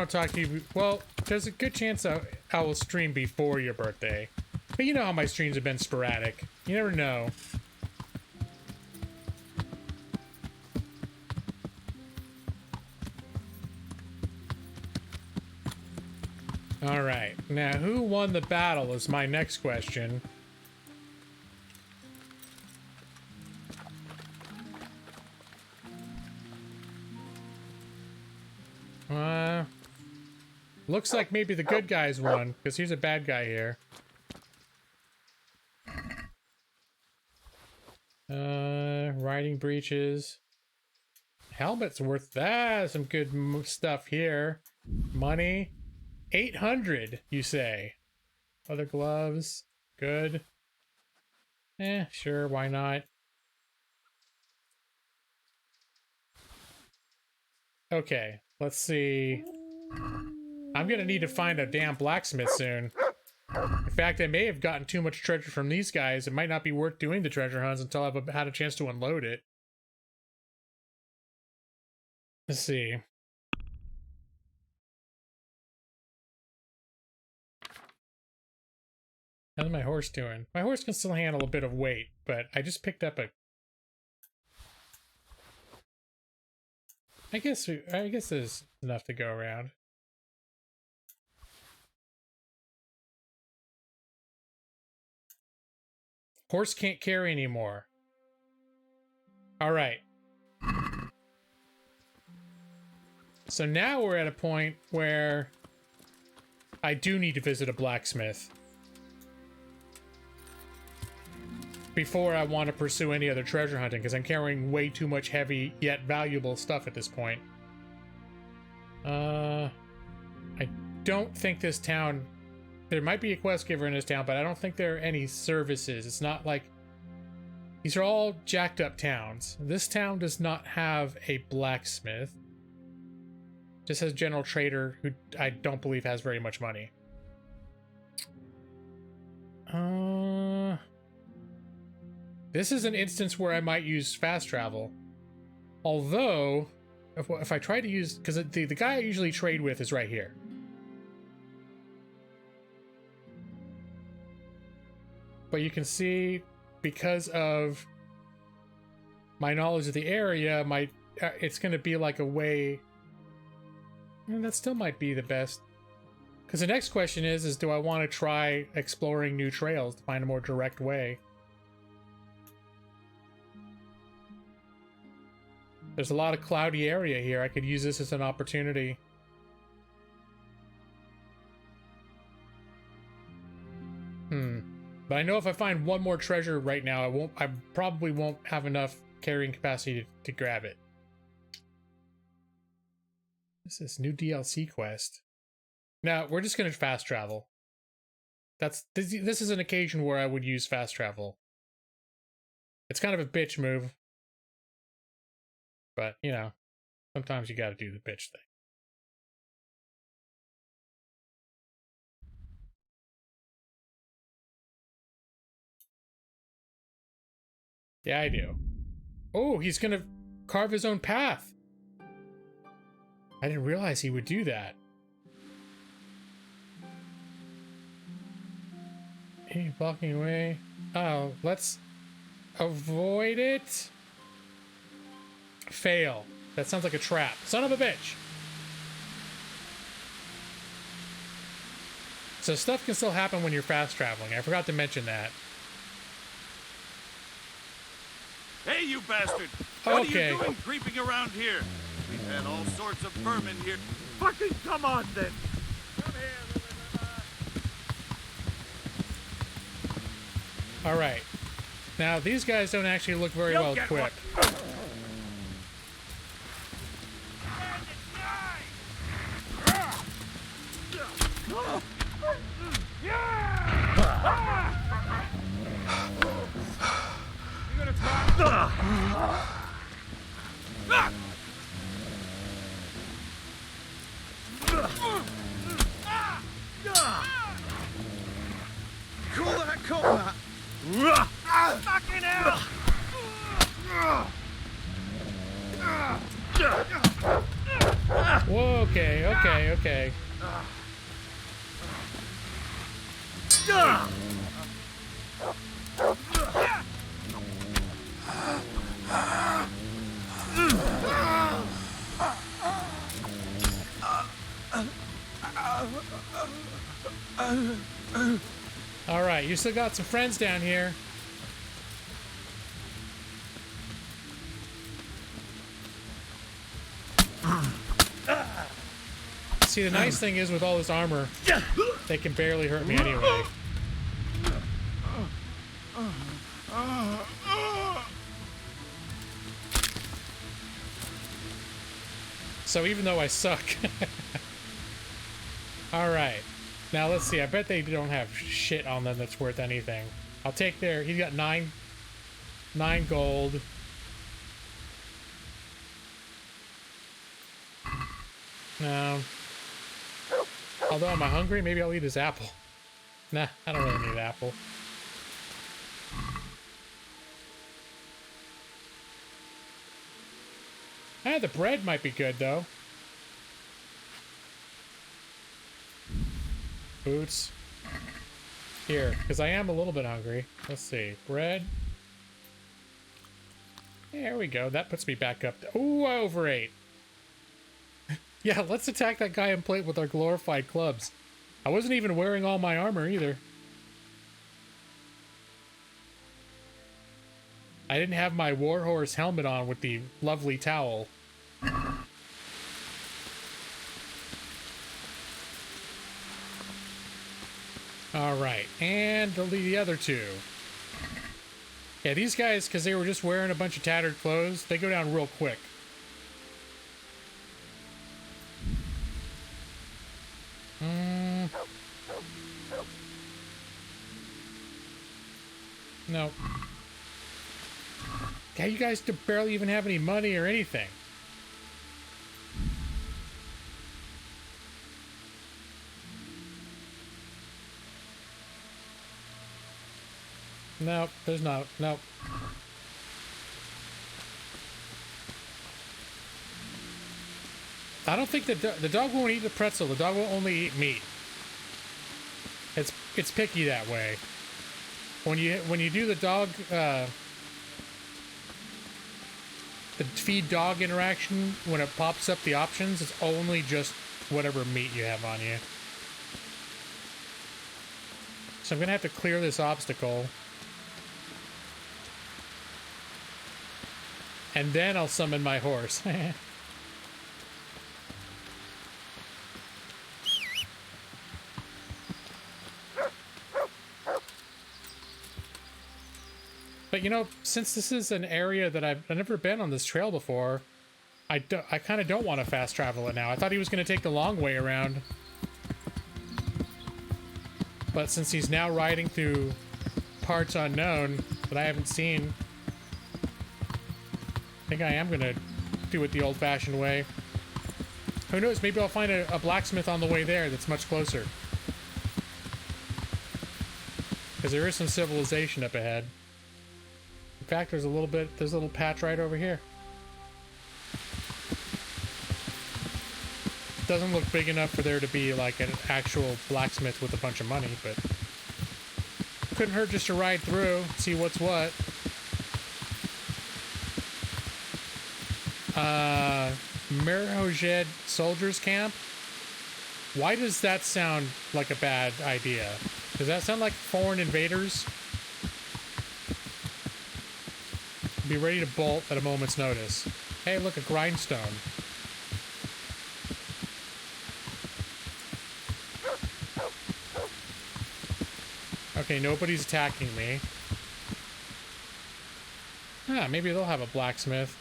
talk to you, well, there's a good chance I will stream before your birthday. But you know how my streams have been sporadic. You never know. All right. Now, who won the battle is my next question. Looks like maybe the good guys won, because here's a bad guy here. Riding breeches. Helmet's worth that. Some good stuff here. Money. 800, you say. Other gloves. Good. Sure, why not? Okay, let's see. I'm gonna need to find a damn blacksmith soon. In fact, I may have gotten too much treasure from these guys. It might not be worth doing the treasure hunts until I've had a chance to unload it. Let's see. How's my horse doing? My horse can still handle a bit of weight, but I just picked up a... I guess there's enough to go around. Horse can't carry anymore. All right. So now we're at a point where I do need to visit a blacksmith before I want to pursue any other treasure hunting, because I'm carrying way too much heavy yet valuable stuff at this point. I don't think this town... There might be a quest giver in this town, but I don't think there are any services. It's not like... These are all jacked up towns. This town does not have a blacksmith. Just has a general trader who I don't believe has very much money. This is an instance where I might use fast travel. Although, if I try to use... Because the guy I usually trade with is right here. But you can see, because of my knowledge of the area, it's going to be like a way... And that still might be the best. Because the next question is do I want to try exploring new trails to find a more direct way? There's a lot of cloudy area here. I could use this as an opportunity. But I know if I find one more treasure right now, I probably won't have enough carrying capacity to grab it. This is new DLC quest. Now, we're just going to fast travel. This is an occasion where I would use fast travel. It's kind of a bitch move. But, you know, sometimes you gotta do the bitch thing. Yeah, I do. Oh, he's gonna carve his own path. I didn't realize he would do that. Hey, blocking away. Oh, let's avoid it. Fail. That sounds like a trap. Son of a bitch. So stuff can still happen when you're fast traveling. I forgot to mention that. Hey, you bastard! What are you doing creeping around here? We've had all sorts of vermin here. Fucking come on, then! Alright. Now, these guys don't actually look very well equipped. Fucking hell! Whoa, okay. All right, you still got some friends down here. See, the nice thing is with all this armor, they can barely hurt me anyway. So even though I suck. Alright. Now let's see. I bet they don't have shit on them that's worth anything. I'll take their... He's got 9 gold. No. Although, am I hungry? Maybe I'll eat his apple. Nah, I don't really need apple. Ah, the bread might be good, though. Boots. Here, because I am a little bit hungry. Let's see. Bread. There we go. That puts me back up. Ooh, I overate. Yeah, let's attack that guy in plate with our glorified clubs. I wasn't even wearing all my armor either. I didn't have my warhorse helmet on with the lovely towel. All right, and delete the other two. Yeah, these guys, because they were just wearing a bunch of tattered clothes, they go down real quick. No. Yeah, you guys barely even have any money or anything. No, there's not. Nope. I don't think the dog won't eat the pretzel. The dog will only eat meat. It's picky that way. When you do the dog the feed dog interaction, when it pops up the options, it's only just whatever meat you have on you. So I'm gonna have to clear this obstacle. And then I'll summon my horse. But you know, since this is an area that I've never been on this trail before, I kind of don't want to fast travel it now. I thought he was going to take the long way around. But since he's now riding through parts unknown that I haven't seen, I think I am going to do it the old-fashioned way. Who knows, maybe I'll find a blacksmith on the way there that's much closer. Because there is some civilization up ahead. In fact, there's a little patch right over here. Doesn't look big enough for there to be like an actual blacksmith with a bunch of money, but couldn't hurt just to ride through, see what's what. Merhojed Soldiers Camp. Why does that sound like a bad idea? Does that sound like foreign invaders? Be ready to bolt at a moment's notice. Hey, look, a grindstone. Okay, nobody's attacking me. Ah, maybe they'll have a blacksmith.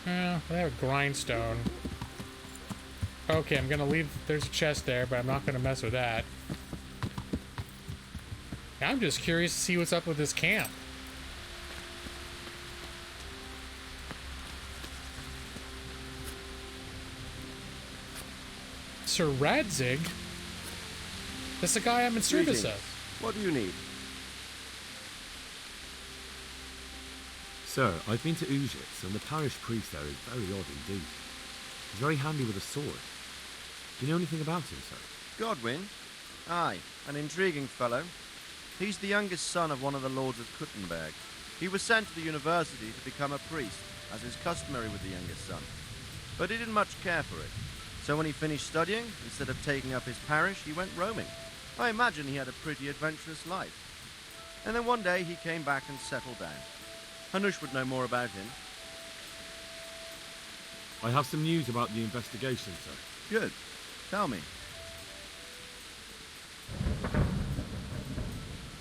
Yeah, they have a grindstone. Okay, I'm gonna leave. There's a chest there, but I'm not gonna mess with that. I'm just curious to see what's up with this camp. Sir Radzig? That's the guy I'm in service of. What do you need? Sir, I've been to Ujits, and the parish priest there is very odd indeed. He's very handy with a sword. Do you know anything about him, sir? Godwin? Aye, an intriguing fellow. He's the youngest son of one of the lords of Kuttenberg. He was sent to the university to become a priest, as is customary with the youngest son. But he didn't much care for it. So when he finished studying, instead of taking up his parish, he went roaming. I imagine he had a pretty adventurous life. And then one day he came back and settled down. Hanush would know more about him. I have some news about the investigation, sir. Good. Tell me.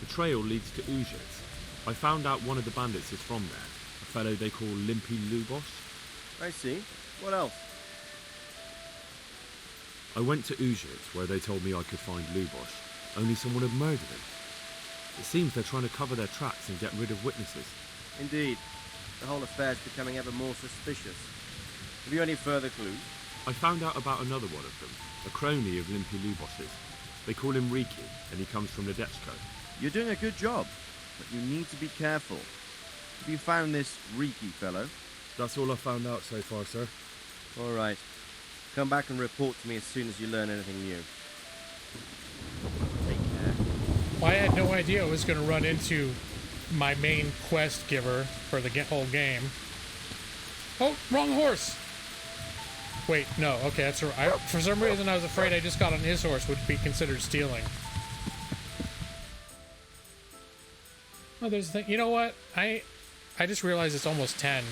The trail leads to Ujits. I found out one of the bandits is from there, a fellow they call Limpy Lubosh. I see. What else? I went to Ujits, where they told me I could find Lubosh, only someone had murdered him. It seems they're trying to cover their tracks and get rid of witnesses. Indeed. The whole affair is becoming ever more suspicious. Have you any further clues? I found out about another one of them, a crony of Limpy Lubosh's. They call him Riki, and he comes from Ledet Co. You're doing a good job, but you need to be careful. Have you found this Riki fellow? That's all I've found out so far, sir. All right. Come back and report to me as soon as you learn anything new. Take care. Well, I had no idea I was going to run into my main quest giver for the whole game. Oh, wrong horse! Wait, no, okay, that's right. For some reason I was afraid I just got on his horse, would be considered stealing. Oh, there's the thing. You know what? I just realized it's almost 10.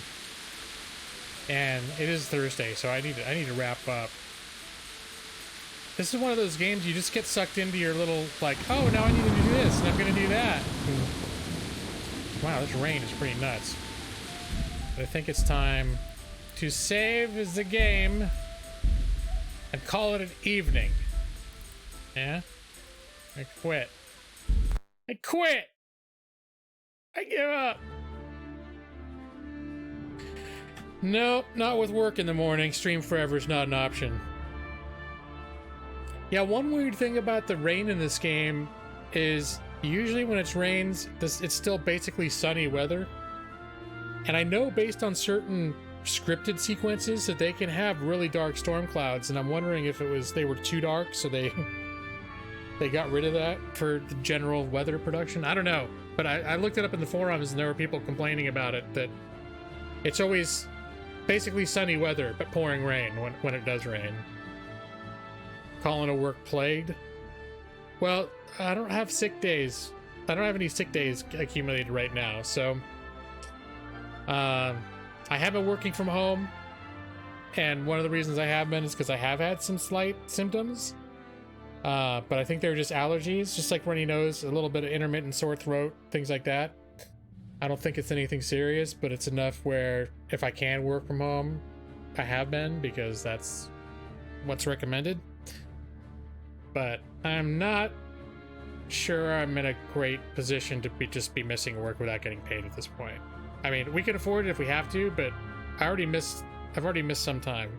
and it is Thursday, so I need to wrap up. This is one of those games you just get sucked into your little, like, oh, now I need to do this, and I'm going to do that. Wow, this rain is pretty nuts. But I think it's time to save the game and call it an evening. Yeah? I quit. I quit! I give up! Nope, not with work in the morning. Stream forever is not an option. Yeah, one weird thing about the rain in this game is usually when it rains, it's still basically sunny weather. And I know based on certain scripted sequences that they can have really dark storm clouds, and I'm wondering if they were too dark, so they got rid of that for the general weather production. I don't know, but I looked it up in the forums, and there were people complaining about it, that it's always basically sunny weather, but pouring rain when it does rain. Calling a work plagued? Well, I don't have sick days. I don't have any sick days accumulated right now, so I have been working from home, and one of the reasons I have been is because I have had some slight symptoms, but I think they're just allergies, just like runny nose, a little bit of intermittent sore throat, things like that. I don't think it's anything serious, but it's enough where if I can work from home, I have been, because that's what's recommended. But I'm not sure I'm in a great position to just be missing work without getting paid at this point. I mean, we can afford it if we have to, but I've already missed some time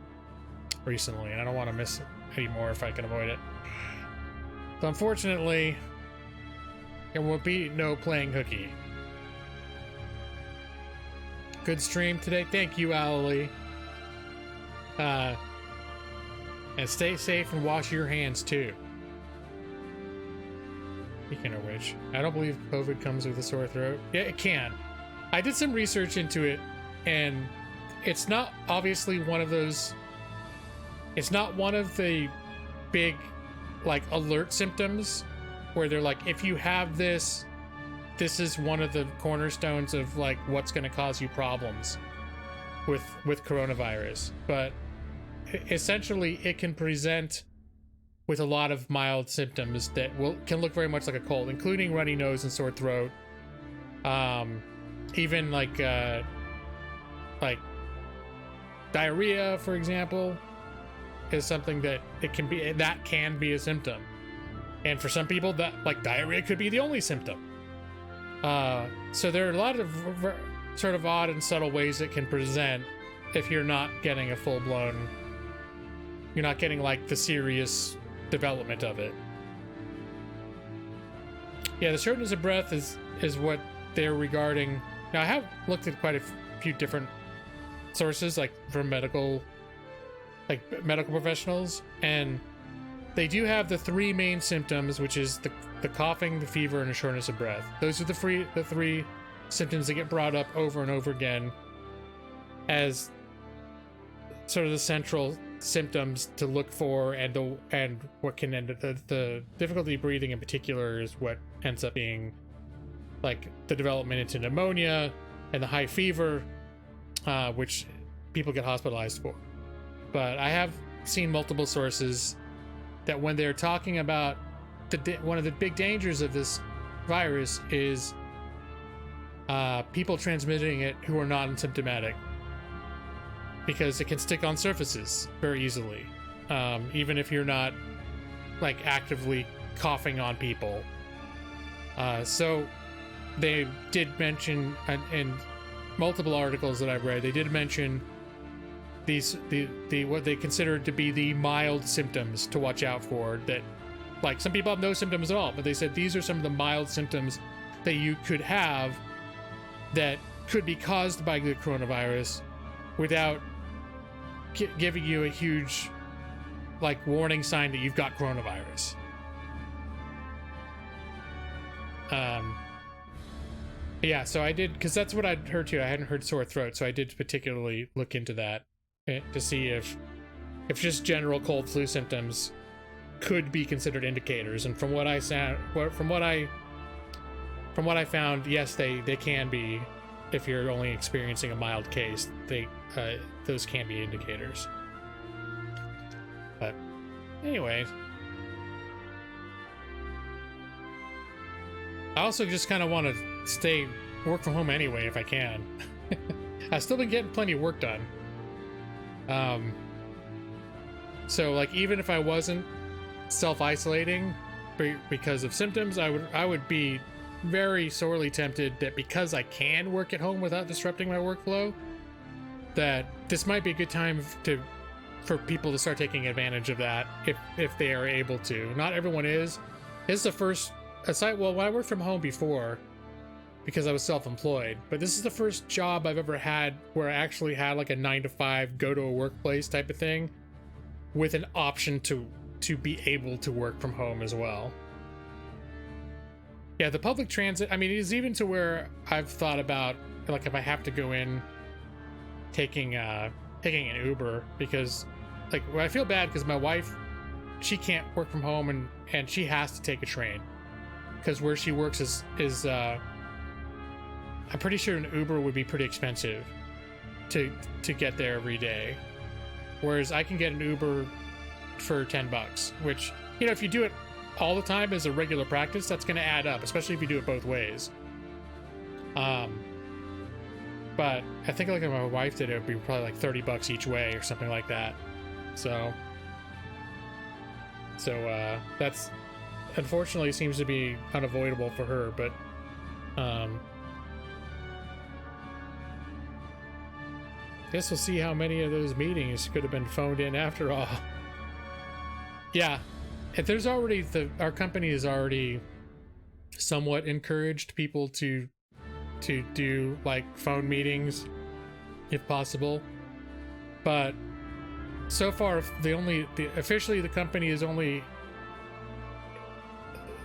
recently, and I don't want to miss it anymore if I can avoid it. So unfortunately, there will be no playing hooky. Good stream today. Thank you, Ali. And stay safe and wash your hands too. Speaking of which, I don't believe COVID comes with a sore throat. Yeah, it can. I did some research into it, and it's not obviously one of those. It's not one of the big, like, alert symptoms where they're like, if you have this, this is one of the cornerstones of like what's going to cause you problems with coronavirus. But essentially, it can present with a lot of mild symptoms that can look very much like a cold, including runny nose and sore throat. Even like diarrhea, for example, is something that can be a symptom. And for some people, that like diarrhea could be the only symptom. So there are a lot of sort of odd and subtle ways it can present if you're not getting a full-blown, you're not getting like the serious development of it. Yeah, the shortness of breath is what they're regarding. Now, I have looked at quite a few different sources, like from medical professionals, and they do have the three main symptoms, which is the coughing, the fever, and the shortness of breath. Those are the three symptoms that get brought up over and over again as sort of the central symptoms to look for, and what can end up the difficulty breathing in particular is what ends up being like the development into pneumonia and the high fever, which people get hospitalized for. But I have seen multiple sources that when they're talking about one of the big dangers of this virus is people transmitting it who are non-symptomatic, because it can stick on surfaces very easily, even if you're not like actively coughing on people. So they did mention in multiple articles that I've read, they did mention the what they consider to be the mild symptoms to watch out for, that like some people have no symptoms at all, but they said these are some of the mild symptoms that you could have that could be caused by the coronavirus without giving you a huge like warning sign that you've got coronavirus. Yeah, so I did, because that's what I'd heard too. I hadn't heard sore throat, so I did particularly look into that to see if just general cold flu symptoms could be considered indicators. And from what I found, yes, they can be if you're only experiencing a mild case. those can be indicators. But anyways, I also just kind of want to work from home anyway if I can. I've still been getting plenty of work done. So like even if I wasn't self-isolating because of symptoms, I would be very sorely tempted that because I can work at home without disrupting my workflow, that this might be a good time for people to start taking advantage of that if they are able to. Not everyone is. This is the first well, when I worked from home before, because I was self-employed, but this is the first job I've ever had where I actually had like a 9-to-5 go to a workplace type of thing with an option to be able to work from home as well. Yeah, the public transit, I mean, it is even to where I've thought about, like, if I have to go in taking an Uber, because, like, well, I feel bad because my wife, she can't work from home and she has to take a train. Because where she works is I'm pretty sure an Uber would be pretty expensive to get there every day. Whereas I can get an Uber for $10, which, you know, if you do it all the time as a regular practice, that's going to add up, especially if you do it both ways. But I think like if my wife did it, would be probably like $30 each way or something like that. So that's unfortunately seems to be unavoidable for her, but guess we'll see how many of those meetings could have been phoned in after all. Yeah, if there's already our company has already somewhat encouraged people to do like phone meetings if possible, but so far officially the company is only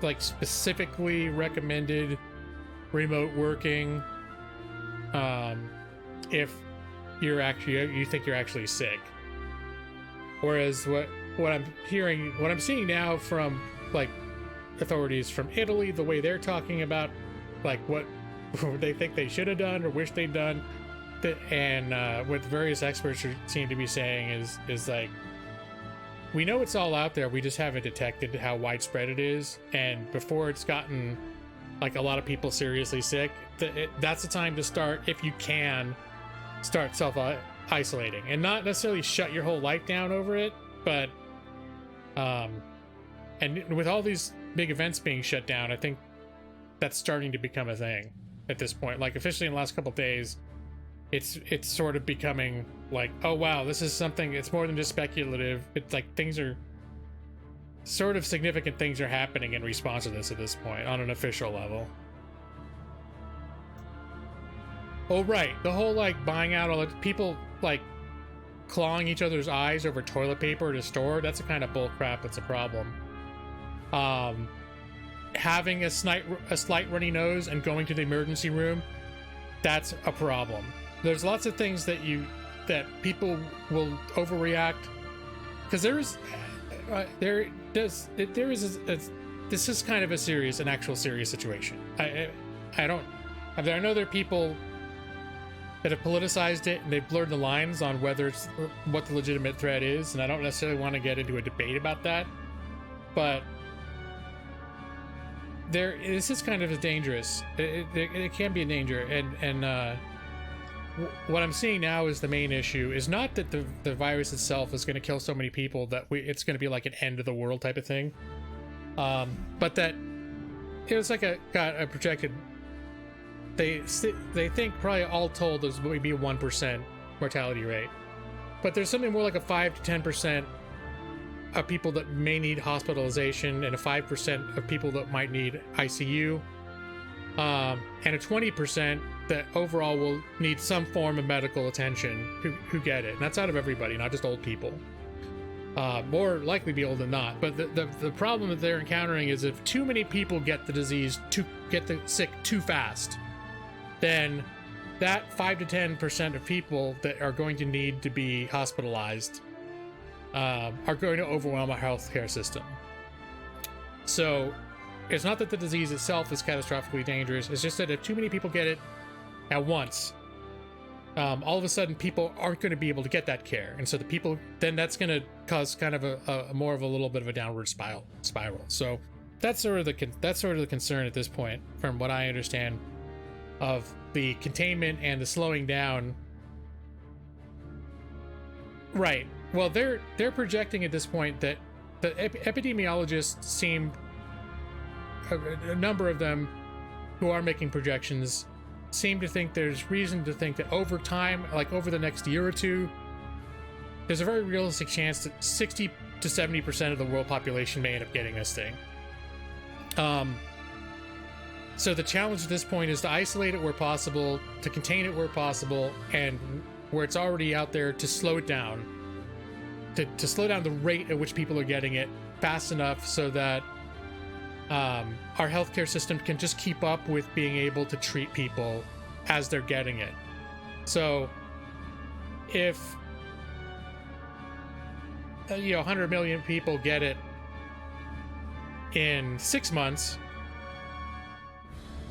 like specifically recommended remote working if you think you're actually sick. Whereas what I'm seeing now from like authorities from Italy, the way they're talking about like what they think they should have done or wish they'd done, and what various experts seem to be saying is like, we know it's all out there, we just haven't detected how widespread it is, and before it's gotten like a lot of people seriously sick, that's the time to start, if you can, start self-isolating, and not necessarily shut your whole life down over it, but and with all these big events being shut down, I think that's starting to become a thing at this point. Like officially in the last couple of days, it's sort of becoming like, oh wow, this is something, it's more than just speculative. It's like things are sort of significant things are happening in response to this at this point on an official level. Oh right, the whole like buying out all the people like clawing each other's eyes over toilet paper at a store, that's the kind of bull crap that's a problem. Having a slight runny nose and going to the emergency room, that's a problem. There's lots of things that people will overreact, because this is kind of an actual serious situation. I know there are people that have politicized it and they've blurred the lines on what the legitimate threat is, and I don't necessarily want to get into a debate about that, but this is kind of dangerous. It can be a danger, and what I'm seeing now is the main issue is not that the virus itself is going to kill so many people that it's going to be like an end of the world type of thing, but that it's like a projected. They think probably all told there's maybe a 1% mortality rate, but there's something more like a 5 to 10% of people that may need hospitalization, and a 5% of people that might need ICU, and a 20% that overall will need some form of medical attention who get it. And that's out of everybody, not just old people. More likely be old than not. But the problem that they're encountering is if too many people get the disease, get the sick too fast, then that 5 to 10% of people that are going to need to be hospitalized are going to overwhelm our healthcare system. So it's not that the disease itself is catastrophically dangerous, it's just that if too many people get it at once, all of a sudden people aren't going to be able to get that care, and so the people, then that's going to cause kind of a more of a little bit of a downward spiral. So that's sort of the concern at this point, from what I understand of the containment and the slowing down. Right. Well, they're projecting at this point that the epidemiologists seem, a number of them who are making projections, seem to think there's reason to think that over time, like over the next year or two, there's a very realistic chance that 60 to 70% of the world population may end up getting this thing. So the challenge at this point is to isolate it where possible, to contain it where possible, and where it's already out there, to slow it down, to slow down the rate at which people are getting it fast enough so that our healthcare system can just keep up with being able to treat people as they're getting it. So if 100 million people get it in 6 months,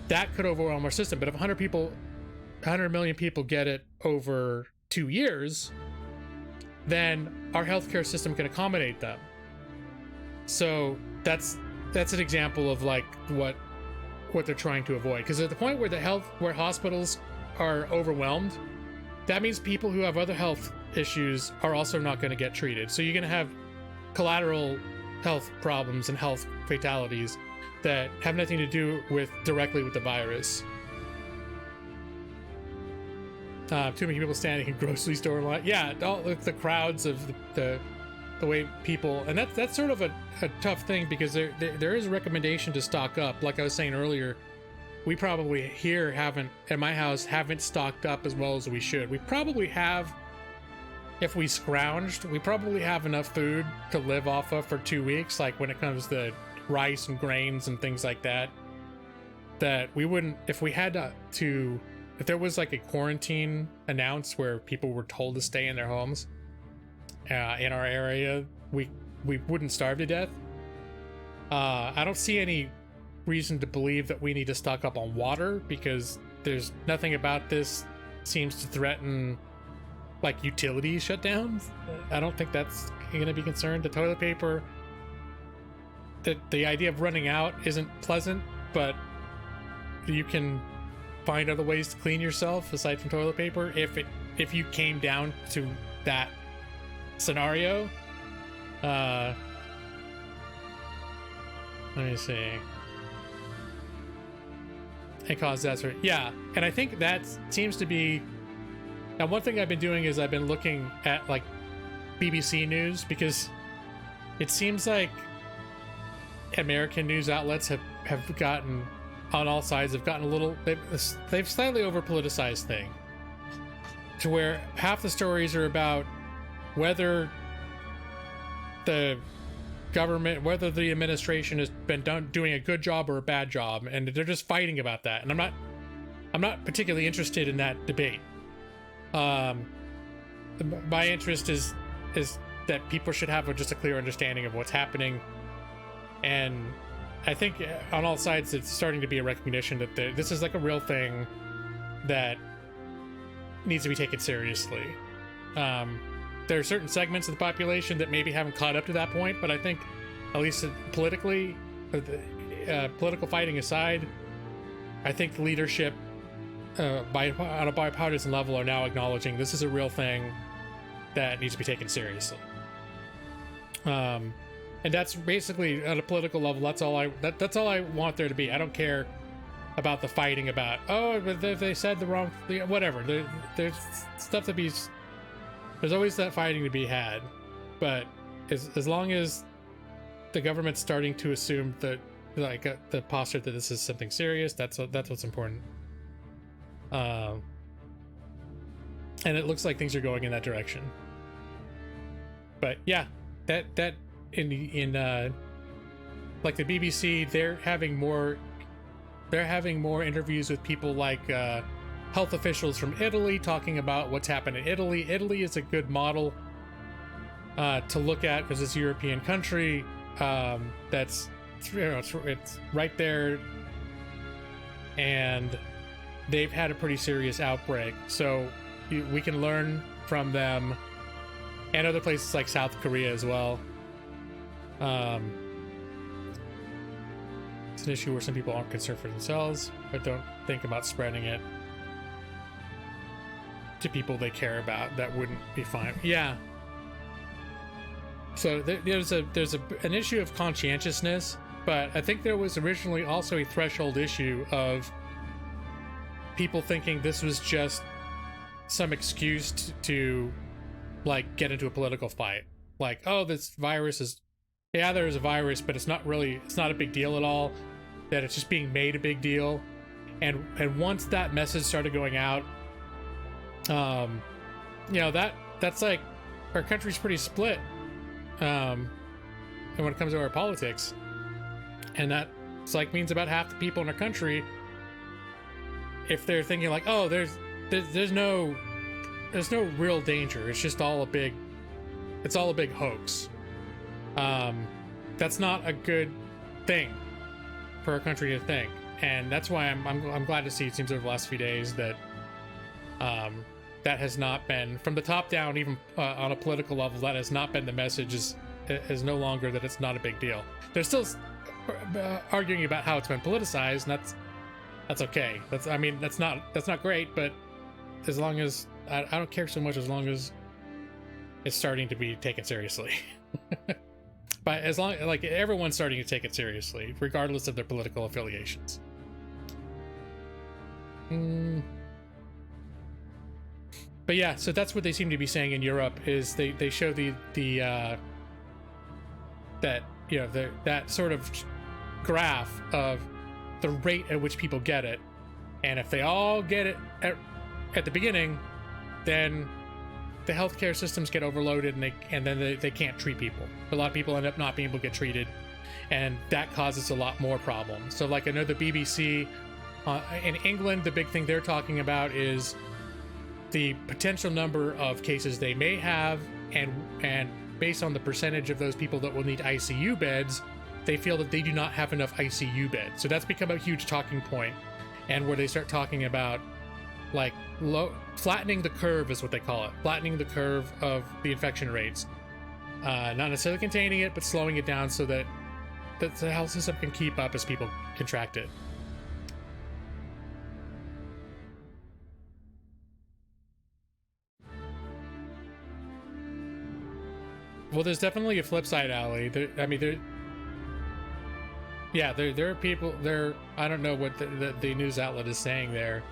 that could overwhelm our system. But if 100 million people get it over 2 years, then our healthcare system can accommodate them. So that's an example of like what they're trying to avoid. Because at the point where hospitals are overwhelmed, that means people who have other health issues are also not going to get treated. So you're going to have collateral health problems and health fatalities that have nothing to do directly with the virus. Too many people standing in grocery store line. Yeah, all the crowds of the way people, and that's sort of a tough thing, because there is a recommendation to stock up. Like I was saying earlier, we probably here at my house haven't stocked up as well as we should. We probably have, if we scrounged, we probably have enough food to live off of for 2 weeks, like when it comes to rice and grains and things like that, that we wouldn't, if we had if there was like a quarantine announced where people were told to stay in their homes in our area, we wouldn't starve to death. I don't see any reason to believe that we need to stock up on water, because there's nothing about this seems to threaten like utility shutdowns. I don't think that's going to be concerned. The toilet paper, the idea of running out isn't pleasant, but you can find other ways to clean yourself aside from toilet paper if you came down to that scenario. Let me see. And cause that's right. Yeah, and I think that seems to be. Now, one thing I've been doing is I've been looking at like BBC News, because it seems like American news outlets have gotten, on all sides, have gotten a little, they've slightly over politicized thing, to where half the stories are about whether the government, whether the administration has been doing a good job or a bad job, and they're just fighting about that. And I'm not particularly interested in that debate. My interest is that people should have just a clear understanding of what's happening. And I think on all sides, it's starting to be a recognition that this is like a real thing that needs to be taken seriously. There are certain segments of the population that maybe haven't caught up to that point, but I think, at least politically, political fighting aside, I think the leadership on a bipartisan level are now acknowledging this is a real thing that needs to be taken seriously. And that's basically, at a political level, that's all I want there to be. I don't care about the fighting about, but they said the wrong thing, whatever. There's stuff to be, there's always that fighting to be had. But as long as the government's starting to assume that, like, the posture that this is something serious, that's what's important. And it looks like things are going in that direction. But yeah, that in like the BBC, they're having more interviews with people like health officials from Italy, talking about what's happened in Italy. Italy is a good model to look at, because it's a European country that's, it's right there, and they've had a pretty serious outbreak. So we can learn from them, and other places like South Korea as well. It's an issue where some people aren't concerned for themselves, but don't think about spreading it to people they care about. That wouldn't be fine. Yeah. So there's an issue of conscientiousness, but I think there was originally also a threshold issue of people thinking this was just some excuse to like get into a political fight. Like, oh, this virus is, yeah, there is a virus, but it's not a big deal at all. That it's just being made a big deal. And once that message started going out, that's like, our country's pretty split. And when it comes to our politics, and that's like means about half the people in our country, if they're thinking like, oh, there's no real danger, it's just all a big hoax. That's not a good thing for our country to think, and that's why I'm glad to see, it seems over the last few days, that that has not been, from the top down, even on a political level, that has not been the message. Is no longer that it's not a big deal. They're still arguing about how it's been politicized, and that's okay. That's not great, but as long as I don't care so much, as long as it's starting to be taken seriously. But as long like everyone's starting to take it seriously, regardless of their political affiliations. But yeah, so that's what they seem to be saying in Europe, is they show that sort of graph of the rate at which people get it, and if they all get it at the beginning, then the healthcare systems get overloaded, and then they can't treat people. A lot of people end up not being able to get treated, and that causes a lot more problems. So like I know the BBC in England, the big thing they're talking about is the potential number of cases they may have, and based on the percentage of those people that will need ICU beds, they feel that they do not have enough ICU beds. So that's become a huge talking point, and where they start talking about like flattening the curve is what they call it, flattening the curve of the infection rates, not necessarily containing it, but slowing it down so that the health system can keep up as people contract it. Well, there's definitely a flip side, Allie. There are people there. I don't know what the news outlet is saying there.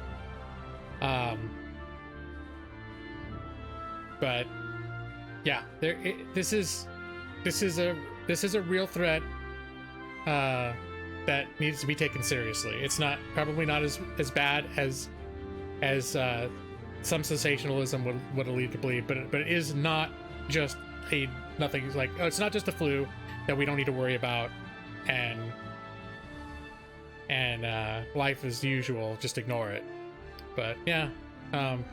But yeah, this is a real threat that needs to be taken seriously. It's probably not as bad as some sensationalism would lead to believe, but it is not just nothing like, oh, it's not just a flu that we don't need to worry about, and life as usual, just ignore it. But yeah, and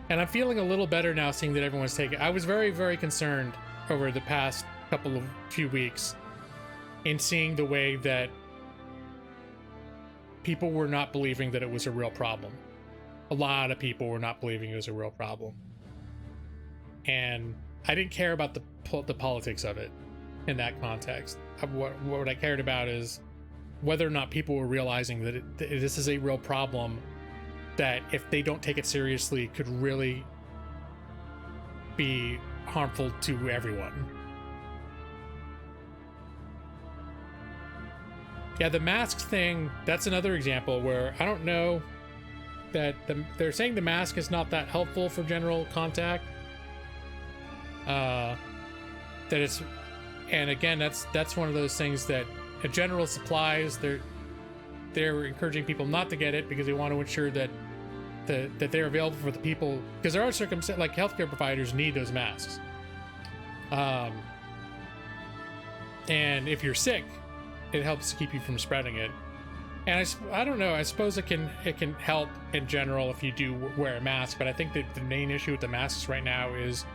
I'm feeling a little better now, seeing that everyone's taking. I was very, very concerned over the past few weeks in seeing the way that people were not believing that it was a real problem. A lot of people were not believing it was a real problem, and I didn't care about the politics of it in that context. What I cared about is whether or not people were realizing that this is a real problem that, if they don't take it seriously, could really be harmful to everyone. Yeah, the masks thing, that's another example where I don't know that they're saying the mask is not that helpful for general contact. That it's, and again, that's one of those things that general supplies, they're encouraging people not to get it because they want to ensure that they're available for the people, because there are circumstances like healthcare providers need those masks. And if you're sick, it helps to keep you from spreading it. And I don't know, I suppose it can help in general if you do wear a mask, but I think that the main issue with the masks right now is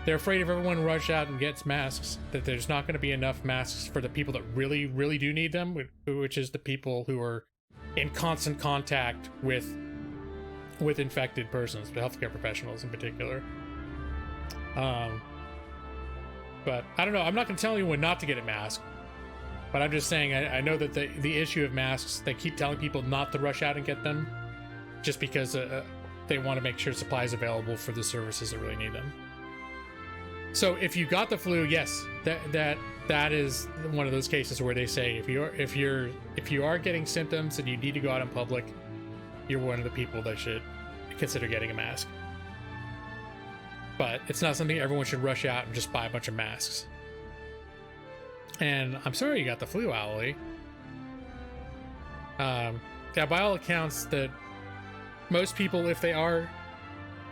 they're afraid if everyone rushes out and gets masks, that there's not going to be enough masks for the people that really, really do need them, which is the people who are in constant contact with with infected persons, healthcare professionals in particular. But I don't know. I'm not going to tell anyone not to get a mask. But I'm just saying, I know that the issue of masks, they keep telling people not to rush out and get them, just because they want to make sure supplies available for the services that really need them. So if you got the flu, yes, that is one of those cases where they say if you are getting symptoms and you need to go out in public, you're one of the people that should consider getting a mask. But it's not something everyone should rush out and just buy a bunch of masks. And I'm sorry you got the flu, Owly. Yeah, by all accounts, that most people, if they are,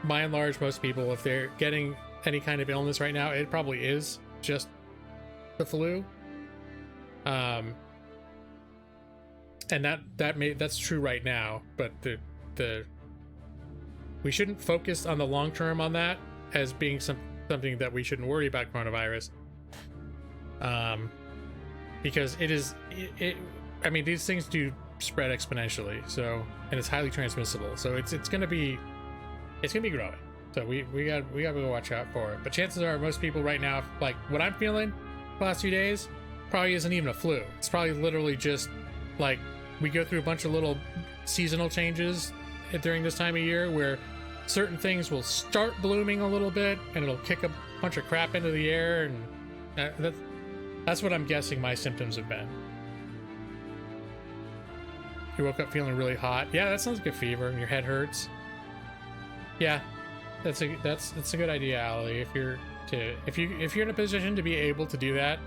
by and large, most people, if they're getting any kind of illness right now, it probably is just the flu. And that's true right now, but we shouldn't focus on the long term on that as being something that we shouldn't worry about coronavirus. Because I mean, these things do spread exponentially, so, and it's highly transmissible, so it's gonna be growing. So we gotta go watch out for it. But chances are most people right now, like what I'm feeling the last few days, probably isn't even a flu. It's probably literally just like we go through a bunch of little seasonal changes during this time of year where certain things will start blooming a little bit and it'll kick a bunch of crap into the air, and that's what I'm guessing my symptoms have been. You woke up feeling really hot. Yeah, that sounds like a fever, and your head hurts. Yeah, that's a good idea, Allie. If you're in a position to be able to do that,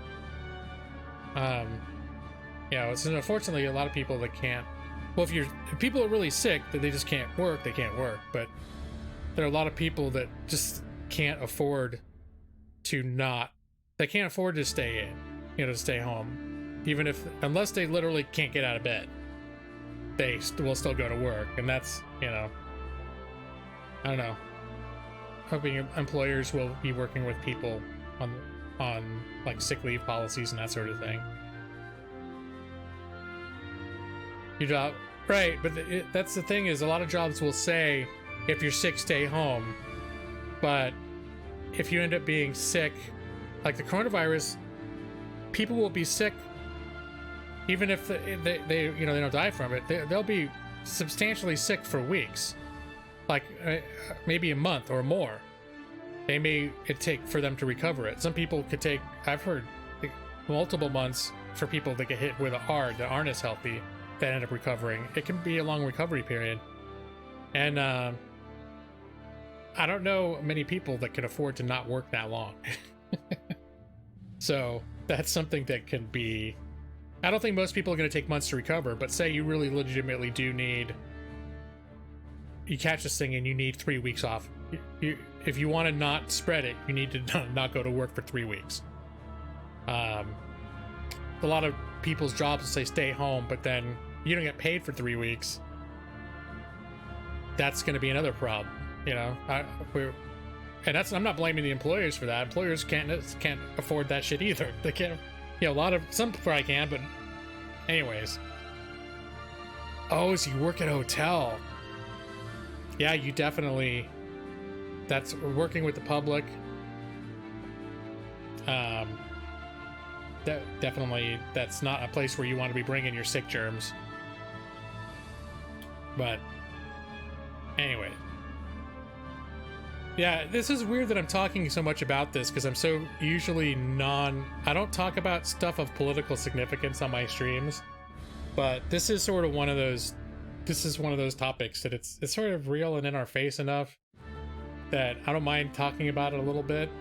it's unfortunately a lot of people that can't. Well, if people are really sick that they just can't work, they can't work. But there are a lot of people that just can't afford to they can't afford to stay in, to stay home, unless they literally can't get out of bed, they will still go to work. And that's, I don't know, hoping employers will be working with people on like sick leave policies and that sort of thing. Your job, right? But that's the thing, is a lot of jobs will say, if you're sick, stay home. But if you end up being sick, like the coronavirus, people will be sick even if they don't die from it. They'll be substantially sick for weeks, like maybe a month or more. It take for them to recover it. Some people could take, I've heard, multiple months for people that get hit with a hard that aren't as healthy that end up recovering. It can be a long recovery period. And I don't know many people that can afford to not work that long. So that's something that can be, I don't think most people are going to take months to recover, but say you really legitimately do you catch this thing and you need 3 weeks off. If you want to not spread it, you need to not go to work for 3 weeks. A lot of people's jobs will say stay home, but then you don't get paid for 3 weeks. That's going to be another problem, and I'm not blaming the employers for that. Employers can't afford that shit either. They can't, some probably can, but anyways. Oh, so you work at a hotel. Yeah, you definitely, that's working with the public. Definitely, that's not a place where you want to be bringing your sick germs. But anyway. Yeah, this is weird that I'm talking so much about this, because I'm so usually I don't talk about stuff of political significance on my streams, but this is sort of one of those topics that it's sort of real and in our face enough that I don't mind talking about it a little bit.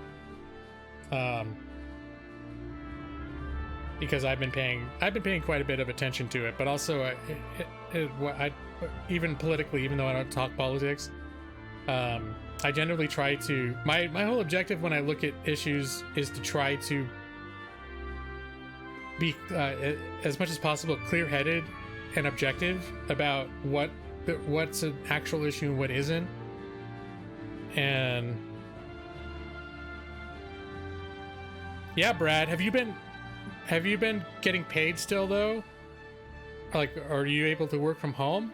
Because I've been paying quite a bit of attention to it, but also even politically, even though I don't talk politics, I generally try to, my whole objective when I look at issues is to try to be as much as possible clear-headed and objective about what's an actual issue and what isn't. And yeah, Brad, have you been getting paid still though? Like, are you able to work from home,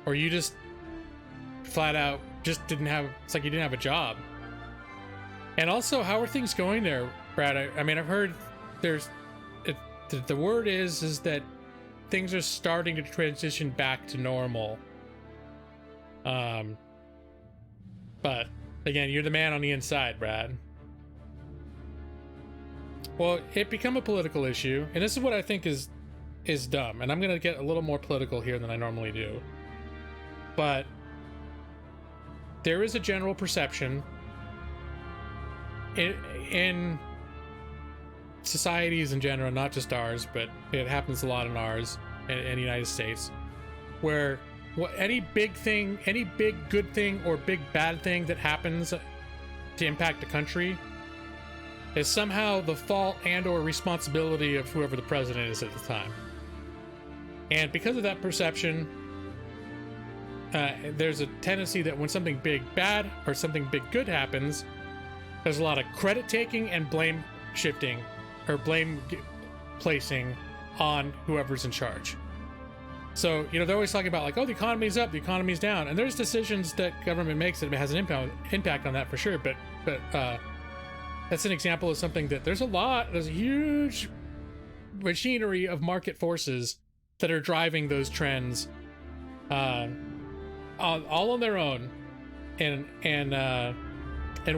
or you just flat out just didn't have. It's like he didn't have a job. And also, how are things going there, Brad? I mean, I've heard the word is that things are starting to transition back to normal. But again, you're the man on the inside, Brad. Well, it become a political issue, and this is what I think is dumb. And I'm gonna get a little more political here than I normally do. But there is a general perception in societies in general, not just ours, but it happens a lot in ours in the United States, where any big thing, any big good thing or big bad thing that happens to impact the country is somehow the fault and or responsibility of whoever the president is at the time. And because of that perception, there's a tendency that when something big bad or something big good happens, there's a lot of credit taking and blame shifting or blame placing on whoever's in charge. So, you know, they're always talking about like, oh, the economy's up, the economy's down. And there's decisions that government makes that has an impact on that for sure. But that's an example of something that there's a huge machinery of market forces that are driving those trends all on their own in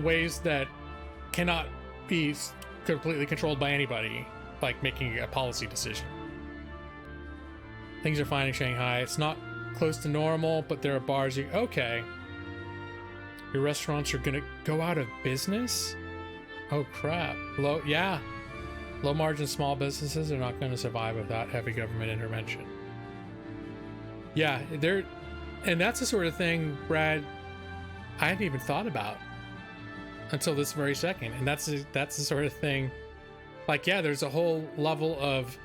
ways that cannot be completely controlled by anybody, like making a policy decision. Things are fine in Shanghai. It's not close to normal, but there are bars. Okay. Your restaurants are gonna go out of business? Oh crap. Low margin small businesses are not gonna survive without heavy government intervention. Yeah, and that's the sort of thing, Brad, I hadn't even thought about until this very second. And that's the sort of thing, like, yeah, there's a whole level of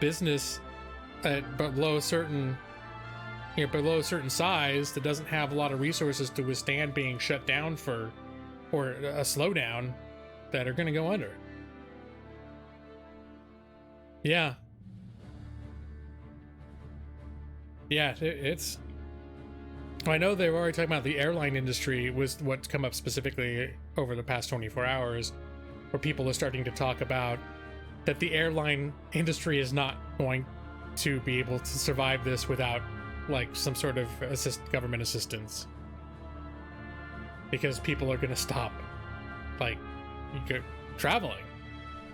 business below a certain size that doesn't have a lot of resources to withstand being shut down or a slowdown that are going to go under. Yeah, it's. I know they were already talking about the airline industry was what's come up specifically over the past 24 hours, where people are starting to talk about that the airline industry is not going to be able to survive this without like some sort of government assistance, because people are going to stop like traveling.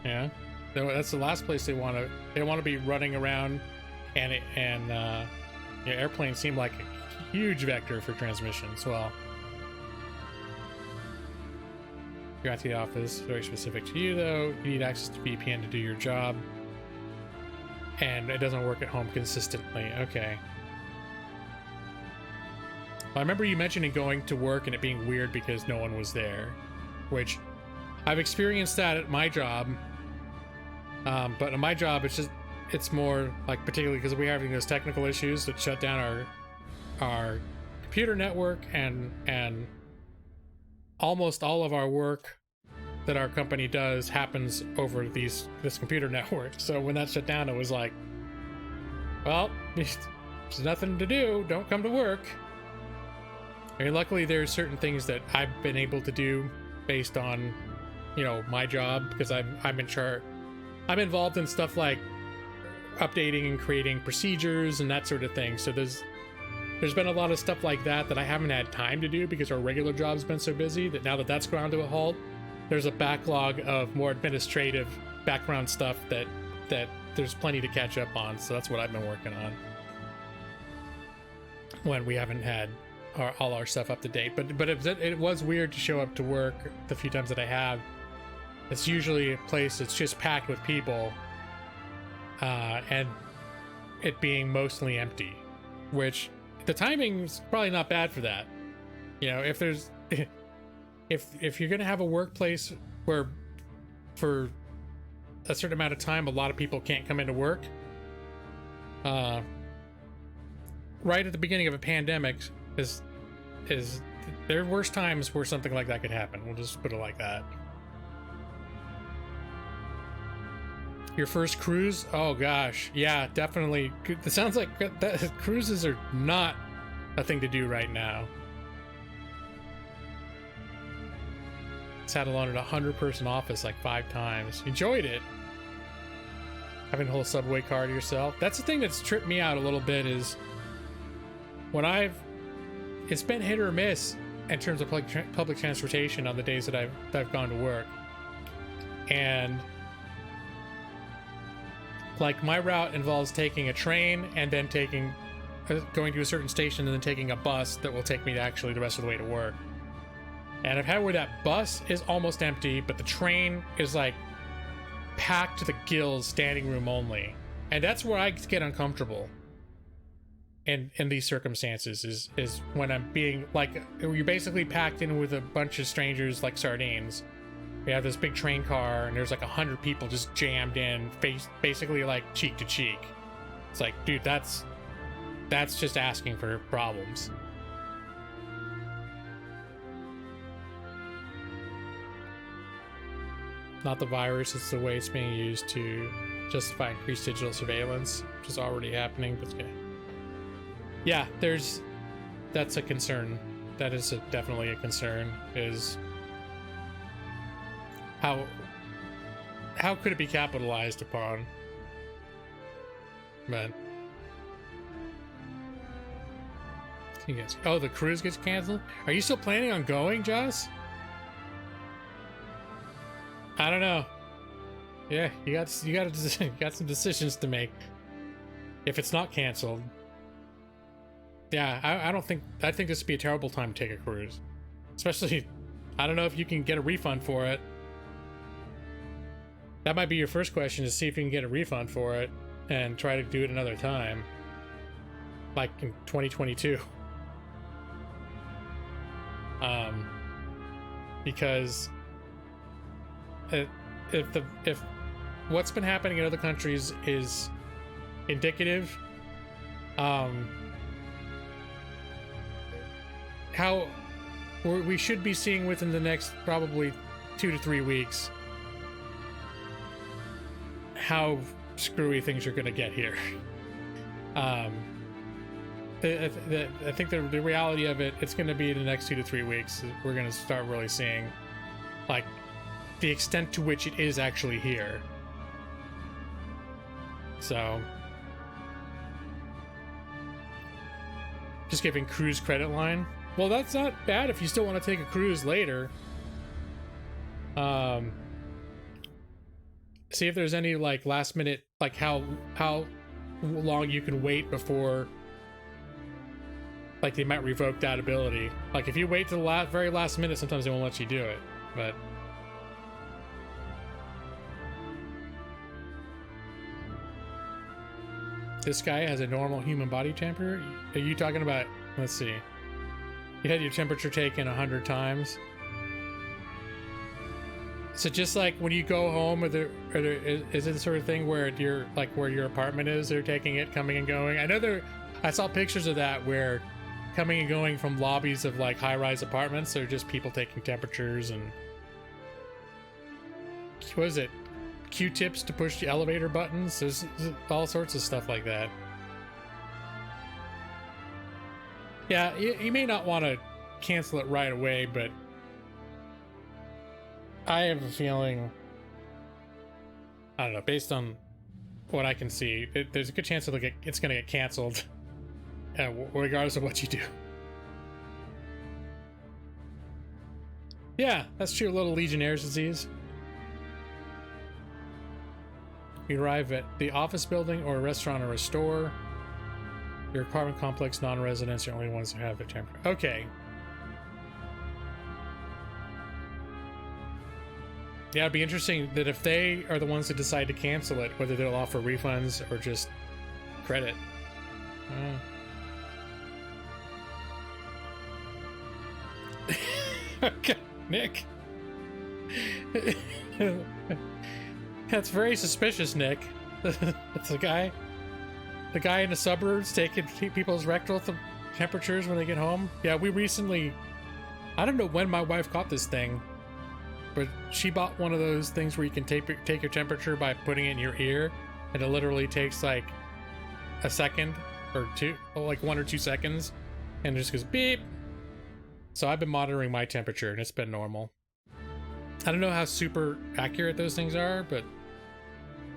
Yeah, that's the last place they want to be running around, and airplanes seem like a huge vector for transmission as well. You're at the office, very specific to you though. You need access to VPN to do your job, and it doesn't work at home consistently. Okay. Well, I remember you mentioning going to work and it being weird because no one was there, which I've experienced that at my job. But at my job, it's more like, particularly because we're having those technical issues that shut down our computer network, and almost all of our work that our company does happens over this computer network. So when that shut down, it was like, well, there's nothing to do. Don't come to work. I mean, luckily there's certain things that I've been able to do based on, my job, because I'm in charge. I'm involved in stuff like updating and creating procedures and that sort of thing. So there's been a lot of stuff like that I haven't had time to do because our regular job's been so busy that now that that's ground to a halt, there's a backlog of more administrative background stuff that there's plenty to catch up on. So that's what I've been working on when we haven't had all our stuff up to date. But it was weird to show up to work the few times that I have. It's usually a place that's just packed with people, and it being mostly empty, which the timing's probably not bad for that. If you're gonna have a workplace where for a certain amount of time a lot of people can't come into work, right at the beginning of a pandemic is there are worse times where something like that could happen. We'll just put it like that. Your first cruise? Oh gosh, yeah, definitely. It sounds like cruises are not a thing to do right now. Sat alone in a 100-person office like 5 times. Enjoyed it. Having a whole subway car to yourself. That's the thing that's tripped me out a little bit is when it's been hit or miss in terms of public transportation on the days that I've gone to work. And like my route involves taking a train and then going to a certain station and then taking a bus that will take me to actually the rest of the way to work. And I've had where that bus is almost empty, but the train is like packed to the gills, standing room only. And that's where I get uncomfortable in these circumstances is when I'm being like, you're basically packed in with a bunch of strangers like sardines. We have this big train car and there's like 100 people just jammed in, basically like cheek to cheek. It's like, dude, that's just asking for problems. Not the virus, it's the way it's being used to justify increased digital surveillance, which is already happening, but yeah, that's a concern. That is definitely a concern, is how could it be capitalized upon? But oh, the cruise gets canceled? Are you still planning on going, Joss? I don't know. Yeah, you got some decisions to make. If it's not canceled, yeah, I think this would be a terrible time to take a cruise. Especially, I don't know if you can get a refund for it. That might be your first question, is see if you can get a refund for it and try to do it another time. Like in 2022. Because if what's been happening in other countries is indicative, how we should be seeing within the next probably 2 to 3 weeks how screwy things are going to get here. I think the reality of it's going to be in the next 2 to 3 weeks. We're going to start really seeing like the extent to which it is actually here. So just giving cruise credit line. Well, that's not bad if you still want to take a cruise later. See if there's any like last minute, like how long you can wait before like they might revoke that ability. Like if you wait to the very last minute, sometimes they won't let you do it. But this guy has a normal human body temperature. Are you talking about? Let's see. You had your temperature taken 100 times. So just like when you go home, is it the sort of thing where you're like where your apartment is? They're taking it, coming and going. I saw pictures of that where coming and going from lobbies of like high-rise apartments. They're just people taking temperatures and what is it? Q-tips to push the elevator buttons. There's all sorts of stuff like that. Yeah, you may not want to cancel it right away, but I have a feeling, I don't know, based on what I can see, there's a good chance it's going to get canceled, regardless of what you do. Yeah, that's true. A little Legionnaire's disease. You arrive at the office building or a restaurant or a store. Your apartment complex, non-residents are the only ones who have their temperature. Okay. Yeah, it'd be interesting that if they are the ones that decide to cancel it, whether they'll offer refunds or just credit. Okay, Nick. That's very suspicious, Nick. That's the guy in the suburbs taking people's rectal temperatures when they get home. Yeah, we recently, I don't know when my wife caught this thing, but she bought one of those things where you can take your temperature by putting it in your ear, and it literally takes like a second or two, like 1 or 2 seconds and it just goes beep. So I've been monitoring my temperature, and it's been normal. I don't know how super accurate those things are, but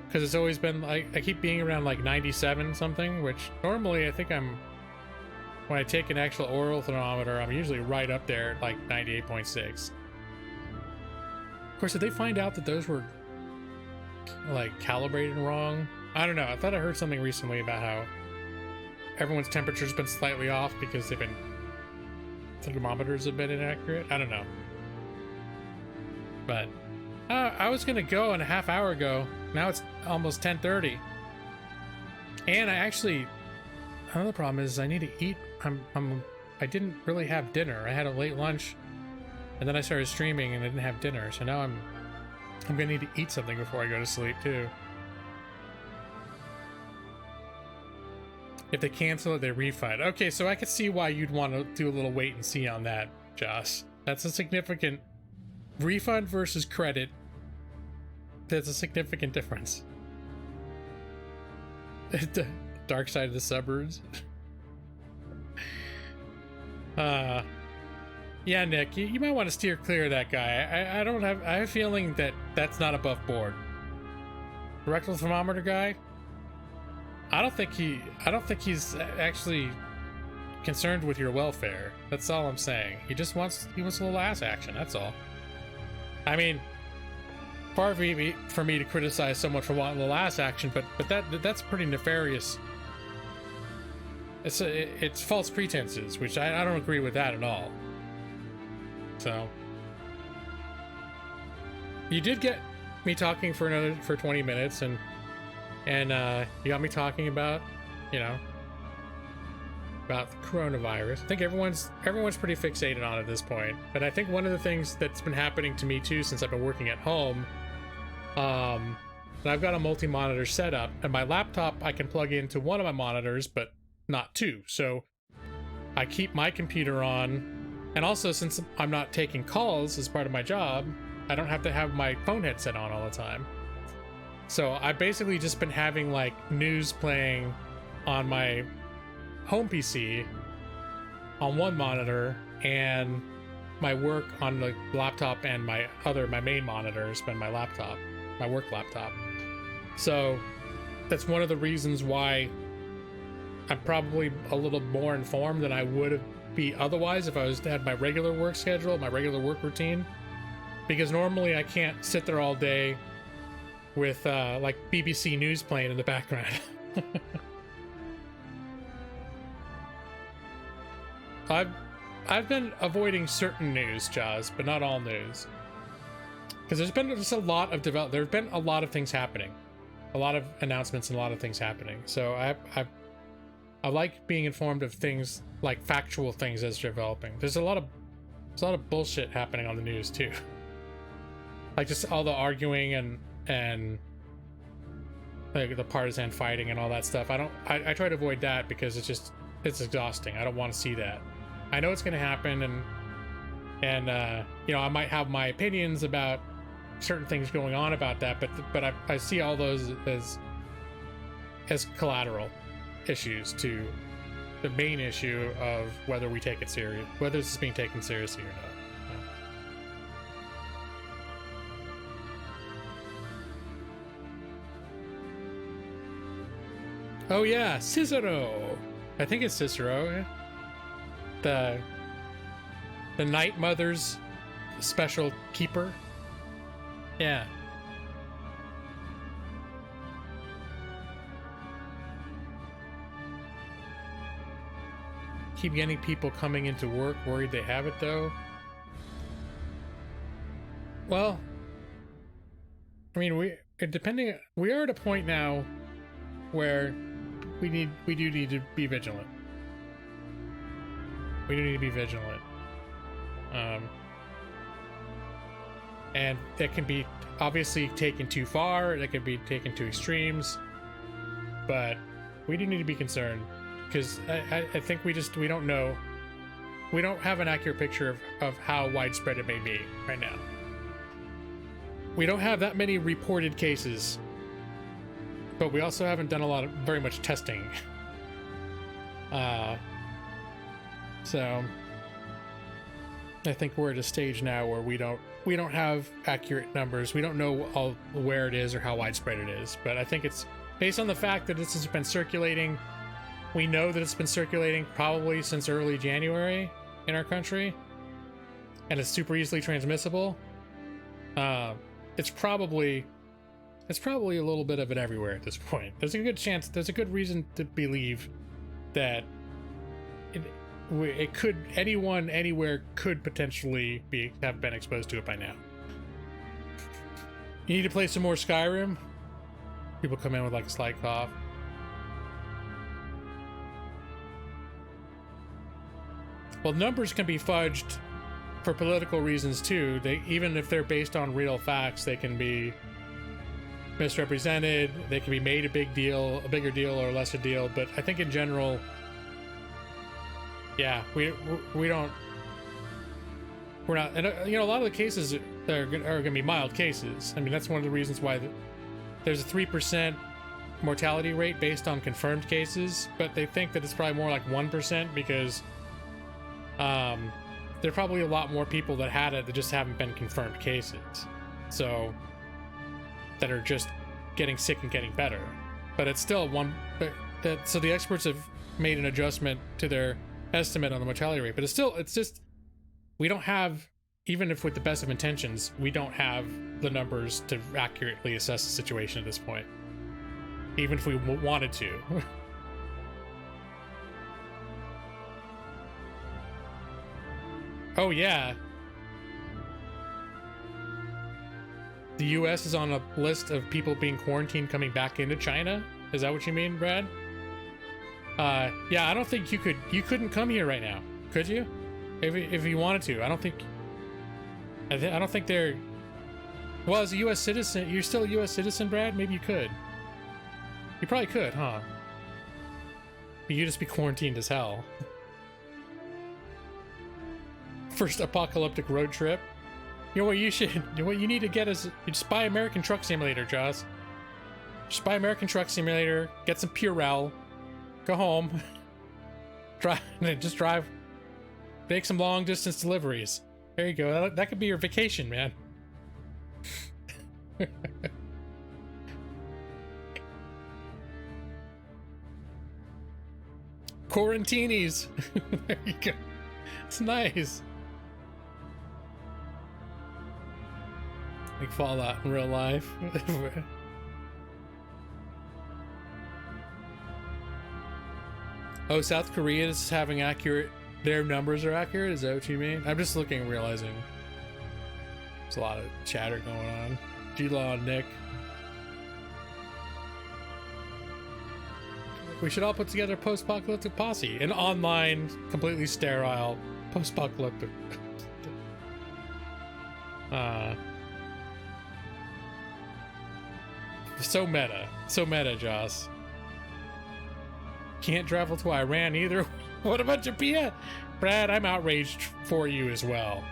because it's always been like, I keep being around like 97 something, which normally I think when I take an actual oral thermometer, I'm usually right up there at like 98.6. Of course, did they find out that those were like calibrated wrong? I don't know. I thought I heard something recently about how everyone's temperature's been slightly off because the thermometers have been inaccurate. I don't know. But I was gonna go in a half hour ago. Now it's almost 10:30, and another problem is I need to eat. I didn't really have dinner. I had a late lunch, and then I started streaming and I didn't have dinner. So now I'm gonna need to eat something before I go to sleep too. If they cancel it, they refund. Okay, so I could see why you'd want to do a little wait and see on that, Josh. That's a significant refund versus credit. There's a significant difference. The dark side of the suburbs. Yeah, Nick, you might want to steer clear of that guy. I have a feeling that that's not above board. The rectal thermometer guy. I don't think he's actually concerned with your welfare. That's all I'm saying. He wants a little ass action. That's all. I mean, far for me to criticize someone for wanting a little ass action, but that's pretty nefarious. It's false pretenses, which I don't agree with that at all. So you did get me talking for 20 minutes, and you got me talking about about the coronavirus. I think everyone's pretty fixated on it at this point. But I think one of the things that's been happening to me too, since I've been working at home, and I've got a multi-monitor setup, and my laptop I can plug into one of my monitors, but not two. So I keep my computer on, and also since I'm not taking calls as part of my job, I don't have to have my phone headset on all the time. So I've basically just been having like news playing on my home PC on one monitor, and my work on the laptop, and my main monitor has been my laptop, my work laptop. So that's one of the reasons why I'm probably a little more informed than I would be otherwise if I had my regular work schedule, my regular work routine. Because normally I can't sit there all day with like BBC News playing in the background. I've been avoiding certain news, Jaz, but not all news. Because there's been just a lot of there've been a lot of things happening. A lot of announcements and a lot of things happening. So I like being informed of things, like factual things as they're developing. There's a lot of bullshit happening on the news too. Like just all the arguing and like the partisan fighting and all that stuff. I try to avoid that because it's exhausting. I don't want to see that. I know it's going to happen, and I might have my opinions about certain things going on about that, but I see all those as collateral issues to the main issue of whether we take it serious, whether this is being taken seriously or not. Oh yeah, Cicero. I think it's Cicero. The Night Mother's special keeper. Yeah. Keep getting people coming into work worried they have it though. Well, I mean, we are at a point now where we do need to be vigilant. We do need to be vigilant. And that can be obviously taken too far, that can be taken to extremes, but we do need to be concerned because I think we don't know. We don't have an accurate picture of how widespread it may be right now. We don't have that many reported cases, but we also haven't done very much testing. So I think we're at a stage now where we don't have accurate numbers. We don't know all where it is or how widespread it is. But I think it's based on the fact that this has been circulating. We know that it's been circulating probably since early January in our country, and it's super easily transmissible. It's probably a little bit of it everywhere at this point. There's a good chance, there's a good reason to believe that it could, anyone anywhere could potentially have been exposed to it by now. You need to play some more Skyrim? People come in with like a slight cough. Well, numbers can be fudged for political reasons too. Even if they're based on real facts, they can be misrepresented. They can be made a bigger deal or a lesser deal. But I think in general, yeah, we're not, and a lot of the cases are going to be mild cases. I mean, that's one of the reasons why there's a 3% mortality rate based on confirmed cases, but they think that it's probably more like 1% because there are probably a lot more people that had it that just haven't been confirmed cases, so that are just getting sick and getting better. But it's still so the experts have made an adjustment to their estimate on the mortality rate, but it's just we don't have, even if with the best of intentions, we don't have the numbers to accurately assess the situation at this point, even if we wanted to. Oh yeah, the US is on a list of people being quarantined coming back into China. Is that what you mean, Brad? Yeah, I don't think you couldn't come here right now, could you? If you wanted to. I don't think they're, well, as a US citizen, you're still a US citizen, Brad? Maybe you could. You probably could, huh? But you'd just be quarantined as hell. First apocalyptic road trip. You know what you need to get is, you just buy American Truck Simulator, Joss. Just buy American Truck Simulator, get some Purell, go home, drive, make some long distance deliveries. There you go. That could be your vacation, man. Quarantinis. There you go. It's nice. Like Fallout in real life. Oh, South Korea is having their numbers are accurate? Is that what you mean? I'm just looking and realizing there's a lot of chatter going on. G-Law and Nick. We should all put together a post-apocalyptic posse. An online, completely sterile post-apocalyptic. So meta, Joss. Can't travel to Iran either. What about Japan? Brad, I'm outraged for you as well.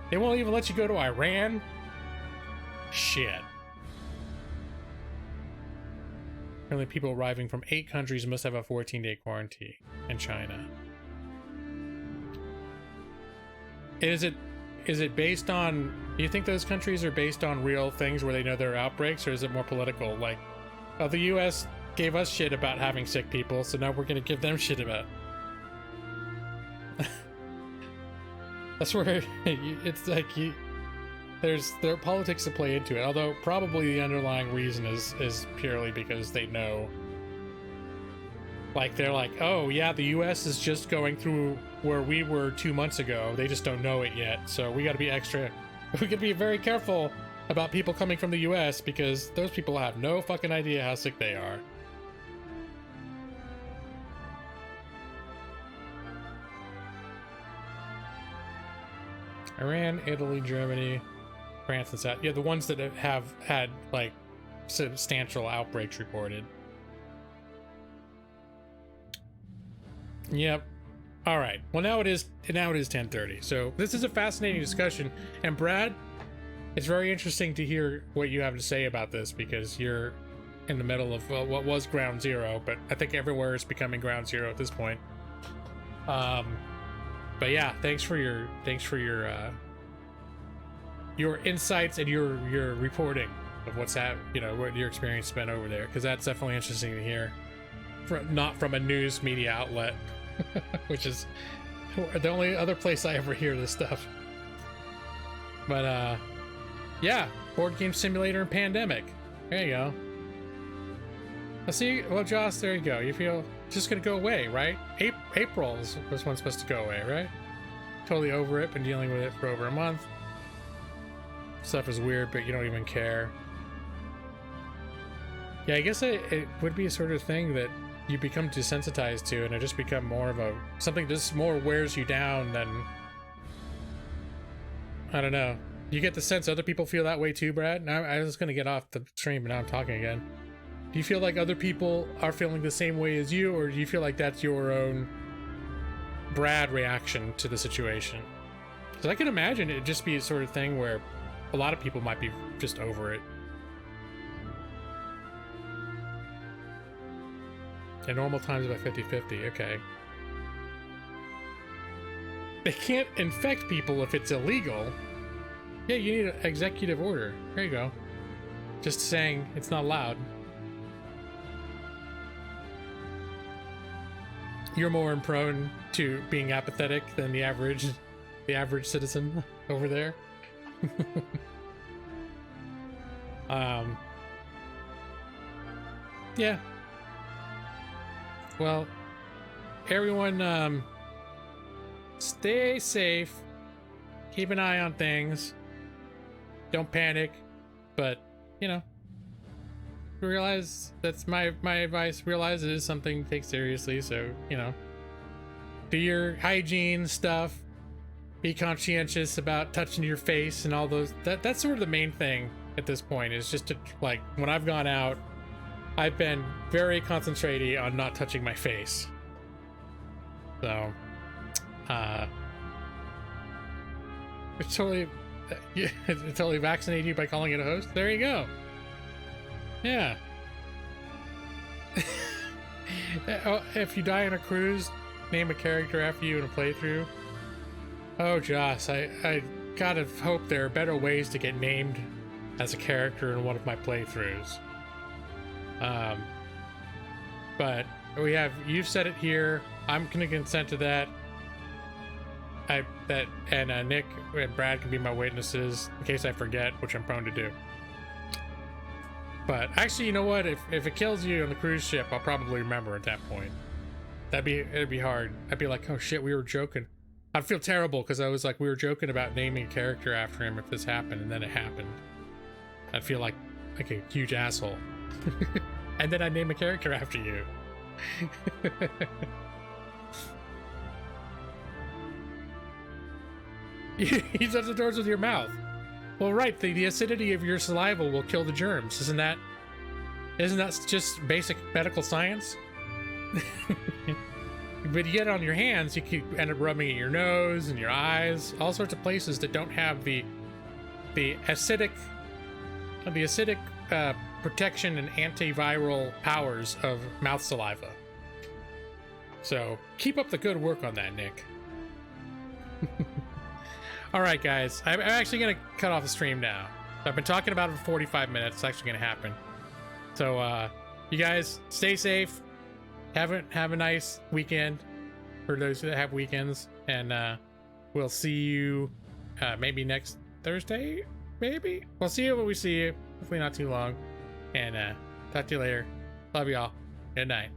They won't even let you go to Iran? Shit. Apparently people arriving from 8 countries must have a 14-day quarantine in China. Is it based on, do you think those countries are based on real things where they know there are outbreaks, or is it more political? Like, oh, the US gave us shit about having sick people, so now we're gonna give them shit about. That's where it's like there are politics that play into it, although probably the underlying reason is purely because they know, like, they're like, oh yeah, the US is just going through where we were 2 months ago, they just don't know it yet, so we gotta be very careful about people coming from the US because those people have no fucking idea how sick they are. Iran, Italy, Germany, France, and South. Yeah, the ones that have had like substantial outbreaks reported. Yep. All right. Well, now it is 10:30. So this is a fascinating discussion, and Brad, it's very interesting to hear what you have to say about this because you're in the middle of what was ground zero, but I think everywhere is becoming ground zero at this point. But yeah, thanks for your insights and your reporting of what's what your experience has been over there, because that's definitely interesting to hear, not from a news media outlet, which is the only other place I ever hear this stuff. But yeah, board game simulator and pandemic. There you go. I see. Well, Joss, there you go. You feel it's just gonna go away, right? April was one supposed to go away, right? Totally over it. Been dealing with it for over a month. Stuff is weird, but you don't even care. Yeah, I guess it would be a sort of thing that you become desensitized to, and it just become more of something just more wears you down than, I don't know. You get the sense other people feel that way too, Brad? Now I was gonna get off the stream, but now I'm talking again. Do you feel like other people are feeling the same way as you, or do you feel like that's your own Brad reaction to the situation? Because I can imagine it'd just be a sort of thing where a lot of people might be just over it. In normal times about 50-50, okay. They can't infect people if it's illegal. Yeah, you need an executive order. There you go. Just saying it's not allowed. You're more prone to being apathetic than the average citizen over there. Yeah. Well, everyone, stay safe. Keep an eye on things. Don't panic, but realize that's my advice. Realize it is something to take seriously. So do your hygiene stuff. Be conscientious about touching your face and all those. That's sort of the main thing at this point. Is just to when I've gone out, I've been very concentrated on not touching my face. So, it's totally vaccinated you by calling it a host. There you go. Yeah. If you die on a cruise, name a character after you in a playthrough. Oh, Joss, I gotta hope there are better ways to get named as a character in one of my playthroughs. But you've said it here. I'm gonna consent to that. Nick and Brad can be my witnesses in case I forget, which I'm prone to do. But actually, you know what? If it kills you on the cruise ship, I'll probably remember at that point. It'd be hard. I'd be like, oh shit, we were joking. I'd feel terrible because I was like, we were joking about naming a character after him if this happened, and then it happened. I'd feel like a huge asshole. And then I'd name a character after you. You shut the doors with your mouth. Well, right, the acidity of your saliva will kill the germs. Isn't that just basic medical science? But you get it on your hands, you could end up rubbing at your nose and your eyes, all sorts of places that don't have the acidic protection and antiviral powers of mouth saliva. So keep up the good work on that, Nick. All right, guys, I'm actually gonna cut off the stream now. I've been talking about it for 45 minutes. It's actually gonna happen. So you guys stay safe. Have a nice weekend for those that have weekends, and we'll see you maybe next Thursday. Maybe we'll see you when we see you. Hopefully not too long. And talk to you later. Love y'all. Good night.